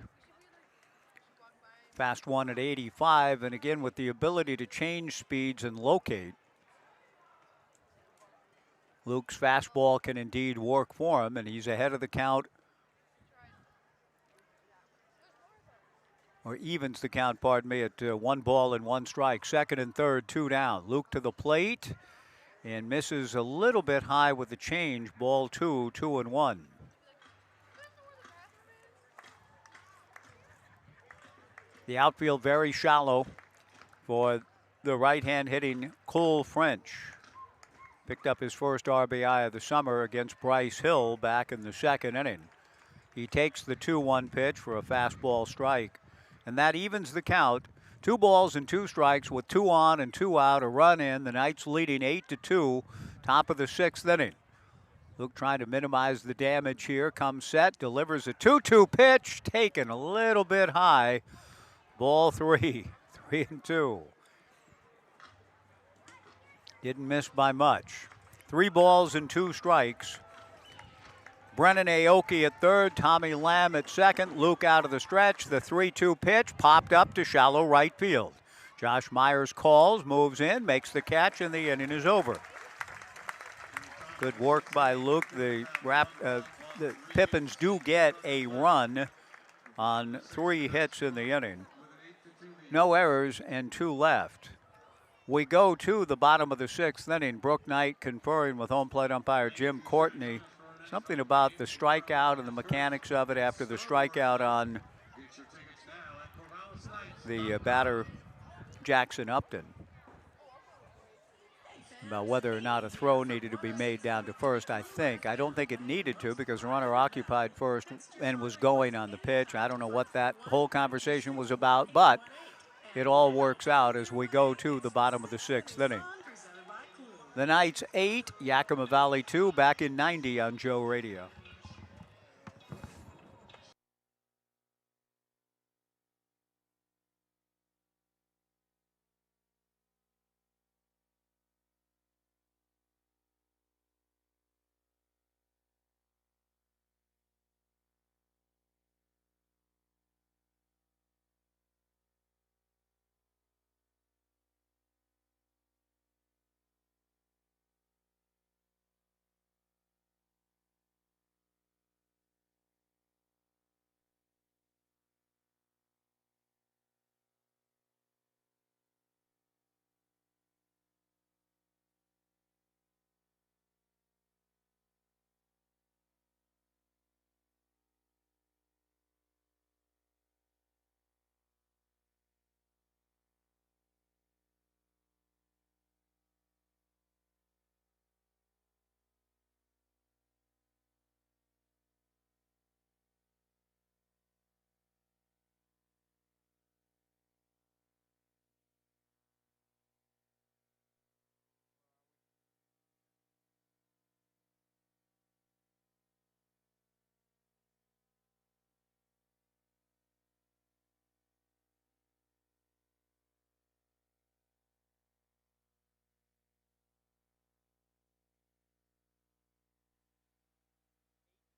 Fast one at 85, and again with the ability to change speeds and locate. Luke's fastball can indeed work for him, and he's ahead of the count, or evens the count, pardon me, at 1 ball and 1 strike. Second and third, 2 down. Luke to the plate and misses a little bit high with the change. Ball 2, 2-1. The outfield very shallow for the right-hand hitting Cole French. Picked up his first RBI of the summer against Bryce Hill back in the second inning. He takes the 2-1 pitch for a fastball strike, and that evens the count. 2 balls and 2 strikes with 2 on and 2 out, a run in. The Knights leading 8-2, top of the 6th inning. Luke trying to minimize the damage here. Comes set, delivers a 2-2 pitch, taken a little bit high. Ball 3, 3-2. Didn't miss by much. 3 balls and 2 strikes. Brennan Aoki at third, Tommy Lamb at second, Luke out of the stretch. The 3-2 pitch popped up to shallow right field. Josh Myers calls, moves in, makes the catch, and the inning is over. Good work by Luke. The Pippins do get a run on 3 hits in the inning. No errors and 2 left. We go to the bottom of the 6th inning. Brooke Knight conferring with home plate umpire Jim Courtney. Something about the strikeout and the mechanics of it after the strikeout on the batter Jackson Upton. About whether or not a throw needed to be made down to first, I think. I don't think it needed to because the runner occupied first and was going on the pitch. I don't know what that whole conversation was about, but it all works out as we go to the bottom of the 6th inning. The Knights 8, Yakima Valley 2, back in 90 on Joe Radio.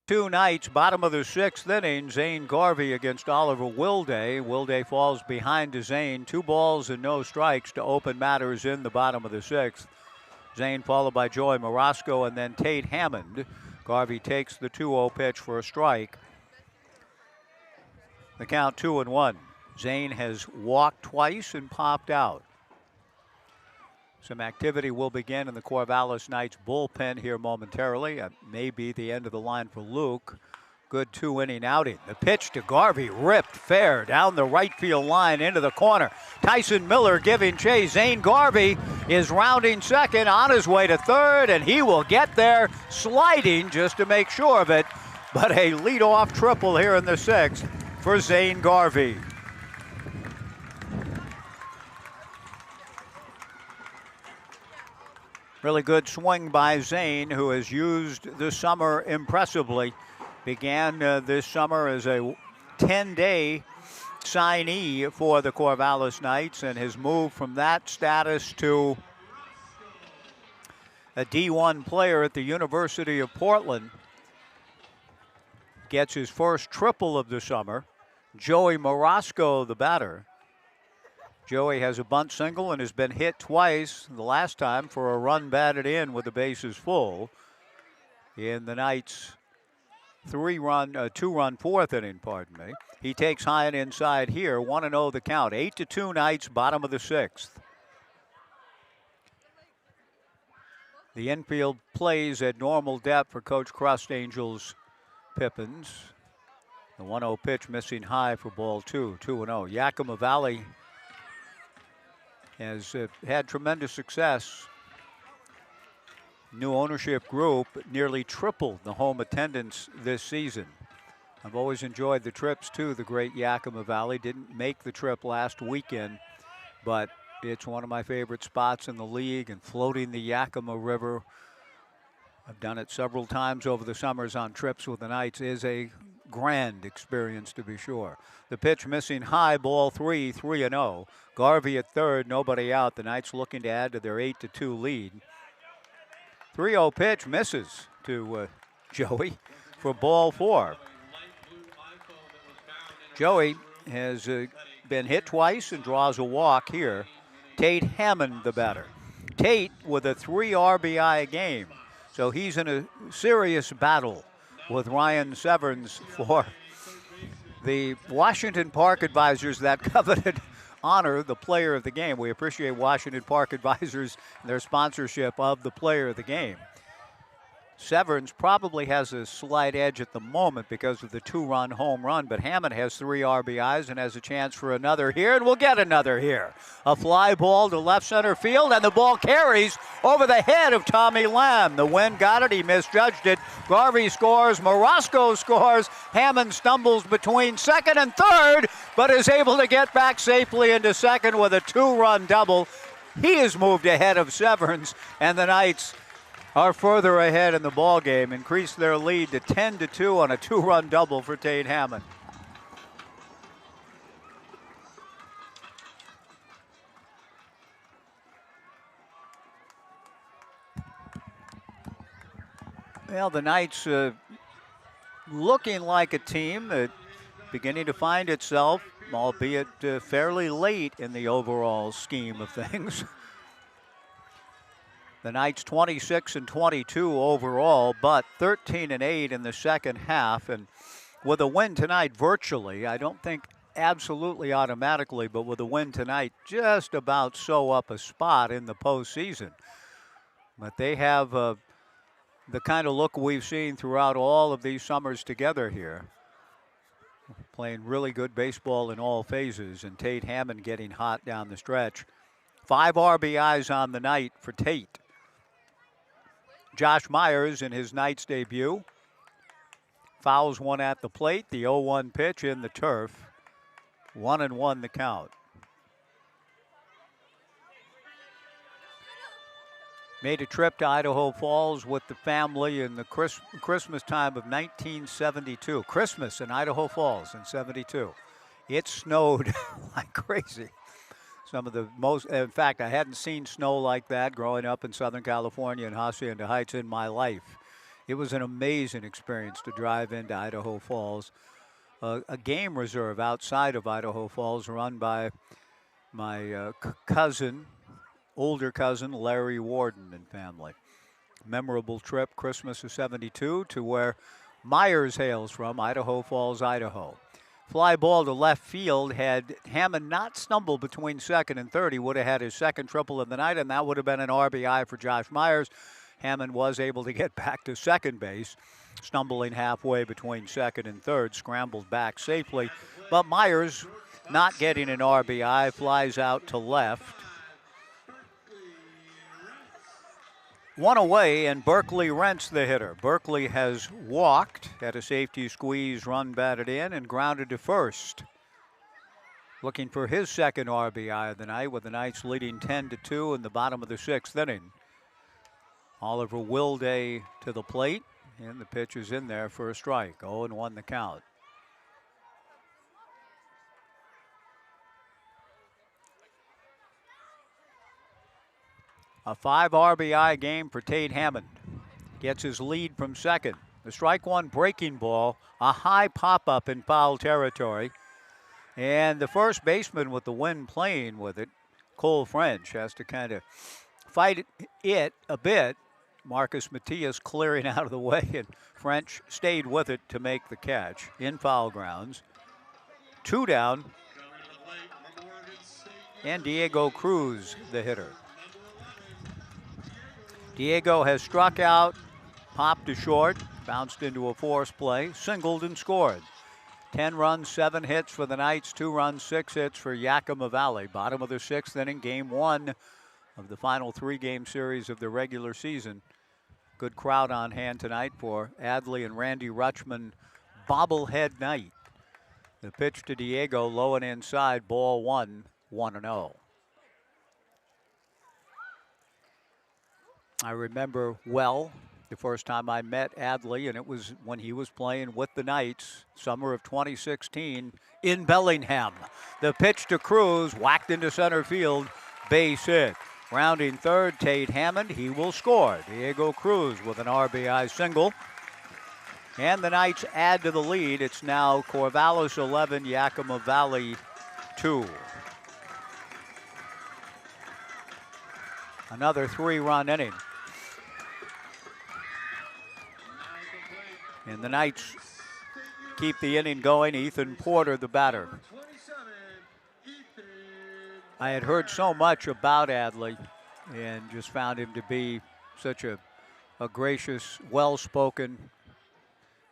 Two Knights, bottom of the 6th inning. Zane Garvey against Oliver Wilday. Wilday falls behind to Zane. 2 balls and no strikes to open matters in the bottom of the 6th. Zane followed by Joey Morosco and then Tate Hammond. Garvey takes the 2-0 pitch for a strike. The count 2-1. Zane has walked twice and popped out. Some activity will begin in the Corvallis Knights bullpen here momentarily. It may be the end of the line for Luke. Good 2-inning outing. The pitch to Garvey ripped fair down the right field line into the corner. Tyson Miller giving chase. Zane Garvey is rounding second, on his way to third, and he will get there sliding just to make sure of it. But a leadoff triple here in the sixth for Zane Garvey. Really good swing by Zane, who has used the summer impressively. Began this summer as a 10-day signee for the Corvallis Knights and has moved from that status to a D1 player at the University of Portland. Gets his first triple of the summer. Joey Morosco, the batter. Joey has a bunt single and has been hit twice, the last time for a run batted in with the bases full in the Knights' two-run fourth inning, pardon me. He takes high and inside here, 1-0 the count. 8-2 Knights, bottom of the sixth. The infield plays at normal depth for Coach Crust Angels Pippins. The 1-0 pitch missing high for ball two, 2-0. Yakima Valley has had tremendous success. New ownership group nearly tripled the home attendance this season. I've always enjoyed the trips to the great Yakima Valley. Didn't make the trip last weekend, but it's one of my favorite spots in the league, and floating the Yakima River, I've done it several times over the summers on trips with the Knights, is a grand experience to be sure. The pitch missing high, ball three, 3-0. Garvey at third, nobody out. The Knights looking to add to their 8-2 lead. 3-0 pitch misses to Joey for ball four. Joey has been hit twice and draws a walk here. Tate Hammond, the batter. Tate with a 3 RBI game. So he's in a serious battle with Ryan Severns for the Washington Park Advisors, that coveted honor, the player of the game. We appreciate Washington Park Advisors and their sponsorship of the player of the game. Severns probably has a slight edge at the moment because of the 2-run home run, but Hammond has 3 RBIs and has a chance for another here, and we'll get another here. A fly ball to left center field, and the ball carries over the head of Tommy Lamb. The wind got it, he misjudged it. Garvey scores, Morosco scores. Hammond stumbles between second and third, but is able to get back safely into second with a 2-run double. He has moved ahead of Severns, and the Knights are further ahead in the ball game, increase their lead to 10-2 on a 2-run double for Tate Hammond. Well, the Knights looking like a team that beginning to find itself, albeit fairly late in the overall scheme of things. The Knights 26-22 overall, but 13-8 in the second half. And with a win tonight virtually, I don't think absolutely automatically, but with a win tonight, just about sew up a spot in the postseason. But they have the kind of look we've seen throughout all of these summers together here. Playing really good baseball in all phases, and Tate Hammond getting hot down the stretch. 5 RBIs on the night for Tate. Josh Myers in his Knights debut fouls one at the plate. The 0-1 pitch in the turf. 1-1 the count. Made a trip to Idaho Falls with the family in the Christmas time of 1972. Christmas in Idaho Falls in 72. It snowed like crazy. Some of the most, in fact, I hadn't seen snow like that growing up in Southern California and Hacienda Heights in my life. It was an amazing experience to drive into Idaho Falls. A game reserve outside of Idaho Falls run by my cousin, older cousin, Larry Warden and family. Memorable trip, Christmas of 72, to where Myers hails from, Idaho Falls, Idaho. fly ball to left field. Had Hammond not stumbled between second and third, he would have had his second triple of the night, and that would have been an RBI for Josh Myers. Hammond was able to get back to second base, stumbling halfway between second and third, scrambled back safely. But Myers, not getting an RBI, flies out to left. One away, and Berkeley Rents the hitter. Berkeley has walked, had a safety squeeze, run batted in, and grounded to first. Looking for his second RBI of the night, with the Knights leading 10-2 in the bottom of the sixth inning. Oliver Wilday to the plate, and the pitch is in there for a strike. 0-1 the count. A 5 RBI game for Tate Hammond. Gets his lead from second. The strike one breaking ball, a high pop-up in foul territory. And the first baseman with the wind playing with it, Cole French, has to kind of fight it a bit. Marcus Matias clearing out of the way, and French stayed with it to make the catch in foul grounds. 2 down. And Diego Cruz, the hitter. Diego has struck out, popped to short, bounced into a force play, singled and scored. 10 runs, 7 hits for the Knights, 2 runs, 6 hits for Yakima Valley. Bottom of the sixth inning, game 1 of the final 3-game series of the regular season. Good crowd on hand tonight for Adley and Randy Rutschman bobblehead night. The pitch to Diego, low and inside, ball 1, 1-0. I remember well the first time I met Adley, and it was when he was playing with the Knights, summer of 2016 in Bellingham. The pitch to Cruz, whacked into center field, base hit. Rounding third, Tate Hammond, he will score. Diego Cruz with an RBI single. And the Knights add to the lead. It's now Corvallis 11, Yakima Valley 2. Another 3-run inning. And the Knights keep the inning going. Ethan Porter, the batter. I had heard so much about Adley and just found him to be such a gracious, well-spoken,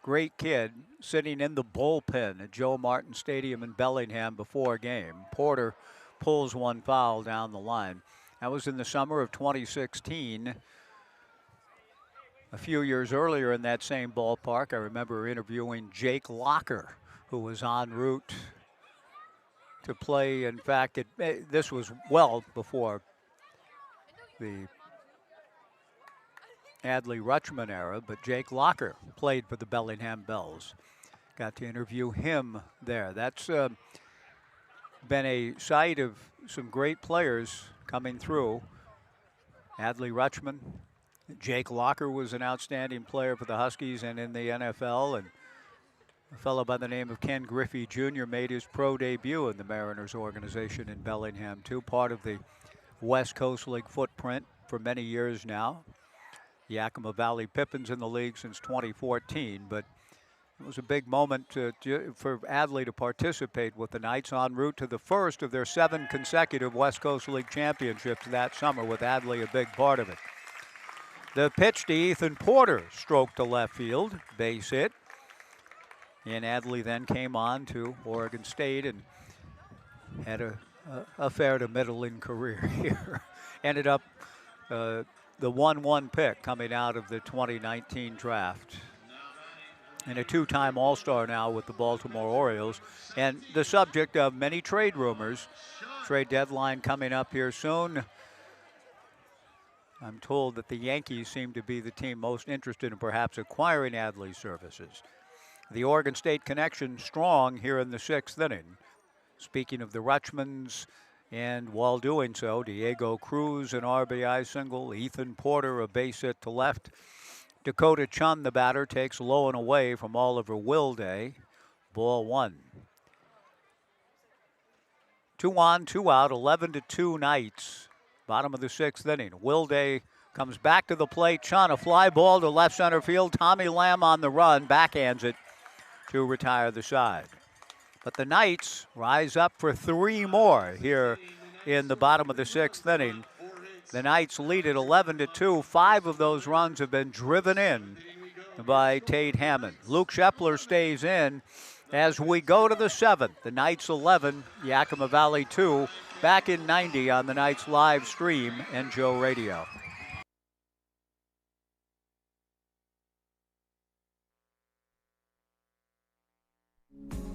great kid, sitting in the bullpen at Joe Martin Stadium in Bellingham before a game. Porter pulls one foul down the line. That was in the summer of 2016. A few years earlier in that same ballpark, I remember interviewing Jake Locker, who was en route to play. In fact, this was well before the Adley Rutschman era, but Jake Locker played for the Bellingham Bells. Got to interview him there. That's been a site of some great players coming through. Adley Rutschman. Jake Locker was an outstanding player for the Huskies and in the NFL, and a fellow by the name of Ken Griffey Jr. made his pro debut in the Mariners organization in Bellingham, too, part of the West Coast League footprint for many years now. Yakima Valley Pippins in the league since 2014, but it was a big moment for Adley to participate with the Knights en route to the first of their 7 consecutive West Coast League championships that summer, with Adley a big part of it. The pitch to Ethan Porter, stroke to left field, base hit. And Adley then came on to Oregon State and had a fair to middling career here. Ended up the 1-1 pick coming out of the 2019 draft. And a 2-time All-Star now with the Baltimore Orioles. And the subject of many trade rumors. Trade deadline coming up here soon. I'm told that the Yankees seem to be the team most interested in perhaps acquiring Adley's services. The Oregon State connection strong here in the 6th inning. Speaking of the Rutschmans, and while doing so, Diego Cruz an RBI single, Ethan Porter a base hit to left. Dakota Chun, the batter, takes low and away from Oliver Wilday. Ball 1. 2 on, 2 out, 11-2 Knights. Bottom of the 6th inning. Wilday comes back to the plate. Chun, a fly ball to left center field. Tommy Lamb on the run, backhands it to retire the side. But the Knights rise up for 3 more here in the bottom of the 6th inning. The Knights lead at 11-2. 5 of those runs have been driven in by Tate Hammond. Luke Shepler stays in as we go to the 7th. The Knights 11, Yakima Valley 2, back in 90 on the Knights live stream and Joe Radio.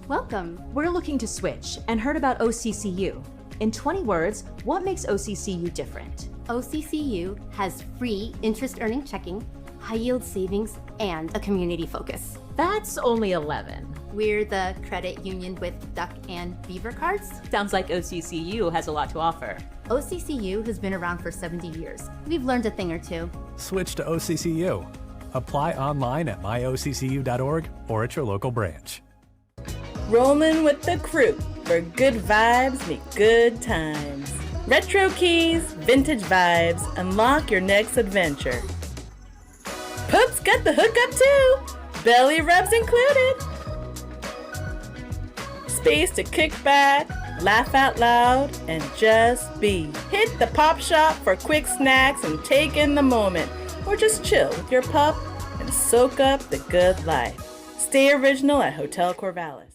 Welcome. We're looking to switch and heard about OCCU. In 20 words, what makes OCCU different?
OCCU has free interest earning checking, high yield savings, and a community focus.
That's only 11.
We're the credit union with duck and beaver cards.
Sounds like OCCU has a lot to offer.
OCCU has been around for 70 years. We've learned a thing or two.
Switch to OCCU. Apply online at myoccu.org or at your local branch.
Rolling with the crew, for good vibes meet good times. Retro keys, vintage vibes, unlock your next adventure. Pups got the hookup too, belly rubs included. Space to kick back, laugh out loud, and just be. Hit the pop shop for quick snacks and take in the moment, or just chill with your pup and soak up the good life. Stay original at Hotel Corvallis.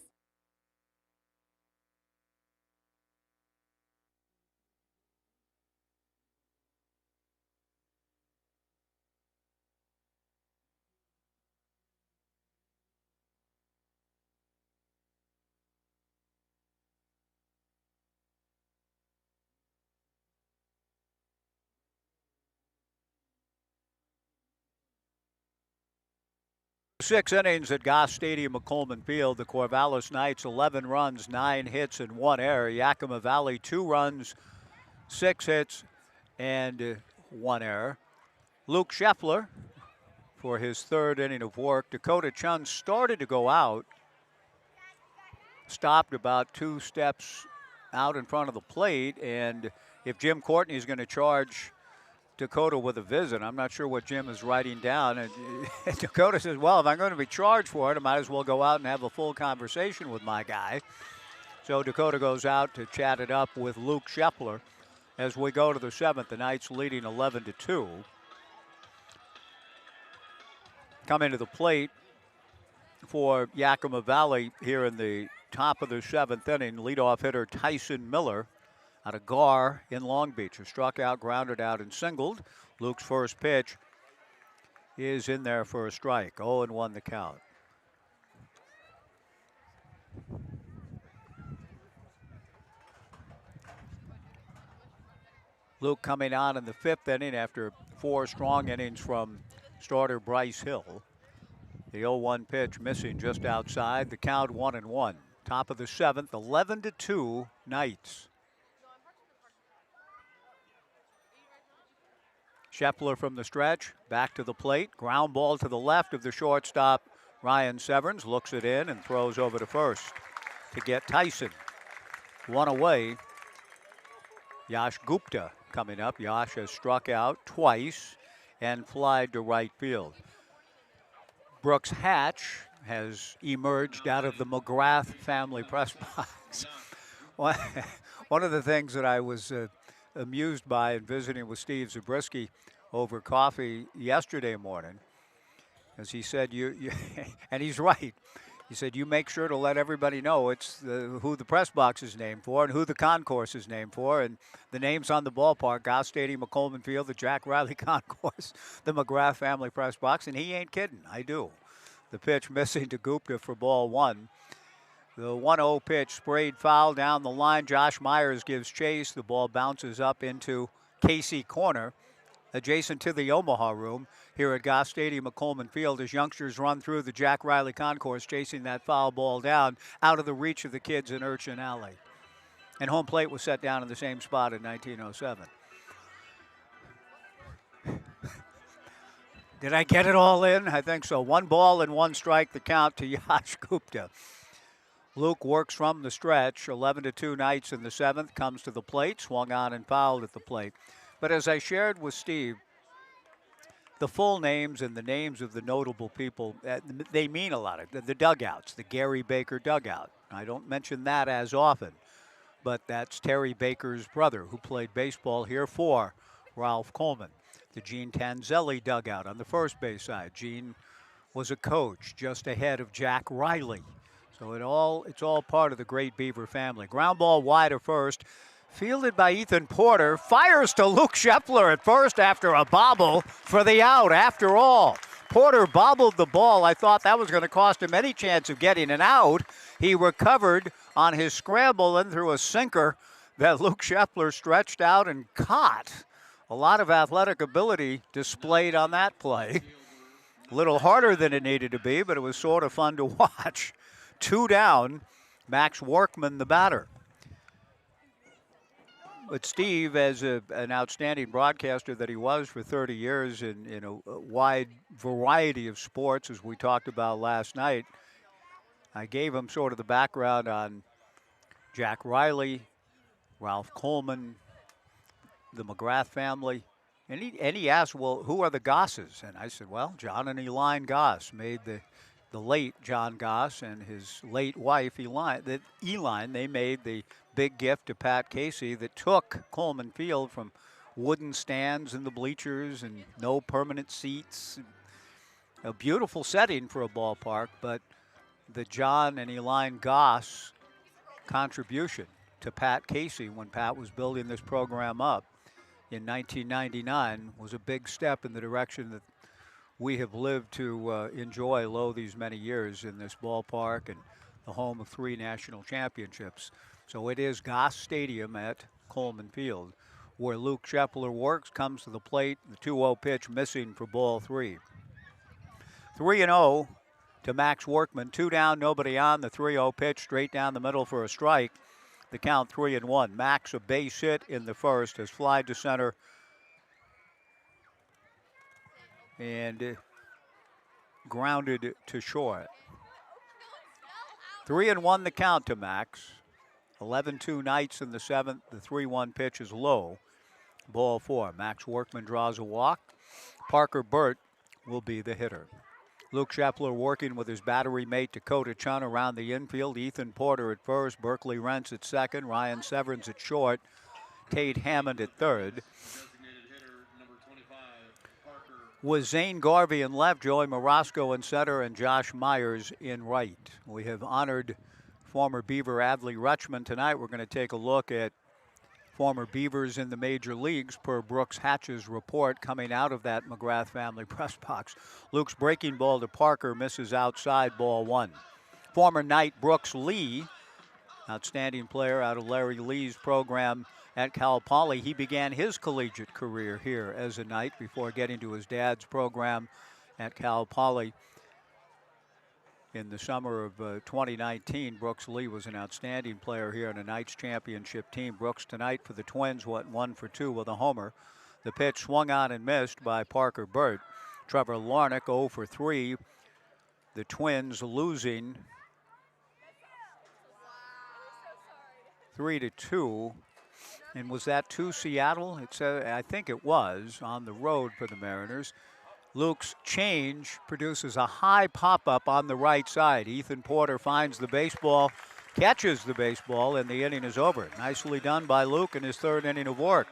Six innings at Goss Stadium at Coleman Field. The Corvallis Knights 11 runs, 9 hits, and 1 error. Yakima Valley 2 runs, 6 hits, and 1 error. Luke Scheffler for his 3rd inning of work. Dakota Chun started to go out, stopped about 2 steps out in front of the plate, and if Jim Courtney is going to charge Dakota with a visit, I'm not sure what Jim is writing down. And Dakota says, well, if I'm going to be charged for it, I might as well go out and have a full conversation with my guy. So Dakota goes out to chat it up with Luke Scheffler as we go to the 7th. The Knights leading 11-2. Coming to the plate for Yakima Valley here in the top of the 7th inning, leadoff hitter Tyson Miller out of Gar in Long Beach, who struck out, grounded out, and singled. Luke's first pitch is in there for a strike. 0-1 the count. Luke coming on in the 5th inning after 4 strong innings from starter Bryce Hill. The 0-1 pitch missing just outside. The count 1-1. Top of the 7th, 11-2 Knights. Scheffler from the stretch, back to the plate. Ground ball to the left of the shortstop, Ryan Severns. Looks it in and throws over to first to get Tyson. 1 away. Yash Gupta coming up. Yash has struck out twice and flied to right field. Brooks Hatch has emerged out of the McGrath family press box. One of the things that I was amused by in visiting with Steve Zabriskie over coffee yesterday morning, as he said, you and he's right. He said, you make sure to let everybody know it's who the press box is named for and who the concourse is named for. And the names on the ballpark: Goss Stadium, Coleman Field, the Jack Riley Concourse, the McGrath family press box. And he ain't kidding. I do. The pitch missing to Gupta for ball 1. The 1-0 pitch sprayed foul down the line. Josh Myers gives chase. The ball bounces up into Casey Corner, adjacent to the Omaha room here at Goss Stadium at Coleman Field, as youngsters run through the Jack Riley Concourse chasing that foul ball down out of the reach of the kids in Urchin Alley. And home plate was set down in the same spot in 1907. Did I get it all in? I think so. 1 ball and 1 strike, the count to Yash Gupta. Luke works from the stretch. 11-2 Knights in the 7th. Comes to the plate. Swung on and fouled at the plate. But as I shared with Steve, the full names and the names of the notable people, they mean a lot. The dugouts, the Gary Baker dugout. I don't mention that as often, but that's Terry Baker's brother who played baseball here for Ralph Coleman. The Gene Tanzelli dugout on the first base side. Gene was a coach just ahead of Jack Riley. So it's all part of the great Beaver family. Ground ball wide to first. Fielded by Ethan Porter. Fires to Luke Scheffler at first after a bobble for the out. After all, Porter bobbled the ball. I thought that was going to cost him any chance of getting an out. He recovered on his scramble and threw a sinker that Luke Scheffler stretched out and caught. A lot of athletic ability displayed on that play. A little harder than it needed to be, but it was sort of fun to watch. 2 down, Max Workman, the batter. But Steve, as an outstanding broadcaster that he was for 30 years in a wide variety of sports, as we talked about last night, I gave him sort of the background on Jack Riley, Ralph Coleman, the McGrath family. And he asked, well, who are the Gosses? And I said, well, John and Elaine Goss made the late John Goss and his late wife, Elaine, they made the big gift to Pat Casey that took Coleman Field from wooden stands in the bleachers and no permanent seats. A beautiful setting for a ballpark, but the John and Elaine Goss contribution to Pat Casey when Pat was building this program up in 1999 was a big step in the direction that we have lived to enjoy these many years in this ballpark and the home of 3 national championships. So it is Goss Stadium at Coleman Field where Luke Scheffler works, comes to the plate, the 2-0 pitch missing for ball 3. 3-0 to Max Workman, 2 down, nobody on, the 3-0 pitch straight down the middle for a strike. The count 3-1. Max, a base hit in the first, has fly to center and grounded to short. 3-1 the count to Max. 11-2 Knights in the 7th. The 3-1 pitch is low. Ball 4. Max Workman draws a walk. Parker Burt will be the hitter. Luke Scheffler working with his battery mate Dakota Chun around the infield. Ethan Porter at first. Berkeley Rentz at second. Ryan Severns at short. Tate Hammond at third. Was Zane Garvey in left, Joey Morosco in center, and Josh Myers in right. We have honored former Beaver Adley Rutschman tonight. We're going to take a look at former Beavers in the major leagues per Brooks Hatch's report coming out of that McGrath family press box. Luke's breaking ball to Parker misses outside, ball 1. Former Knight Brooks Lee, outstanding player out of Larry Lee's program at Cal Poly. He began his collegiate career here as a Knight before getting to his dad's program at Cal Poly. In the summer of 2019, Brooks Lee was an outstanding player here in a Knights championship team. Brooks tonight for the Twins went 1 for 2 with a homer. The pitch swung on and missed by Parker Burt. Trevor Larnach 0 for 3. The Twins losing 3-2. And was that to Seattle? I think it was on the road for the Mariners. Luke's change produces a high pop-up on the right side. Ethan Porter finds the baseball, catches the baseball, and the inning is over. Nicely done by Luke in his 3rd inning of work.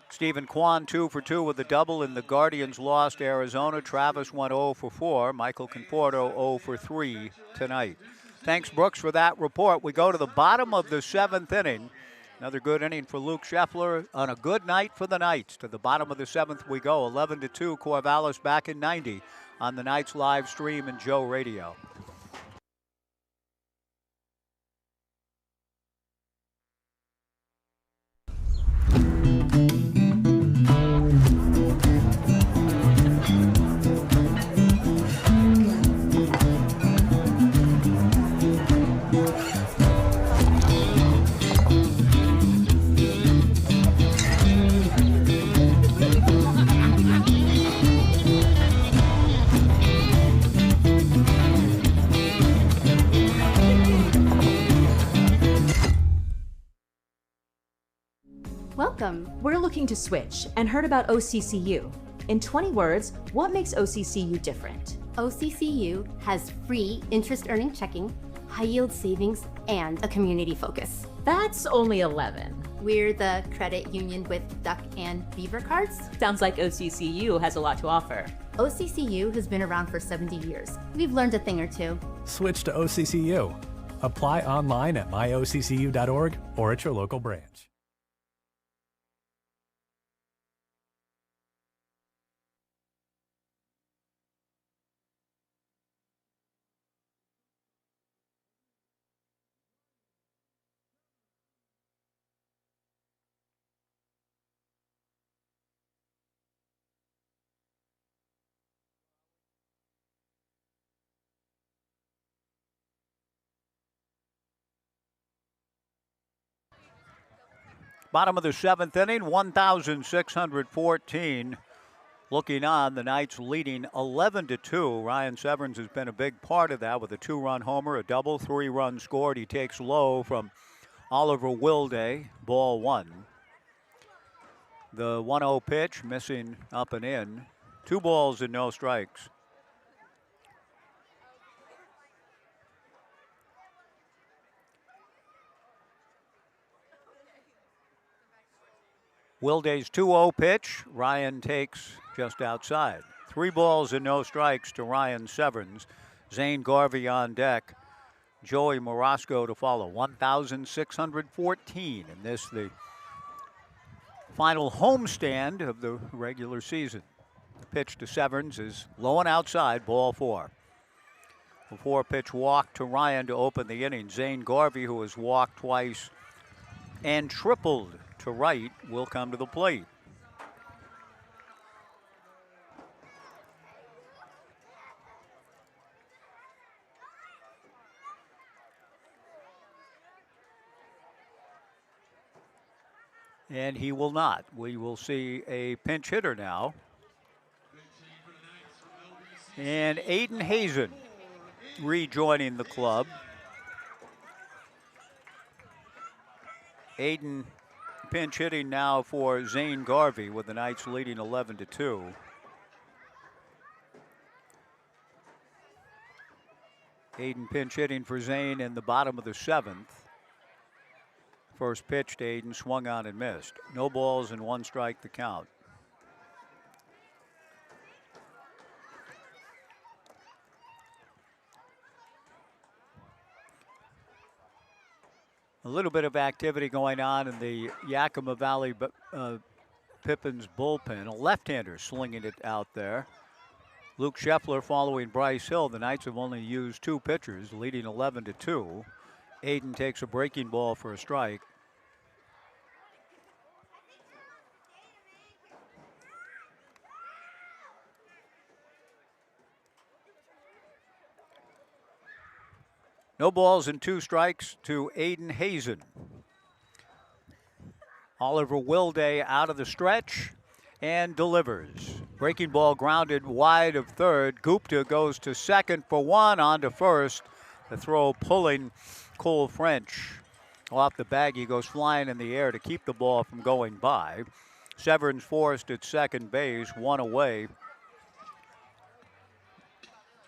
Stephen Kwan 2 for 2 with a double, and the Guardians lost Arizona. Travis went 0 for 4. Michael Conforto 0 for 3 tonight. Thanks, Brooks, for that report. We go to the bottom of the 7th inning. Another good inning for Luke Scheffler on a good night for the Knights. To the bottom of the 7th we go. 11-2, Corvallis back in 90 on the Knights live stream and Joe Radio.
Welcome. We're looking to switch and heard about OCCU. In 20 words, what makes OCCU different?
OCCU has free interest earning checking, high yield savings, and a community focus.
That's only 11.
We're the credit union with duck and beaver cards.
Sounds like OCCU has a lot to offer.
OCCU has been around for 70 years. We've learned a thing or two.
Switch to OCCU. Apply online at myoccu.org or at your local branch.
Bottom of the 7th inning, 1,614. Looking on, the Knights leading 11-2. Ryan Severns has been a big part of that with a 2-run homer, a double, 3 runs scored. He takes low from Oliver Wilday, ball 1. The 1-0 pitch, missing up and in. 2 balls and no strikes. Wilday's 2-0 pitch, Ryan takes just outside. 3 balls and no strikes to Ryan Severns. Zane Garvey on deck. Joey Morosco to follow. 1,614, and this the final homestand of the regular season. The pitch to Severns is low and outside, ball 4. A 4-pitch walk to Ryan to open the inning. Zane Garvey, who has walked twice and tripled to right, will come to the plate. And he will not. We will see a pinch hitter now. And Aiden Hazen rejoining the club. Aiden pinch hitting now for Zane Garvey with the Knights leading 11-2. Aiden pinch hitting for Zane in the bottom of the 7th. First pitch to Aiden, swung on and missed. No balls and 1 strike the count. A little bit of activity going on in the Yakima Valley Pippins bullpen. A left-hander slinging it out there. Luke Scheffler following Bryce Hill. The Knights have only used 2 pitchers, leading 11-2. Aiden takes a breaking ball for a strike. No balls and 2 strikes to Aiden Hazen. Oliver Wilday out of the stretch and delivers. Breaking ball grounded wide of third. Gupta goes to second for 1, on to first. The throw pulling Cole French off the bag. He goes flying in the air to keep the ball from going by. Severns forced at second base, 1 away.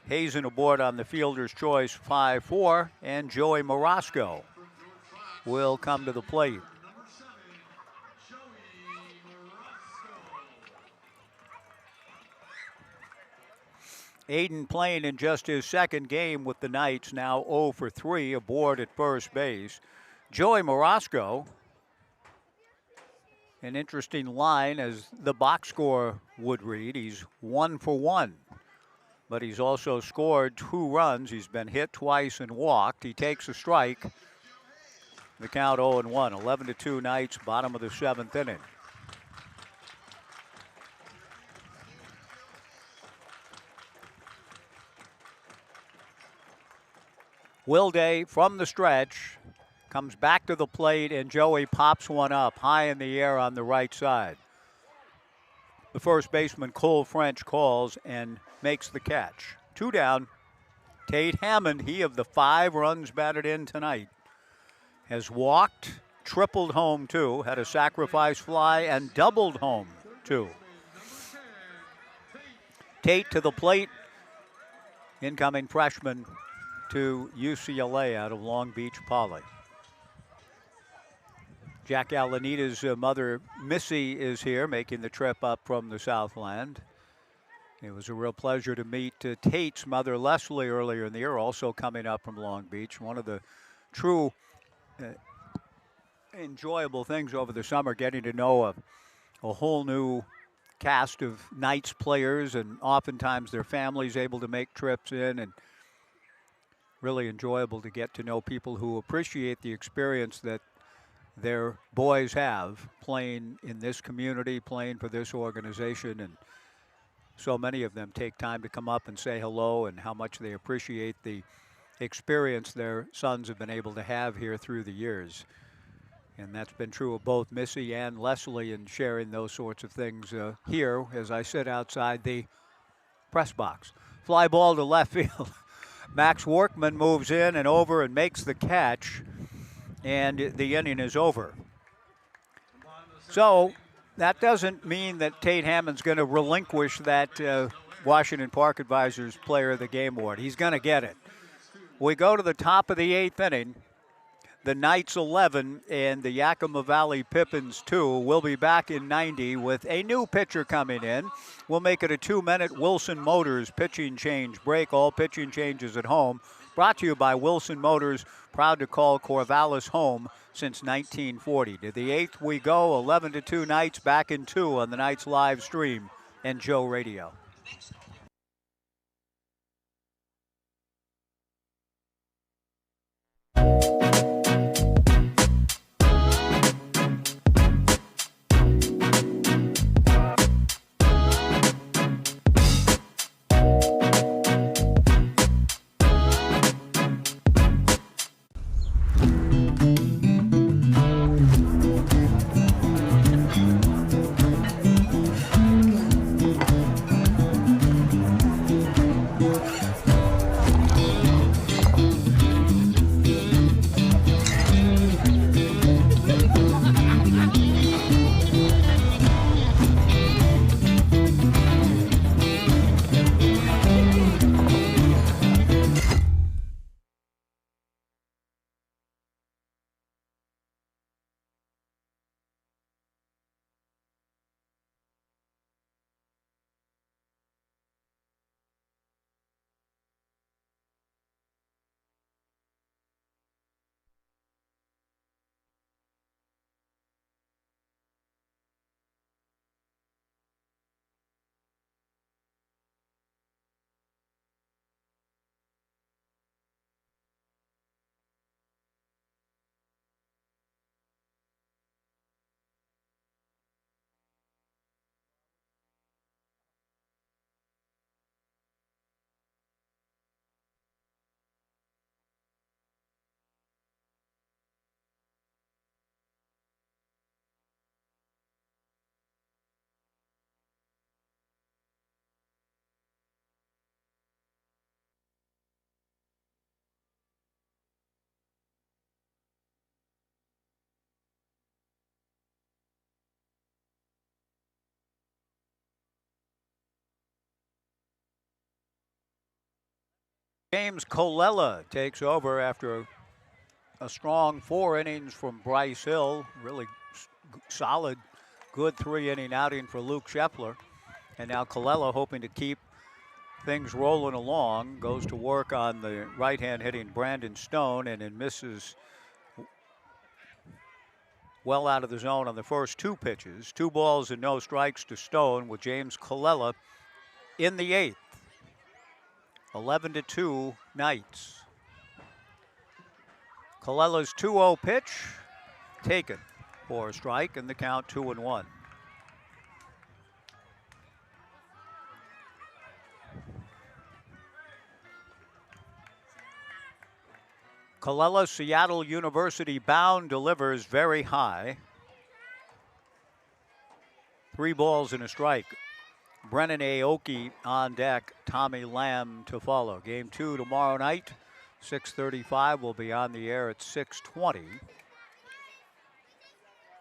Hazen aboard on the fielder's choice 5-4, and Joey Morosco will come to the plate. Aiden playing in just his second game with the Knights, now 0 for 3 aboard at first base. Joey Morosco, an interesting line as the box score would read. He's 1 for 1. But he's also scored 2 runs. He's been hit twice and walked. He takes a strike. The count 0-1. 11-2 Knights, bottom of the 7th inning. Wilday from the stretch comes back to the plate, and Joey pops one up high in the air on the right side. The first baseman, Cole French, calls and makes the catch. 2 down. Tate Hammond, he of the 5 runs batted in tonight, has walked, tripled home too, had a sacrifice fly, and doubled home too. Tate to the plate incoming freshman to UCLA out of Long Beach Poly. Jack Alanita's mother, Missy, is here making the trip up from the Southland. It was a real pleasure to meet Tate's mother, Leslie, earlier in the year, also coming up from Long Beach. One of the true enjoyable things over the summer, getting to know a whole new cast of Knights players, and oftentimes their families able to make trips in, and really enjoyable to get to know people who appreciate the experience that their boys have playing in this community, playing for this organization. And so many of them take time to come up and say hello, and how much they appreciate the experience their sons have been able to have here through the years. And that's been true of both Missy and Leslie in sharing those sorts of things here as I sit outside the press box. Fly ball to left field. Max Workman moves in and over and makes the catch, and the inning is over. So that doesn't mean that Tate Hammond's going to relinquish that Washington Park Advisors Player of the Game award. He's going to get it. We go to the top of the 8th inning. The Knights 11 and the Yakima Valley Pippins 2. We'll be back in 90 with a new pitcher coming in. We'll make it a 2-minute Wilson Motors pitching change break. All pitching changes at home. Brought to you by Wilson Motors, proud to call Corvallis home since 1940. To the 8th we go, 11-2 Knights, back in 2 on the Knights live stream and Joe Radio. James Colella takes over after a strong 4 innings from Bryce Hill. Really solid, good 3-inning outing for Luke Scheffler. And now Colella, hoping to keep things rolling along, goes to work on the right-hand hitting Brandon Stone, and then misses well out of the zone on the first 2 pitches. 2 balls and no strikes to Stone, with James Colella in the 8th. 11-2 Knights. Colella's 2-0 pitch taken for a strike, and the count 2-1. Colella, Seattle University bound, delivers very high. 3 balls and a strike. Brennan Aoki on deck, Tommy Lamb to follow. Game 2 tomorrow night, 6:35. Will be on the air at 6:20.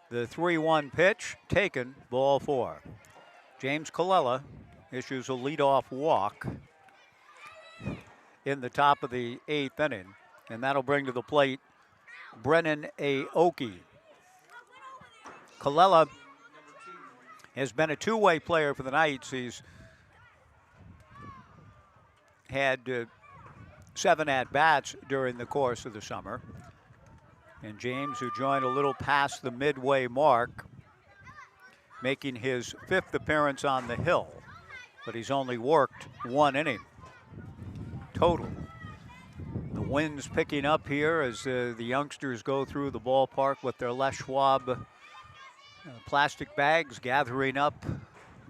The 3-1 pitch taken, ball 4. James Colella issues a leadoff walk. in the top of the 8th inning. And that'll bring to the plate Brennan Aoki. Colella has been a two-way player for the Knights. He's had 7 at-bats during the course of the summer. And James, who joined a little past the midway mark, making his 5th appearance on the hill, but he's only worked 1 inning total. The wind's picking up here as the youngsters go through the ballpark with their Les Schwab plastic bags, gathering up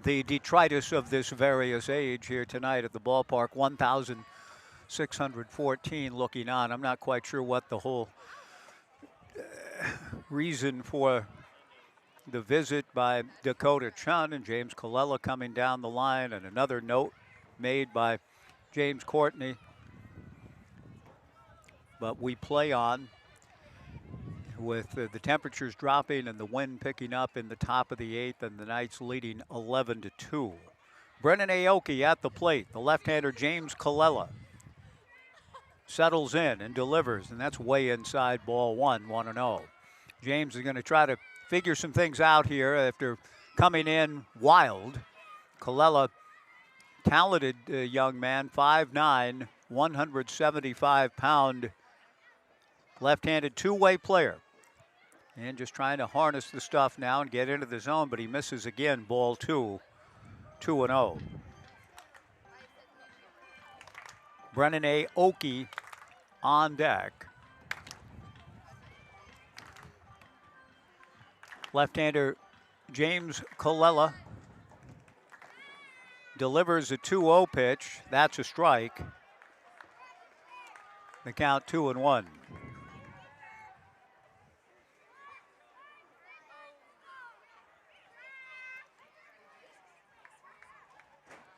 the detritus of this various age here tonight at the ballpark. 1,614 looking on. I'm not quite sure what the whole reason for the visit by Dakota Chun and James Colella coming down the line, and another note made by James Courtney. But we play on with the temperatures dropping and the wind picking up in the top of the 8th, and the Knights leading 11-2. Brennan Aoki at the plate. The left-hander James Colella settles in and delivers, and that's way inside ball 1, 1-0. James is going to try to figure some things out here after coming in wild. Colella, talented young man, 5'9", 175-pound left-handed two-way player. And just trying to harness the stuff now and get into the zone, but he misses again, ball 2, 2-0. Brennan Aoki on deck. Left-hander James Colella delivers a 2-0 pitch. That's a strike. The count 2-1.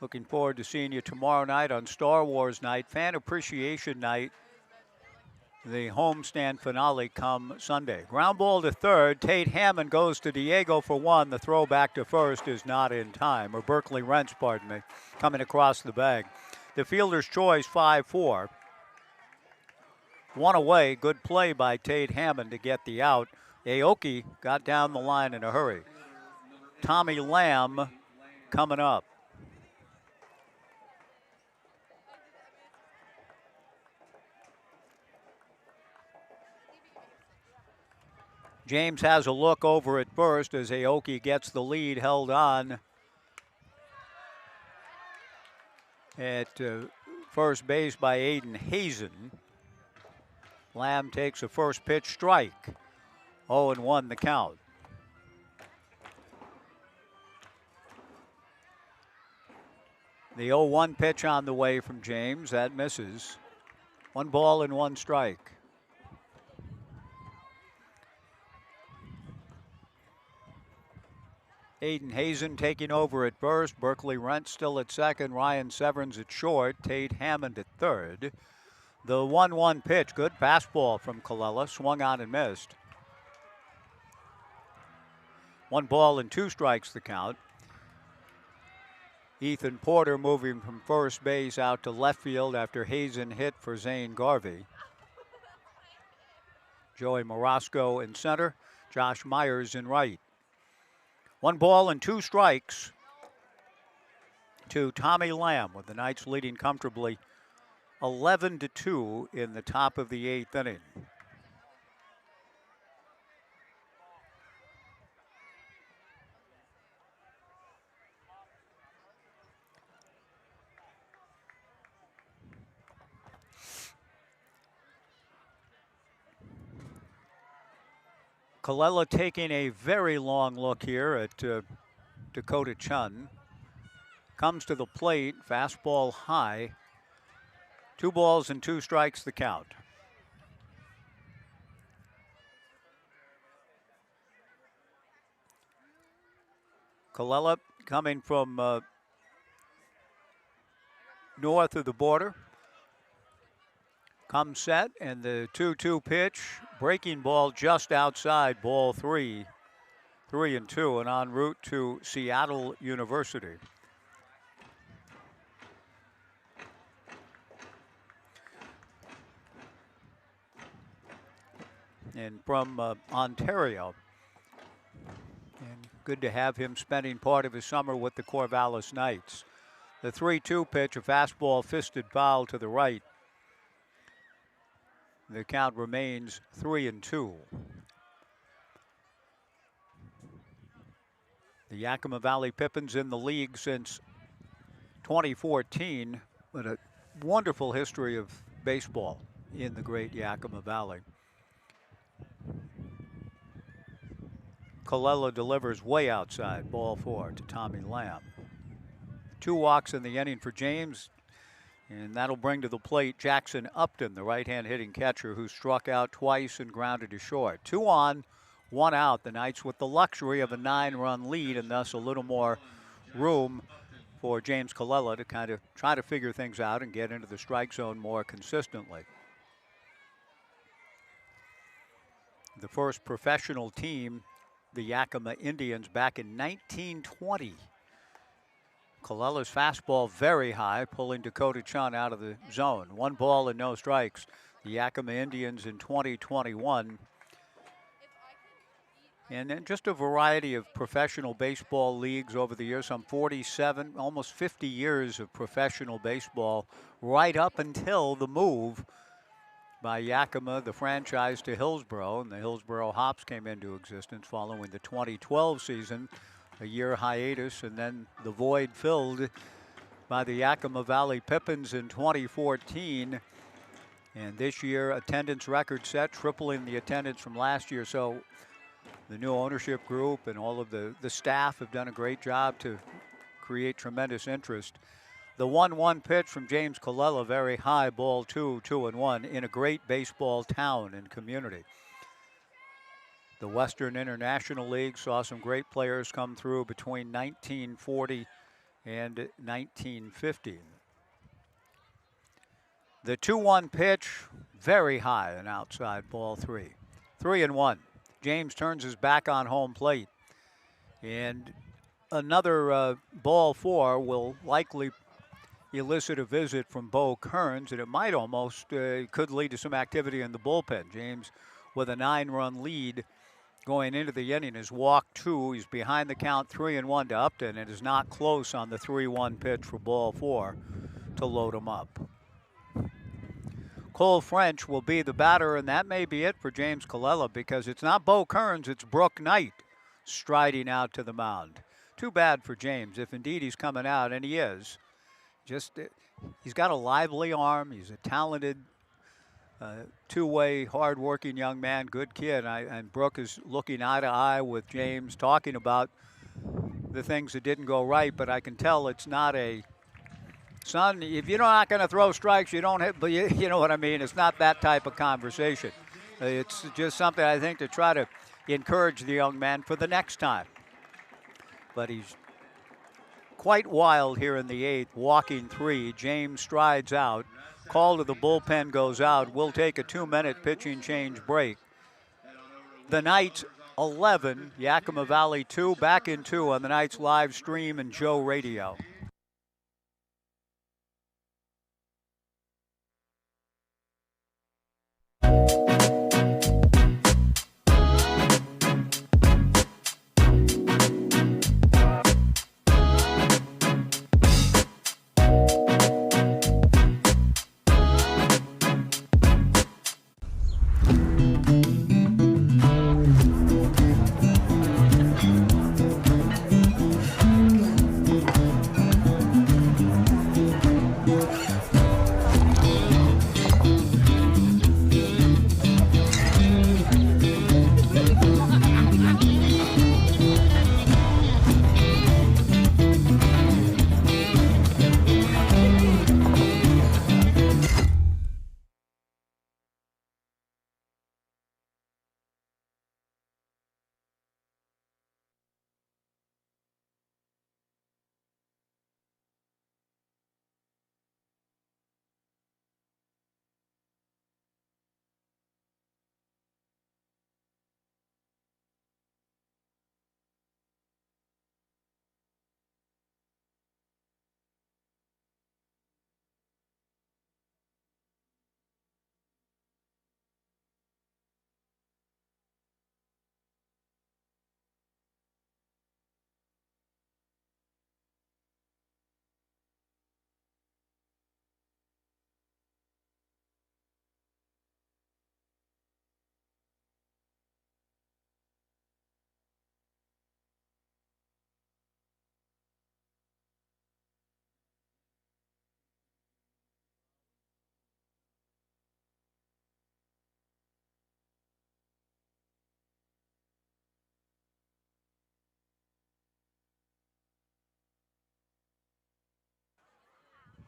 Looking forward to seeing you tomorrow night on Star Wars Night, Fan Appreciation Night, the homestand finale come Sunday. Ground ball to third. Tate Hammond goes to Diego for 1. The throw back to first is not in time, or Berkeley Rentz, pardon me, coming across the bag. The fielder's choice, 5-4. 1 away. Good play by Tate Hammond to get the out. Aoki got down the line in a hurry. Tommy Lamb coming up. James has a look over at first as Aoki gets the lead held on at first base by Aiden Hazen. Lamb takes a first pitch strike. 0-1 the count. The 0-1 pitch on the way from James. That misses. 1 ball and 1 strike. Aiden Hazen taking over at first. Berkeley Rentz still at second. Ryan Severns at short. Tate Hammond at third. The 1-1 pitch. Good fastball from Colella. Swung on and missed. 1 ball and 2 strikes the count. Ethan Porter moving from first base out to left field after Hazen hit for Zane Garvey. Joey Morosco in center. Josh Myers in right. 1 ball and 2 strikes to Tommy Lamb, with the Knights leading comfortably 11-2 in the top of the 8th inning. Colella taking a very long look here at Dakota Chun. Comes to the plate, fastball high. 2 balls and 2 strikes the count. Colella coming from north of the border. Comes set, and the 2-2 pitch. Breaking ball just outside, ball 3. 3-2, and en route to Seattle University. and from Ontario. And good to have him spending part of his summer with the Corvallis Knights. The 3-2 pitch, a fastball fisted foul to the right. The count remains 3-2. The Yakima Valley Pippins in the league since 2014, but a wonderful history of baseball in the great Yakima Valley. Colella delivers way outside, ball 4 to Tommy Lamb. 2 walks in the inning for James, and that'll bring to the plate Jackson Upton, the right-hand hitting catcher who struck out twice and grounded to short. 2 on, 1 out. The Knights with the luxury of a 9-run lead and thus a little more room for James Colella to kind of try to figure things out and get into the strike zone more consistently. The first professional team, the Yakima Indians, back in 1920. Colella's fastball very high, pulling Dakota Chun out of the zone. 1 ball and no strikes. The Yakima Indians in 2021. And then just a variety of professional baseball leagues over the years, some 47, almost 50 years of professional baseball, right up until the move by Yakima, the franchise, to Hillsborough. And the Hillsborough Hops came into existence following the 2012 season, a year hiatus, and then the void filled by the Yakima Valley Pippins in 2014. And this year, attendance record set, tripling the attendance from last year. So the new ownership group and all of the staff have done a great job to create tremendous interest. The 1-1 pitch from James Colella, very high, ball 2, 2-1 in a great baseball town and community. The Western International League saw some great players come through between 1940 and 1950. The 2-1 pitch, very high and outside, ball 3. 3-1. James turns his back on home plate. And another ball 4 will likely elicit a visit from Bo Kearns, and it might almost could lead to some activity in the bullpen. James with a 9-run lead going into the inning is walked 2. He's behind the count 3-1 to Upton, and is not close on the 3-1 pitch for ball 4 to load him up. Cole French will be the batter, and that may be it for James Colella, because it's not Bo Kearns, it's Brooke Knight striding out to the mound. Too bad for James, if indeed he's coming out, and he is. Just, he's got a lively arm. He's a talented, two-way, hard-working young man, good kid. And Brooke is looking eye to eye with James, talking about the things that didn't go right, but I can tell it's not a, son, if you're not going to throw strikes, you don't hit, but you know what I mean? It's not that type of conversation. It's just something, I think, to try to encourage the young man for the next time. But he's quite wild here in the 8th, walking 3. James strides out. Call to the bullpen goes out. We'll take a 2-minute pitching change break. The Knights 11, Yakima Valley 2, back in 2 on the Knights live stream and Joe Radio.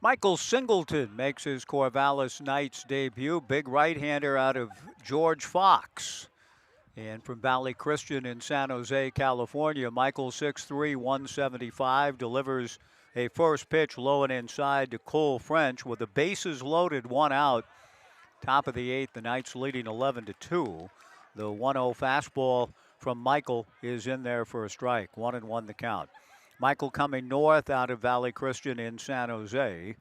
Michael Singleton makes his Corvallis Knights debut. Big right-hander out of George Fox. And from Valley Christian in San Jose, California, Michael 6'3", 175, delivers a first pitch low and inside to Cole French with the bases loaded, 1 out. Top of the 8th, the Knights leading 11-2. The 1-0 fastball from Michael is in there for a strike. 1-1 the count. Michael coming north out of Valley Christian in San Jose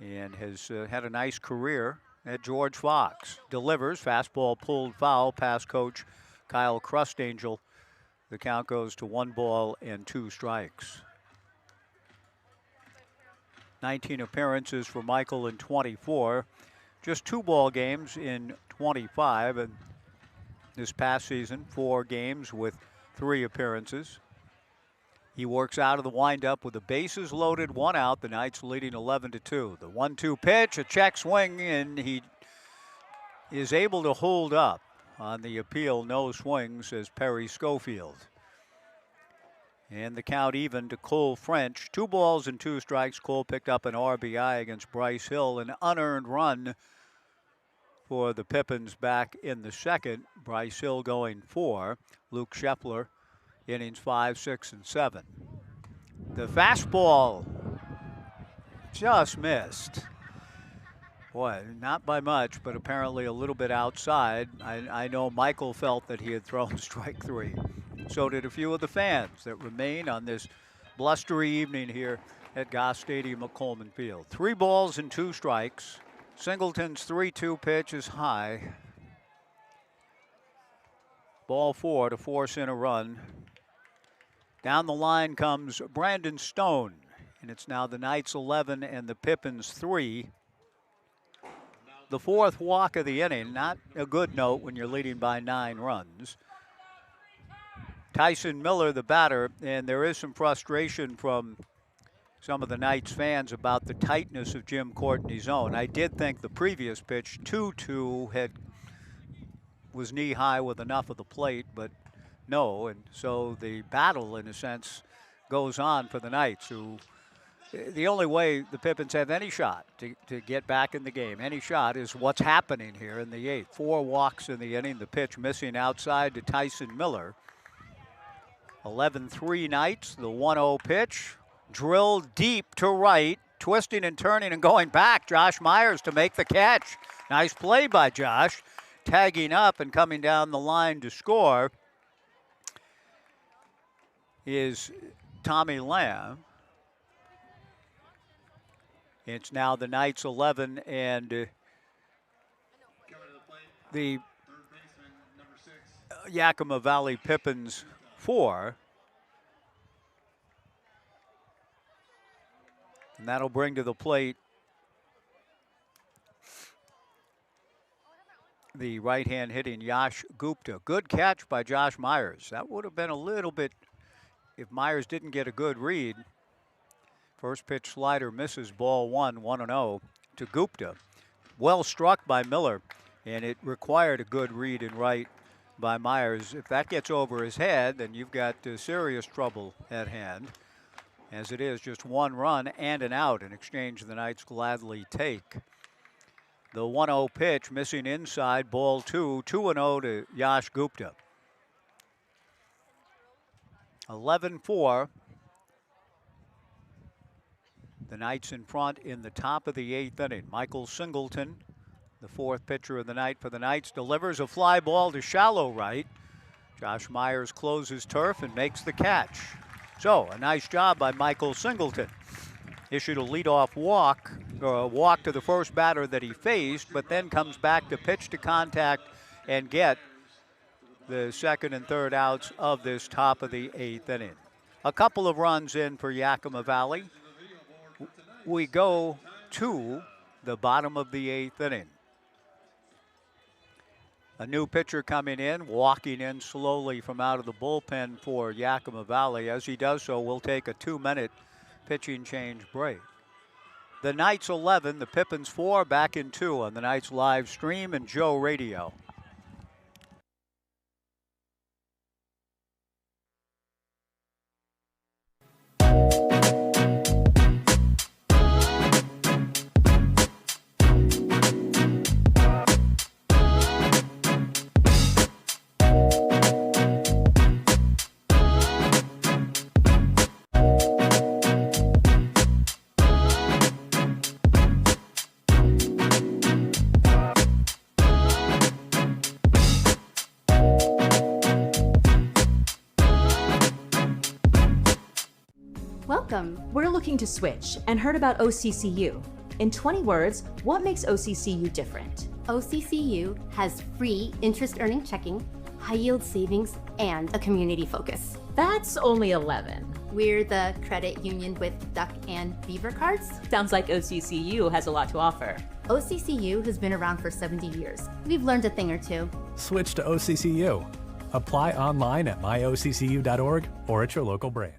and has had a nice career at George Fox. Delivers, fastball pulled foul past coach Kyle Crustangel. The count goes to 1 ball and 2 strikes. 19 appearances for Michael in 24. Just 2 ball games in 25. And this past season, 4 games with 3 appearances. He works out of the windup with the bases loaded, 1 out. The Knights leading 11-2. The 1-2 pitch, a check swing, and he is able to hold up on the appeal. No swing, says Perry Schofield. And the count even to Cole French. 2 balls and 2 strikes. Cole picked up an RBI against Bryce Hill. An unearned run for the Pippins back in the second. Bryce Hill going 4. Luke Scheffler, innings 5, 6, and 7. The fastball just missed. Boy, not by much, but apparently a little bit outside. I know Michael felt that he had thrown strike 3. So did a few of the fans that remain on this blustery evening here at Goss Stadium at Coleman Field. 3 balls and 2 strikes. Singleton's 3-2 pitch is high. Ball 4 to force in a run. Down the line comes Brandon Stone, and it's now the Knights 11 and the Pippins 3. The 4th walk of the inning, not a good note when you're leading by 9 runs. Tyson Miller, the batter, and there is some frustration from some of the Knights fans about the tightness of Jim Courtney's zone. I did think the previous pitch, 2-2, was knee-high with enough of the plate, but no, and so the battle, in a sense, goes on for the Knights, who the only way the Pippins have any shot to get back in the game, any shot, is what's happening here in the 8th. 4 walks in the inning, the pitch missing outside to Tyson Miller. 11-3 Knights, the 1-0 pitch, drilled deep to right, twisting and turning and going back. Josh Myers to make the catch. Nice play by Josh, tagging up and coming down the line to score is Tommy Lamb. It's now the Knights 11 and the Yakima Valley Pippins 4. And that'll bring to the plate the right-hand hitting Yash Gupta. Good catch by Josh Myers. That would have been a little bit, if Myers didn't get a good read. First pitch slider misses, ball 1, 1-0 to Gupta. Well struck by Miller, and it required a good read and right by Myers. If that gets over his head, then you've got serious trouble at hand. As it is, just 1 run and an out, an exchange the Knights gladly take. The 1-0 pitch missing inside, ball 2, 2-0 to Yash Gupta. 11-4. The Knights in front in the top of the 8th inning. Michael Singleton, the 4th pitcher of the night for the Knights, delivers a fly ball to shallow right. Josh Myers closes turf and makes the catch. So, a nice job by Michael Singleton. Issued a leadoff walk, or a walk to the first batter that he faced, but then comes back to pitch to contact and get the 2nd and 3rd outs of this top of the 8th inning. A couple of runs in for Yakima Valley. We go to the bottom of the 8th inning. A new pitcher coming in, walking in slowly from out of the bullpen for Yakima Valley. As he does so, we'll take a 2-minute pitching change break. The Knights 11, the Pippins 4, back in 2 on the Knights live stream and Joe Radio.
Welcome. We're looking to switch and heard about OCCU. In 20 words, what makes OCCU different?
OCCU has free interest earning checking, high yield savings, and a community focus.
That's only 11.
We're the credit union with duck and beaver cards.
Sounds like OCCU has a lot to offer.
OCCU has been around for 70 years. We've learned a thing or two.
Switch to OCCU. Apply online at myoccu.org or at your local branch.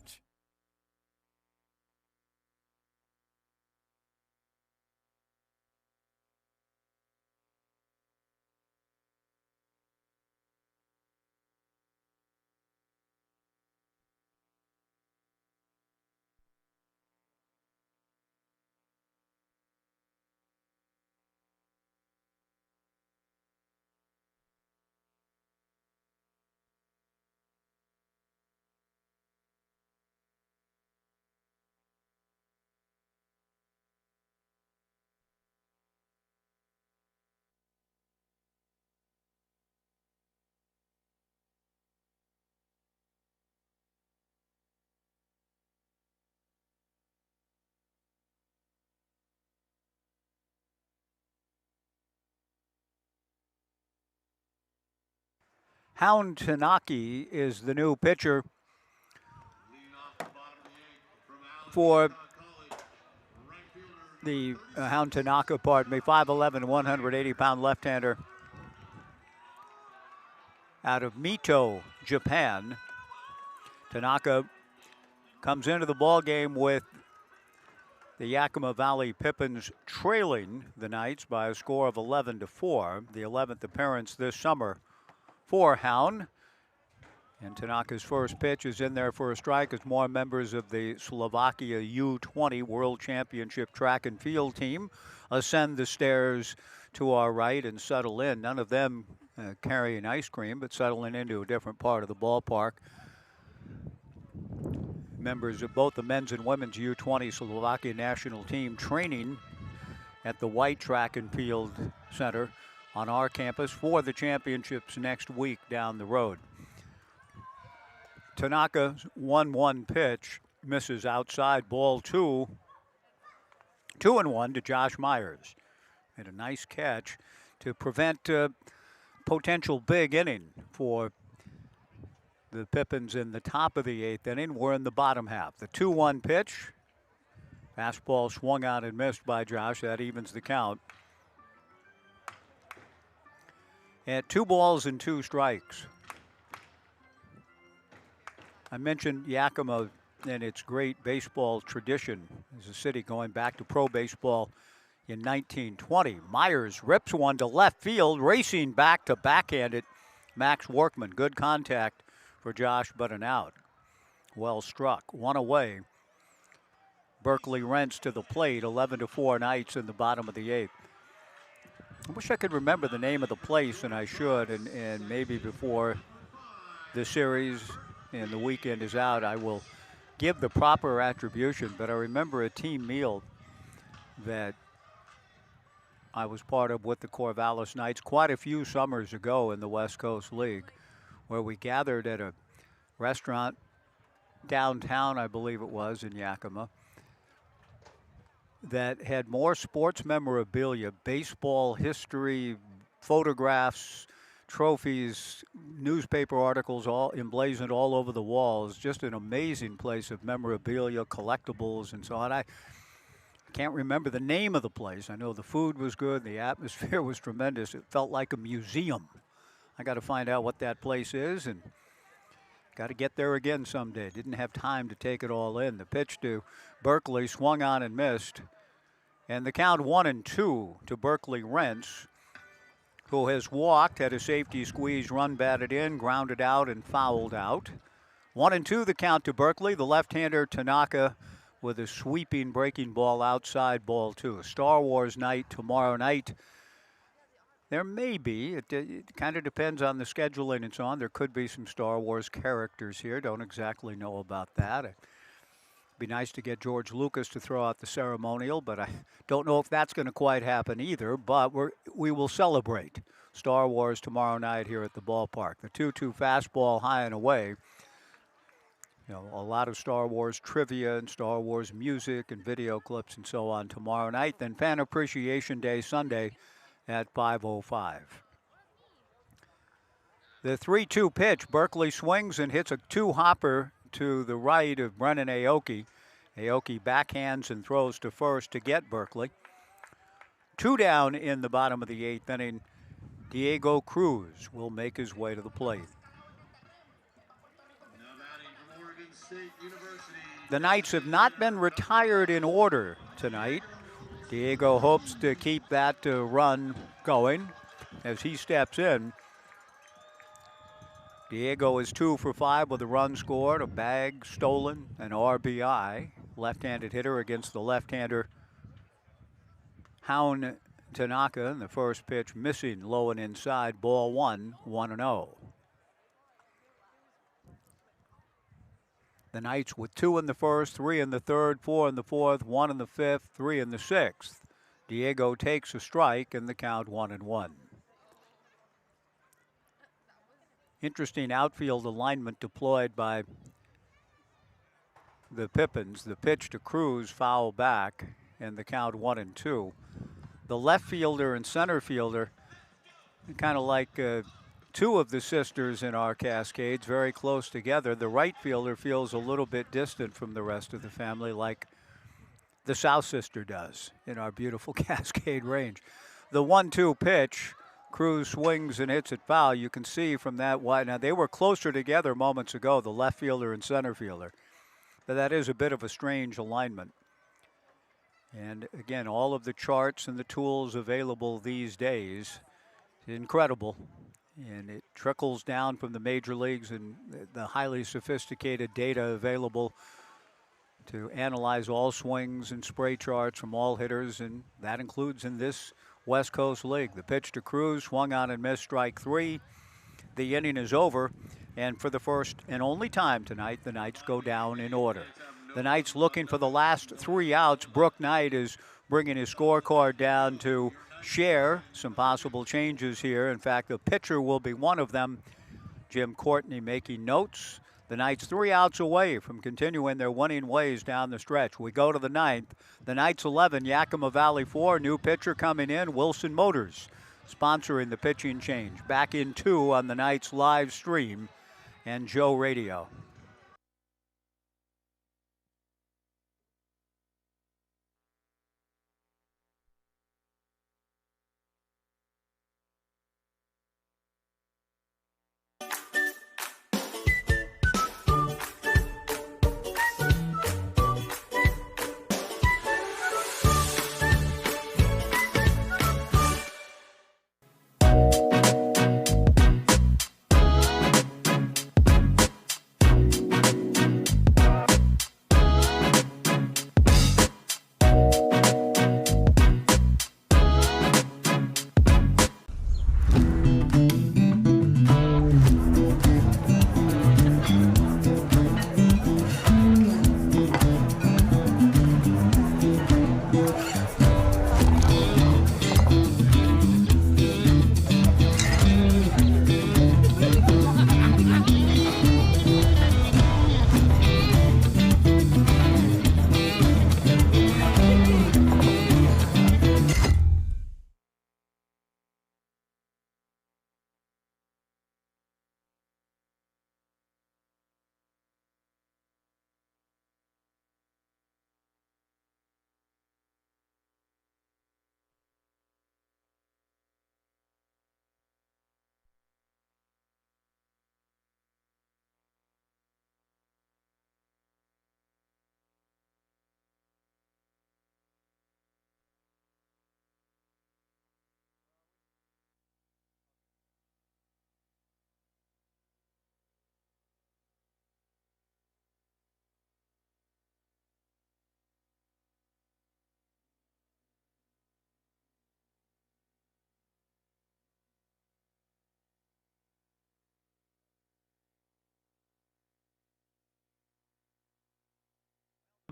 Hound Tanaki is the new pitcher for the Hound Tanaka, pardon me, 5'11", 180-pound left-hander out of Mito, Japan. Tanaka comes into the ball game with the Yakima Valley Pippins trailing the Knights by a score of 11-4, the 11th appearance this summer for Hound. And Tanaka's first pitch is in there for a strike as more members of the Slovakia U20 World Championship track and field team ascend the stairs to our right and settle in. None of them carrying ice cream, but settling into a different part of the ballpark. Members of both the men's and women's U20 Slovakia national team training at the White Track and Field Center on our campus for the championships next week down the road. Tanaka's 1-1 pitch misses outside, ball 2. 2-1 to Josh Myers. And a nice catch to prevent a potential big inning for the Pippins in the top of the 8th inning. We're in the bottom half. The 2-1 pitch. Fastball swung out and missed by Josh. That evens the count. At 2 balls and 2 strikes. I mentioned Yakima and its great baseball tradition as a city going back to pro baseball in 1920. Myers rips one to left field, racing back to backhand it. Max Workman, good contact for Josh, but an out. Well struck, one away. Berkeley Rents to the plate, 11-4 Knights in the bottom of the 8th. I wish I could remember the name of the place, and I should, and maybe before the series and the weekend is out, I will give the proper attribution. But I remember a team meal that I was part of with the Corvallis Knights quite a few summers ago in the West Coast League, where we gathered at a restaurant downtown, I believe it was, in Yakima, that had more sports memorabilia, baseball history, photographs, trophies, newspaper articles all emblazoned all over the walls. Just an amazing place of memorabilia, collectibles, and so on. I can't remember the name of the place. I know the food was good, the atmosphere was tremendous. It felt like a museum. I got to find out what that place is and got to get there again someday. Didn't have time to take it all in. The pitch to Berkeley swung on and missed. And the count 1-2 to Berkeley Rents, who has walked, had a safety squeeze, run batted in, grounded out, and fouled out. 1-2 the count to Berkeley. The left-hander Tanaka with a sweeping breaking ball outside, ball 2. Star Wars night tomorrow night. There may be, it kind of depends on the scheduling and so on. There could be some Star Wars characters here. Don't exactly know about that. It'd be nice to get George Lucas to throw out the ceremonial, but I don't know if that's going to quite happen either. But we will celebrate Star Wars tomorrow night here at the ballpark. The 2-2 fastball high and away. You know, a lot of Star Wars trivia and Star Wars music and video clips and so on tomorrow night. Then Fan Appreciation Day Sunday at 5:05. The 3-2 pitch. Berkeley swings and hits a two-hopper to the right of Brennan Aoki. Aoki backhands and throws to first to get Berkeley. 2 down in the bottom of the 8th inning. Diego Cruz will make his way to the plate. The Knights have not been retired in order tonight. Diego hopes to keep that run going as he steps in. Diego is 2 for 5 with a run scored, a bag stolen, an RBI. Left-handed hitter against the left-hander Hound Tanaka. In the first pitch missing low and inside, ball 1, 1-0. The Knights with 2 in the first, 3 in the third, 4 in the fourth, 1 in the fifth, 3 in the sixth. Diego takes a strike and the count 1-1. Interesting outfield alignment deployed by the Pippins. The pitch to Cruz, foul back, and the count 1-2. The left fielder and center fielder, kind of like 2 of the sisters in our Cascades, very close together. The right fielder feels a little bit distant from the rest of the family, like the South sister does in our beautiful Cascade range. The 1-2 pitch. Cruz swings and hits it foul. You can see from that wide. Now, they were closer together moments ago, the left fielder and center fielder. But that is a bit of a strange alignment. And again, all of the charts and the tools available these days, incredible. And it trickles down from the major leagues and the highly sophisticated data available to analyze all swings and spray charts from all hitters, and that includes in this West Coast League. The pitch to Cruz, swung on and missed, strike 3. The inning is over, and for the first and only time tonight, the Knights go down in order. The Knights looking for the last 3 outs. Brooke Knight is bringing his scorecard down to share some possible changes here. In fact, the pitcher will be one of them. Jim Courtney making notes. The Knights 3 outs away from continuing their winning ways down the stretch. We go to the 9th. The Knights 11, Yakima Valley 4. New pitcher coming in, Wilson Motors, sponsoring the pitching change. Back in 2 on the Knights live stream and Joe Radio.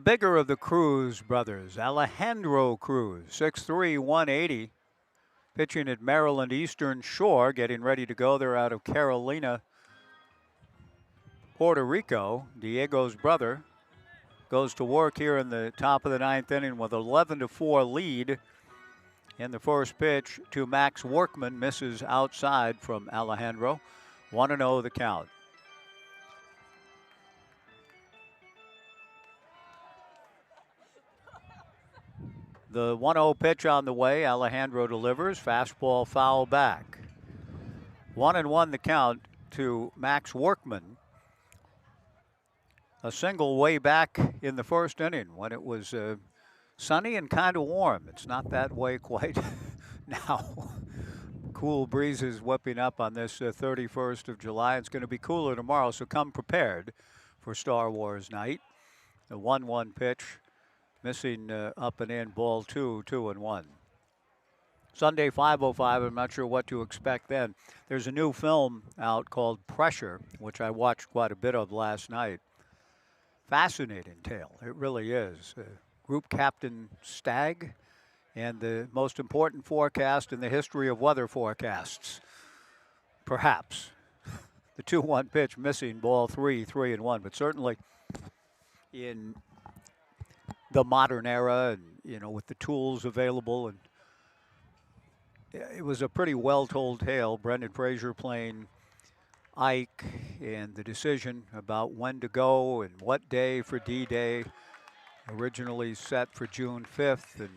Bigger of the Cruz brothers, Alejandro Cruz, 6'3", 180, pitching at Maryland Eastern Shore, getting ready to go. They're out of Carolina Puerto Rico, Diego's brother, goes to work here in the top of the 9th inning with 11-4 lead. In the first pitch to Max Workman, misses outside from Alejandro. 1-0 the count. The 1-0 pitch on the way. Alejandro delivers. Fastball foul back. 1-1 the count to Max Workman. A single way back in the first inning when it was sunny and kind of warm. It's not that way quite now. Cool breezes whipping up on this 31st of July. It's going to be cooler tomorrow, so come prepared for Star Wars night. The 1-1 pitch. Missing up and in, ball 2, 2-1. Sunday 5:05, I'm not sure what to expect then. There's a new film out called Pressure, which I watched quite a bit of last night. Fascinating tale, it really is. Group Captain Stagg and the most important forecast in the history of weather forecasts. Perhaps. The 2-1 pitch missing, ball 3, 3-1, but certainly in the modern era and, you know, with the tools available, and it was a pretty well-told tale. Brendan Fraser playing Ike and the decision about when to go and what day for D-Day, originally set for June 5th, and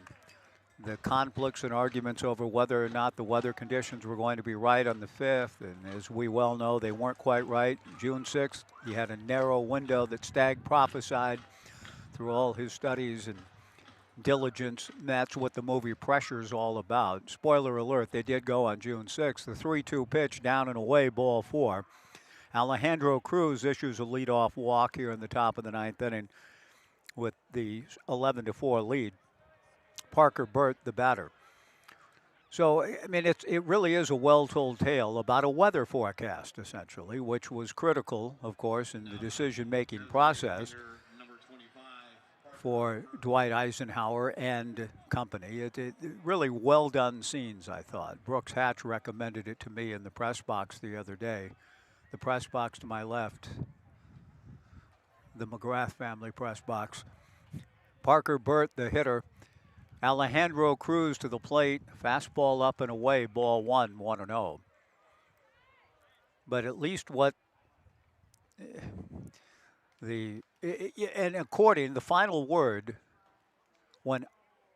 the conflicts and arguments over whether or not the weather conditions were going to be right on the 5th, and as we well know, they weren't quite right. June 6th, he had a narrow window that Stagg prophesied through all his studies and diligence. And that's what the movie Pressure is all about. Spoiler alert, they did go on June 6th. The 3-2 pitch, down and away, ball 4. Alejandro Cruz issues a leadoff walk here in the top of the 9th inning with the 11-4 lead. Parker Burt, the batter. So, I mean, it really is a well-told tale about a weather forecast, essentially, which was critical, of course, in the decision-making process for Dwight Eisenhower and company. It really well-done scenes, I thought. Brooks Hatch recommended it to me in the press box the other day. The press box to my left, the McGrath family press box. Parker Burt, the hitter. Alejandro Cruz to the plate. Fastball up and away, ball 1, 1-0. But at least what and according, the final word, when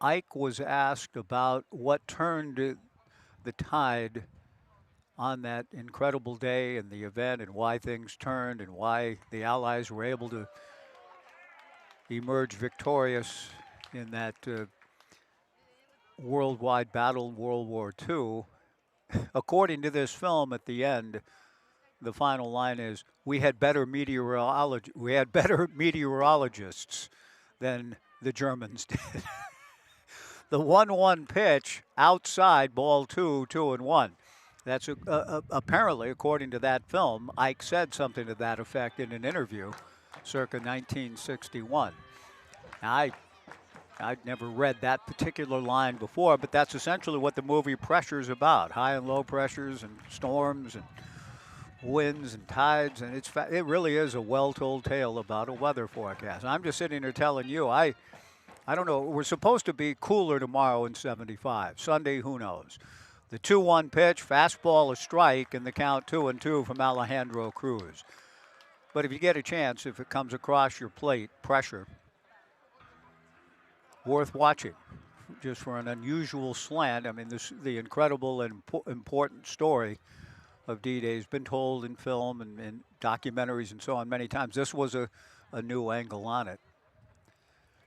Ike was asked about what turned the tide on that incredible day and the event and why things turned and why the Allies were able to emerge victorious in that worldwide battle, World War II, according to this film at the end, the final line is, we had better meteorologists than the Germans did. The 1-1 pitch outside, ball 2, 2-1. That's apparently, according to that film, Ike said something to that effect in an interview circa 1961. Now, I'd never read that particular line before, but that's essentially what the movie Pressure is about. High and low pressures and storms and winds and tides, and it really is a well-told tale about a weather forecast. I'm just sitting here telling you, I don't know, we're supposed to be cooler tomorrow in 75. Sunday, who knows? The 2-1 pitch, fastball, a strike, and the count 2-2 from Alejandro Cruz. But if you get a chance, if it comes across your plate, Pressure, worth watching, just for an unusual slant. I mean, the incredible and important story of D-Day has been told in film and documentaries and so on many times. This was a new angle on it.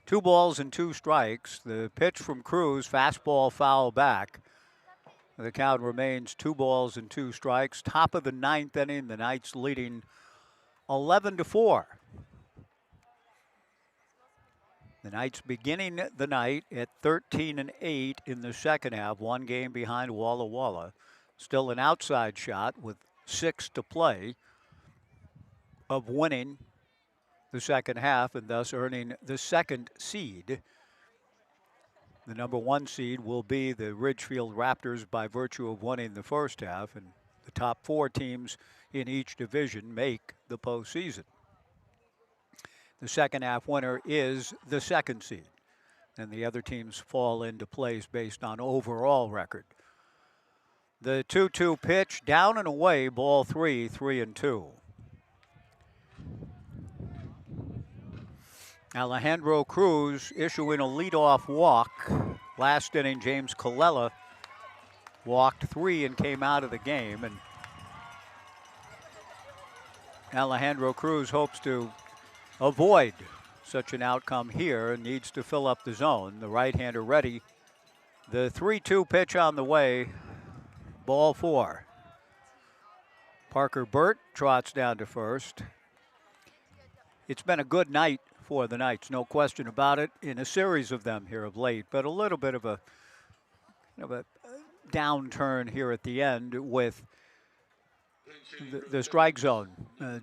2 balls and 2 strikes. The pitch from Cruz, fastball foul back. The count remains 2 balls and 2 strikes. Top of the 9th inning, the Knights leading 11-4. The Knights beginning the night at 13-8 in the second half, 1 game behind Walla Walla. Still an outside shot with 6 to play of winning the second half and thus earning the 2nd seed. The number 1 seed will be the Ridgefield Raptors by virtue of winning the first half, and The top 4 teams in each division make the postseason. The second half winner is the 2nd seed, and the other teams fall into place based on overall record. The 2-2 pitch, down and away, ball 3, 3-2. Alejandro Cruz issuing a leadoff walk. Last inning, James Colella walked 3 and came out of the game. And Alejandro Cruz hopes to avoid such an outcome here and needs to fill up the zone. The right-hander ready. The 3-2 pitch on the way. Ball 4. Parker Burt trots down to first. It's been a good night for the Knights, no question about it, in a series of them here of late, but a little bit of a downturn here at the end with the strike zone.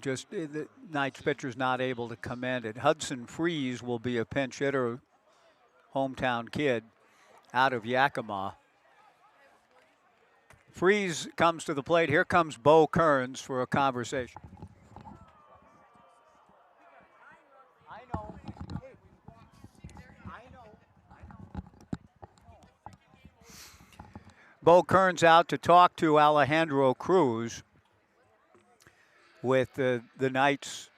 Just the Knights pitcher's not able to command it. Hudson Freeze will be a pinch hitter, hometown kid out of Yakima. Freeze comes to the plate. Here comes Bo Kearns for a conversation. I know. Bo Kearns out to talk to Alejandro Cruz with the Knights.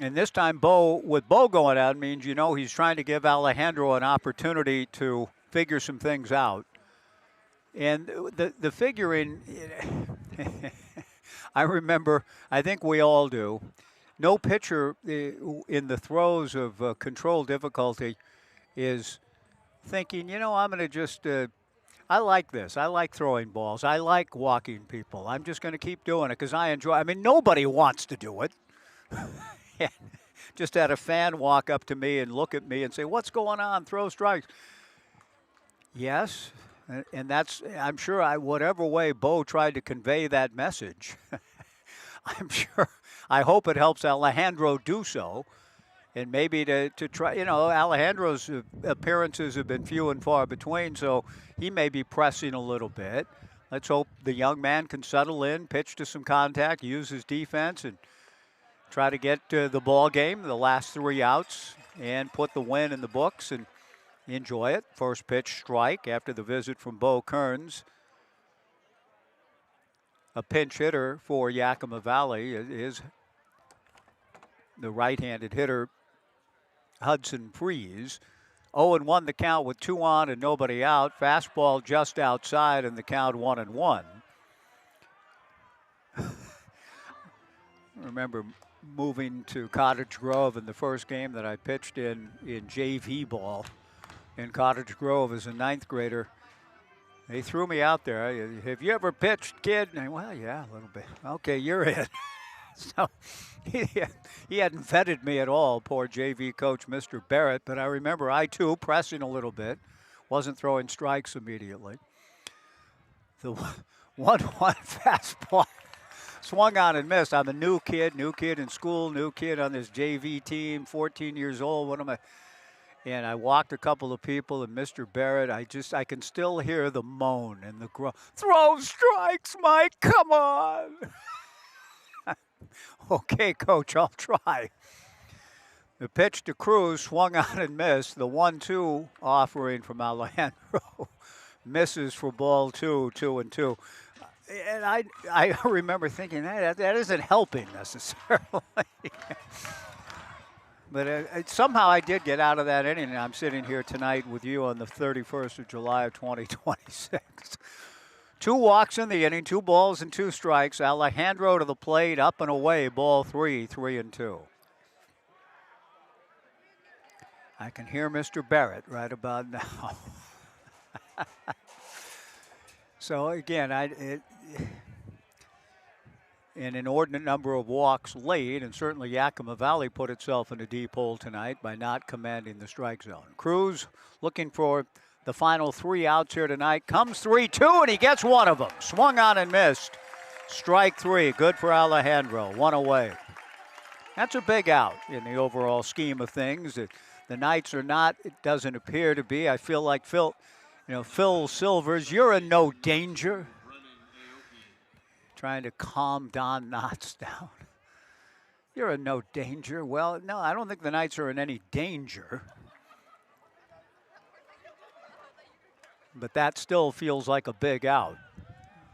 And this time, with Bo going out means, he's trying to give Alejandro an opportunity to figure some things out. And the figuring, I remember, I think we all do, no pitcher in the throes of control difficulty is thinking, I'm going to just, I like this. I like throwing balls. I like walking people. I'm just going to keep doing it because I enjoy it. I mean, nobody wants to do it. Just had a fan walk up to me and look at me and say, what's going on? Throw strikes. Yes. And that's, I'm sure, whatever way Bo tried to convey that message, I hope it helps Alejandro do so. And maybe to try, Alejandro's appearances have been few and far between, so he may be pressing a little bit. Let's hope the young man can settle in, pitch to some contact, use his defense, and try to get the ball game, the last 3 outs, and put the win in the books and enjoy it. First pitch strike after the visit from Bo Kearns. A pinch hitter for Yakima Valley is the right-handed hitter, Hudson Freeze. 0-1 the count with 2 on and nobody out. Fastball just outside and the count 1-1. Remember moving to Cottage Grove in the first game that I pitched in JV ball in Cottage Grove as a 9th grader. They threw me out there. Have you ever pitched, kid? And well, yeah, a little bit. Okay, you're in. So he hadn't vetted me at all, poor JV coach, Mr. Barrett. But I remember I, too, pressing a little bit. Wasn't throwing strikes immediately. The 1-1 fastball swung on and missed. I'm a new kid in school, new kid on this JV team, 14 years old. And I walked a couple of people, and Mr. Barrett, I can still hear the moan and the groan. Throw strikes, Mike, come on. Okay, coach, I'll try. The pitch to Cruz swung on and missed. The 1-2 offering from Alejandro misses for ball 2, 2-2. And I remember thinking, that isn't helping necessarily. But somehow I did get out of that inning, and I'm sitting here tonight with you on the 31st of July of 2026. 2 walks in the inning, 2 balls and 2 strikes. Alejandro to the plate, up and away, ball 3, 3-2. I can hear Mr. Barrett right about now. So again, an inordinate number of walks late, and certainly Yakima Valley put itself in a deep hole tonight by not commanding the strike zone. Cruz looking for the final 3 outs here tonight. Comes 3-2, and he gets one of them. Swung on and missed. Strike 3, good for Alejandro, 1 away. That's a big out in the overall scheme of things. The Knights are not, it doesn't appear to be. I feel like Phil Silvers, you're in no danger. trying to calm Don Knotts down. You're in no danger. Well, no, I don't think the Knights are in any danger. But that still feels like a big out.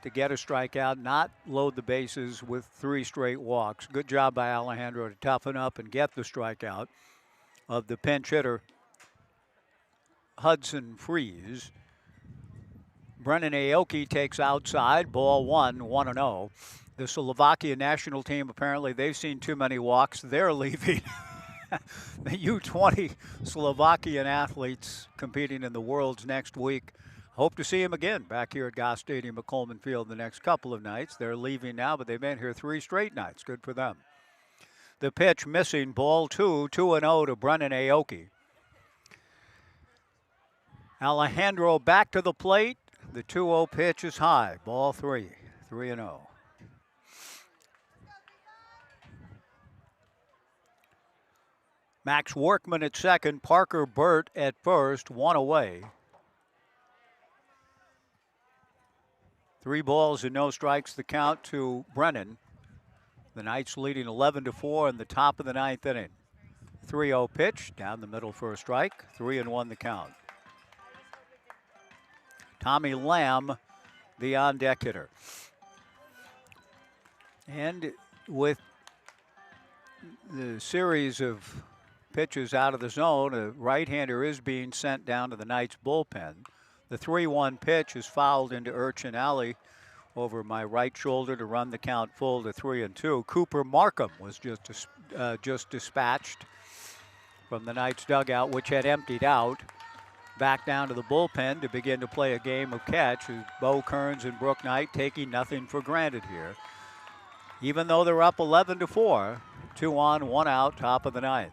To get a strikeout, not load the bases with 3 straight walks. Good job by Alejandro to toughen up and get the strikeout of the pinch hitter, Hudson Freeze. Brennan Aoki takes outside, ball 1, 1-0. The Slovakia national team, apparently they've seen too many walks. They're leaving. The U20 Slovakian athletes competing in the Worlds next week. Hope to see him again back here at Goss Stadium at Coleman Field the next couple of nights. They're leaving now, but they've been here 3 straight nights. Good for them. The pitch missing, ball 2, 2-0 to Brennan Aoki. Alejandro back to the plate. The 2-0 pitch is high, ball 3, 3-0. Max Workman at second, Parker Burt at first, 1 away. 3 balls and no strikes, the count to Brennan. The Knights leading 11-4 in the top of the 9th inning. 3-0 pitch, down the middle for a strike, 3-1 the count. Tommy Lamb, the on-deck hitter. And with the series of pitches out of the zone, a right-hander is being sent down to the Knights bullpen. The 3-1 pitch is fouled into Urchin Alley over my right shoulder to run the count full to 3-2. Cooper Markham was just dispatched from the Knights dugout, which had emptied out, back down to the bullpen to begin to play a game of catch. Bo Kearns and Brooke Knight taking nothing for granted here. Even though they're up 11-4, 2 on, 1 out, top of the 9th.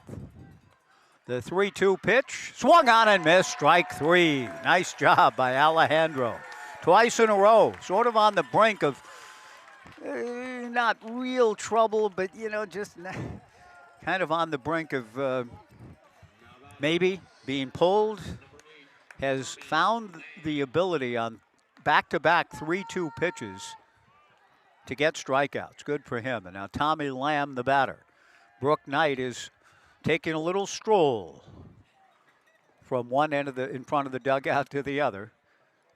The 3-2 pitch, swung on and missed, strike 3. Nice job by Alejandro. Twice in a row, sort of on the brink of not real trouble, but, just kind of on the brink of maybe being pulled. Has found the ability on back-to-back 3-2 pitches to get strikeouts. Good for him. And now Tommy Lamb, the batter. Brooke Knight is taking a little stroll from one end of in front of the dugout to the other,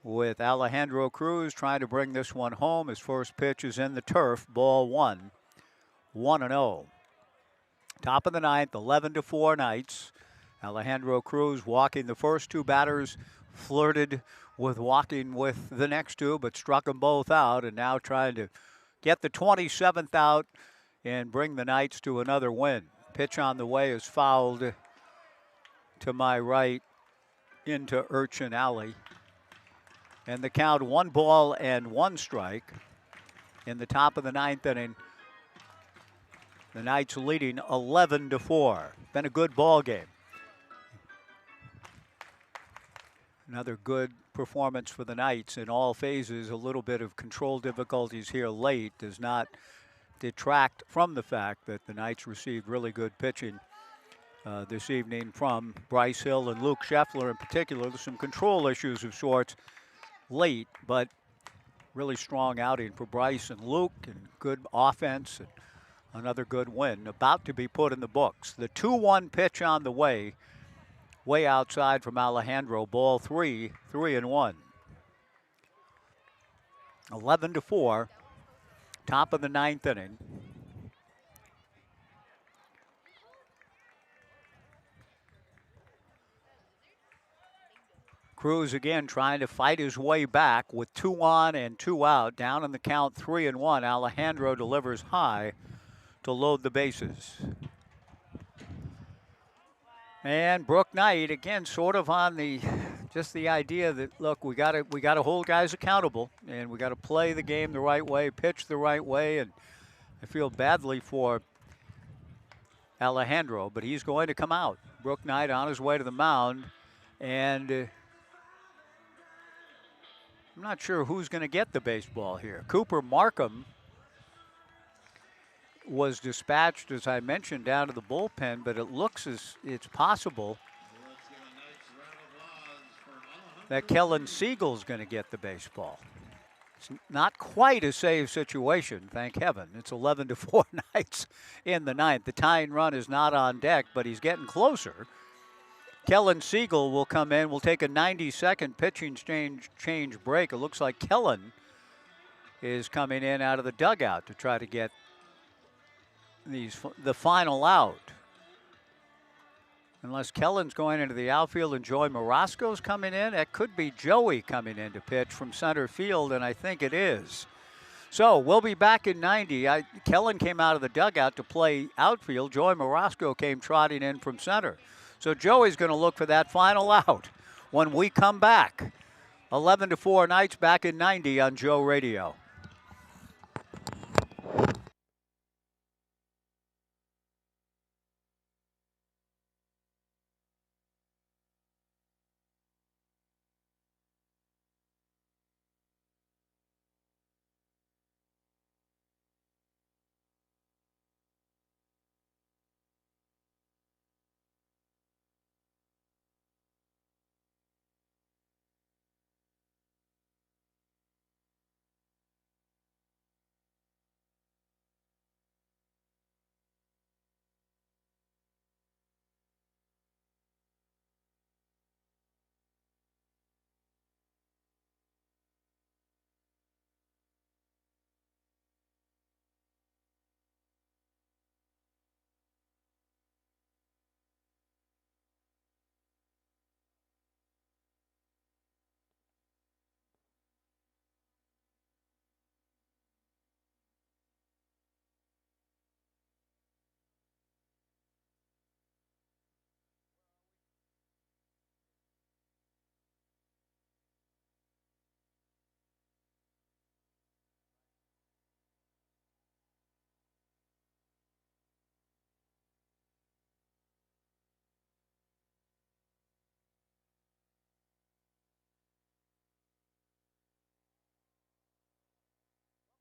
with Alejandro Cruz trying to bring this one home. His first pitch is in the turf, ball 1, 1-0. Top of the 9th, 11-4 Knights. Alejandro Cruz walking the first 2 batters, flirted with walking with the next 2, but struck them both out, and now trying to get the 27th out and bring the Knights to another win. Pitch on the way is fouled to my right into Urchin Alley. And the count 1 ball and 1 strike in the top of the 9th inning. The Knights leading 11-4. Been a good ball game. Another good performance for the Knights in all phases. A little bit of control difficulties here late does not detract from the fact that the Knights received really good pitching this evening from Bryce Hill and Luke Scheffler in particular. There's some control issues of sorts late, but really strong outing for Bryce and Luke, and good offense and another good win about to be put in the books. The 2-1 pitch on the way outside from Alejandro, ball 3, 3-1. 11-4. Top of the 9th inning. Cruz again trying to fight his way back with 2 on and 2 out. Down in the count, 3-1. Alejandro delivers high to load the bases. And Brooke Knight again sort of on the idea that, look, we gotta hold guys accountable, and we gotta play the game the right way, pitch the right way. And I feel badly for Alejandro, but he's going to come out. Brooke Knight on his way to the mound, and I'm not sure who's going to get the baseball here. Cooper Markham was dispatched, as I mentioned, down to the bullpen, but it looks as it's possible that Kellen Siegel's going to get the baseball. It's not quite a save situation, thank heaven. It's 11-4 Knights in the ninth. The tying run is not on deck, but he's getting closer. Kellen Siegel will come in. We'll take a 90-second pitching change break. It looks like Kellen is coming in out of the dugout to try to get the final out. Unless Kellen's going into the outfield and Joey Marasco's coming in, that could be Joey coming in to pitch from center field, and I think it is. So we'll be back in 90. Kellen came out of the dugout to play outfield. Joey Marasco came trotting in from center. So Joey's going to look for that final out when we come back. 11-4 Knights back in 90 on Joe Radio.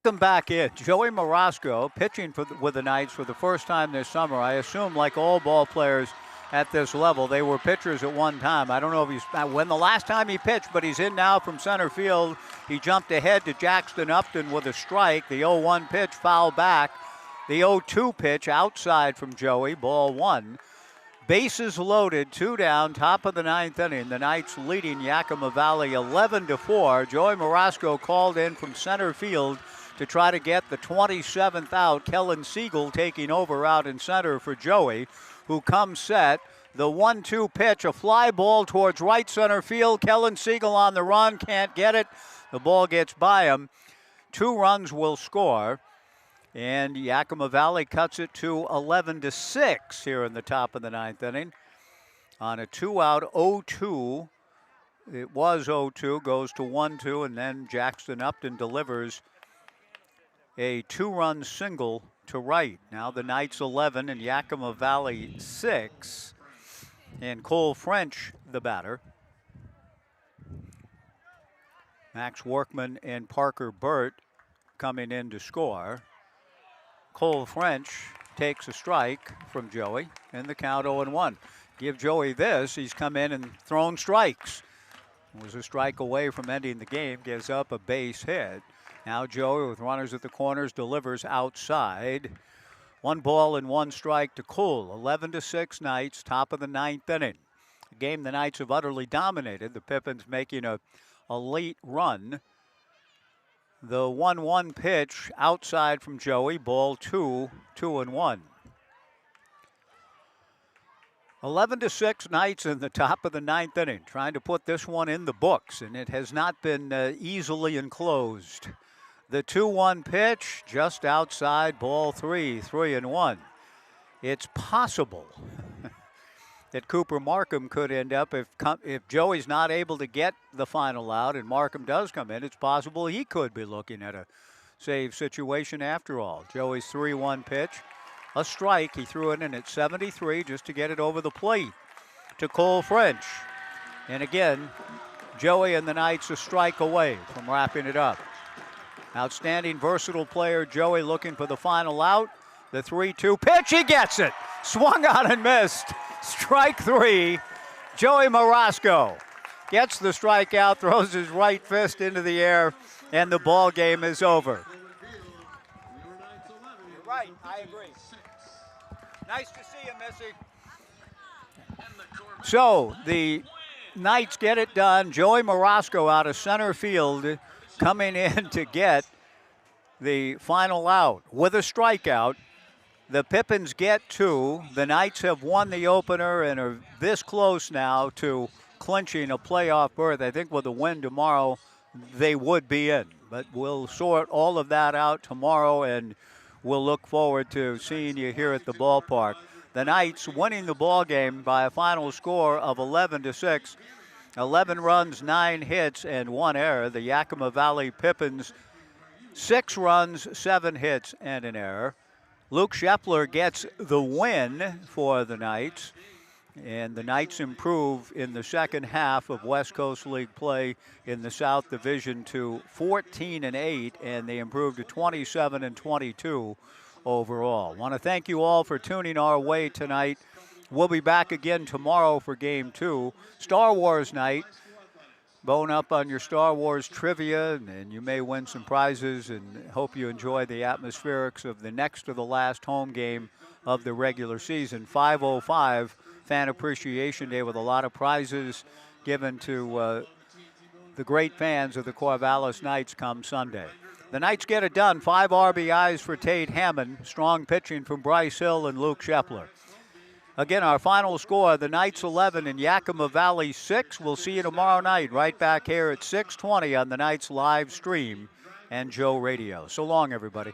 Welcome back in. Joey Marasco pitching with the Knights for the first time this summer. I assume, like all ball players at this level, they were pitchers at one time. I don't know if he's when the last time he pitched, but he's in now from center field. He jumped ahead to Jackson Upton with a strike. The 0-1 pitch foul back. The 0-2 pitch outside from Joey, ball one. Bases loaded, 2 down, top of the ninth inning. The Knights leading Yakima Valley 11-4. Joey Marasco called in from center field to try to get the 27th out. Kellen Siegel taking over out in center for Joey, who comes set. The 1-2 pitch, a fly ball towards right center field. Kellen Siegel on the run, can't get it. The ball gets by him. 2 runs will score. And Yakima Valley cuts it to 11-6 here in the top of the ninth inning. On a 2-out 0-2. It was 0-2, goes to 1-2, and then Jackson Upton delivers a 2-run single to right. Now the Knights 11 and Yakima Valley 6. And Cole French, the batter. Max Workman and Parker Burt coming in to score. Cole French takes a strike from Joey, and the count 0-1. Give Joey this, he's come in and thrown strikes. It was a strike away from ending the game, gives up a base hit. Now Joey, with runners at the corners, delivers outside. 1 ball and 1 strike to Cole. 11-6 Knights, top of the ninth inning. A game the Knights have utterly dominated. The Pippins making a late run. The 1-1 pitch outside from Joey, ball 2, 2-1. 11-6 Knights in the top of the ninth inning, trying to put this one in the books, and it has not been easily enclosed. The 2-1 pitch just outside, ball 3, 3-1. It's possible that Cooper Markham could end up, if Joey's not able to get the final out and Markham does come in, it's possible he could be looking at a save situation after all. Joey's 3-1 pitch, a strike. He threw it in at 73 just to get it over the plate to Cole French. And again, Joey and the Knights a strike away from wrapping it up. Outstanding, versatile player, Joey looking for the final out. The 3-2 pitch, he gets it. Swung on and missed. Strike 3. Joey Marasco gets the strikeout, throws his right fist into the air and the ball game is over. You're right, I agree. Nice to see you, Missy. So the Knights get it done. Joey Morosco out of center field coming in to get the final out with a strikeout. The Pippins get 2. The Knights have won the opener and are this close now to clinching a playoff berth. I think with a win tomorrow, they would be in. But we'll sort all of that out tomorrow, and we'll look forward to seeing you here at the ballpark. The Knights winning the ball game by a final score of 11-6. 11 runs, 9 hits, and 1 error. The Yakima Valley Pippins, 6 runs, 7 hits, and an error. Luke Shepler gets the win for the Knights, and the Knights improve in the second half of West Coast League play in the South Division to 14-8, and they improve to 27-22 overall. Want to thank you all for tuning our way tonight. We'll be back again tomorrow for Game 2. Star Wars night. Bone up on your Star Wars trivia, and you may win some prizes, and hope you enjoy the atmospherics of the next to the last home game of the regular season. 5:05 Fan Appreciation Day with a lot of prizes given to the great fans of the Corvallis Knights come Sunday. The Knights get it done. 5 RBIs for Tate Hammond. Strong pitching from Bryce Hill and Luke Shepler. Again, our final score, the Knights 11 and Yakima Valley 6. We'll see you tomorrow night right back here at 6:20 on the Knights live stream and Joe Radio. So long, everybody.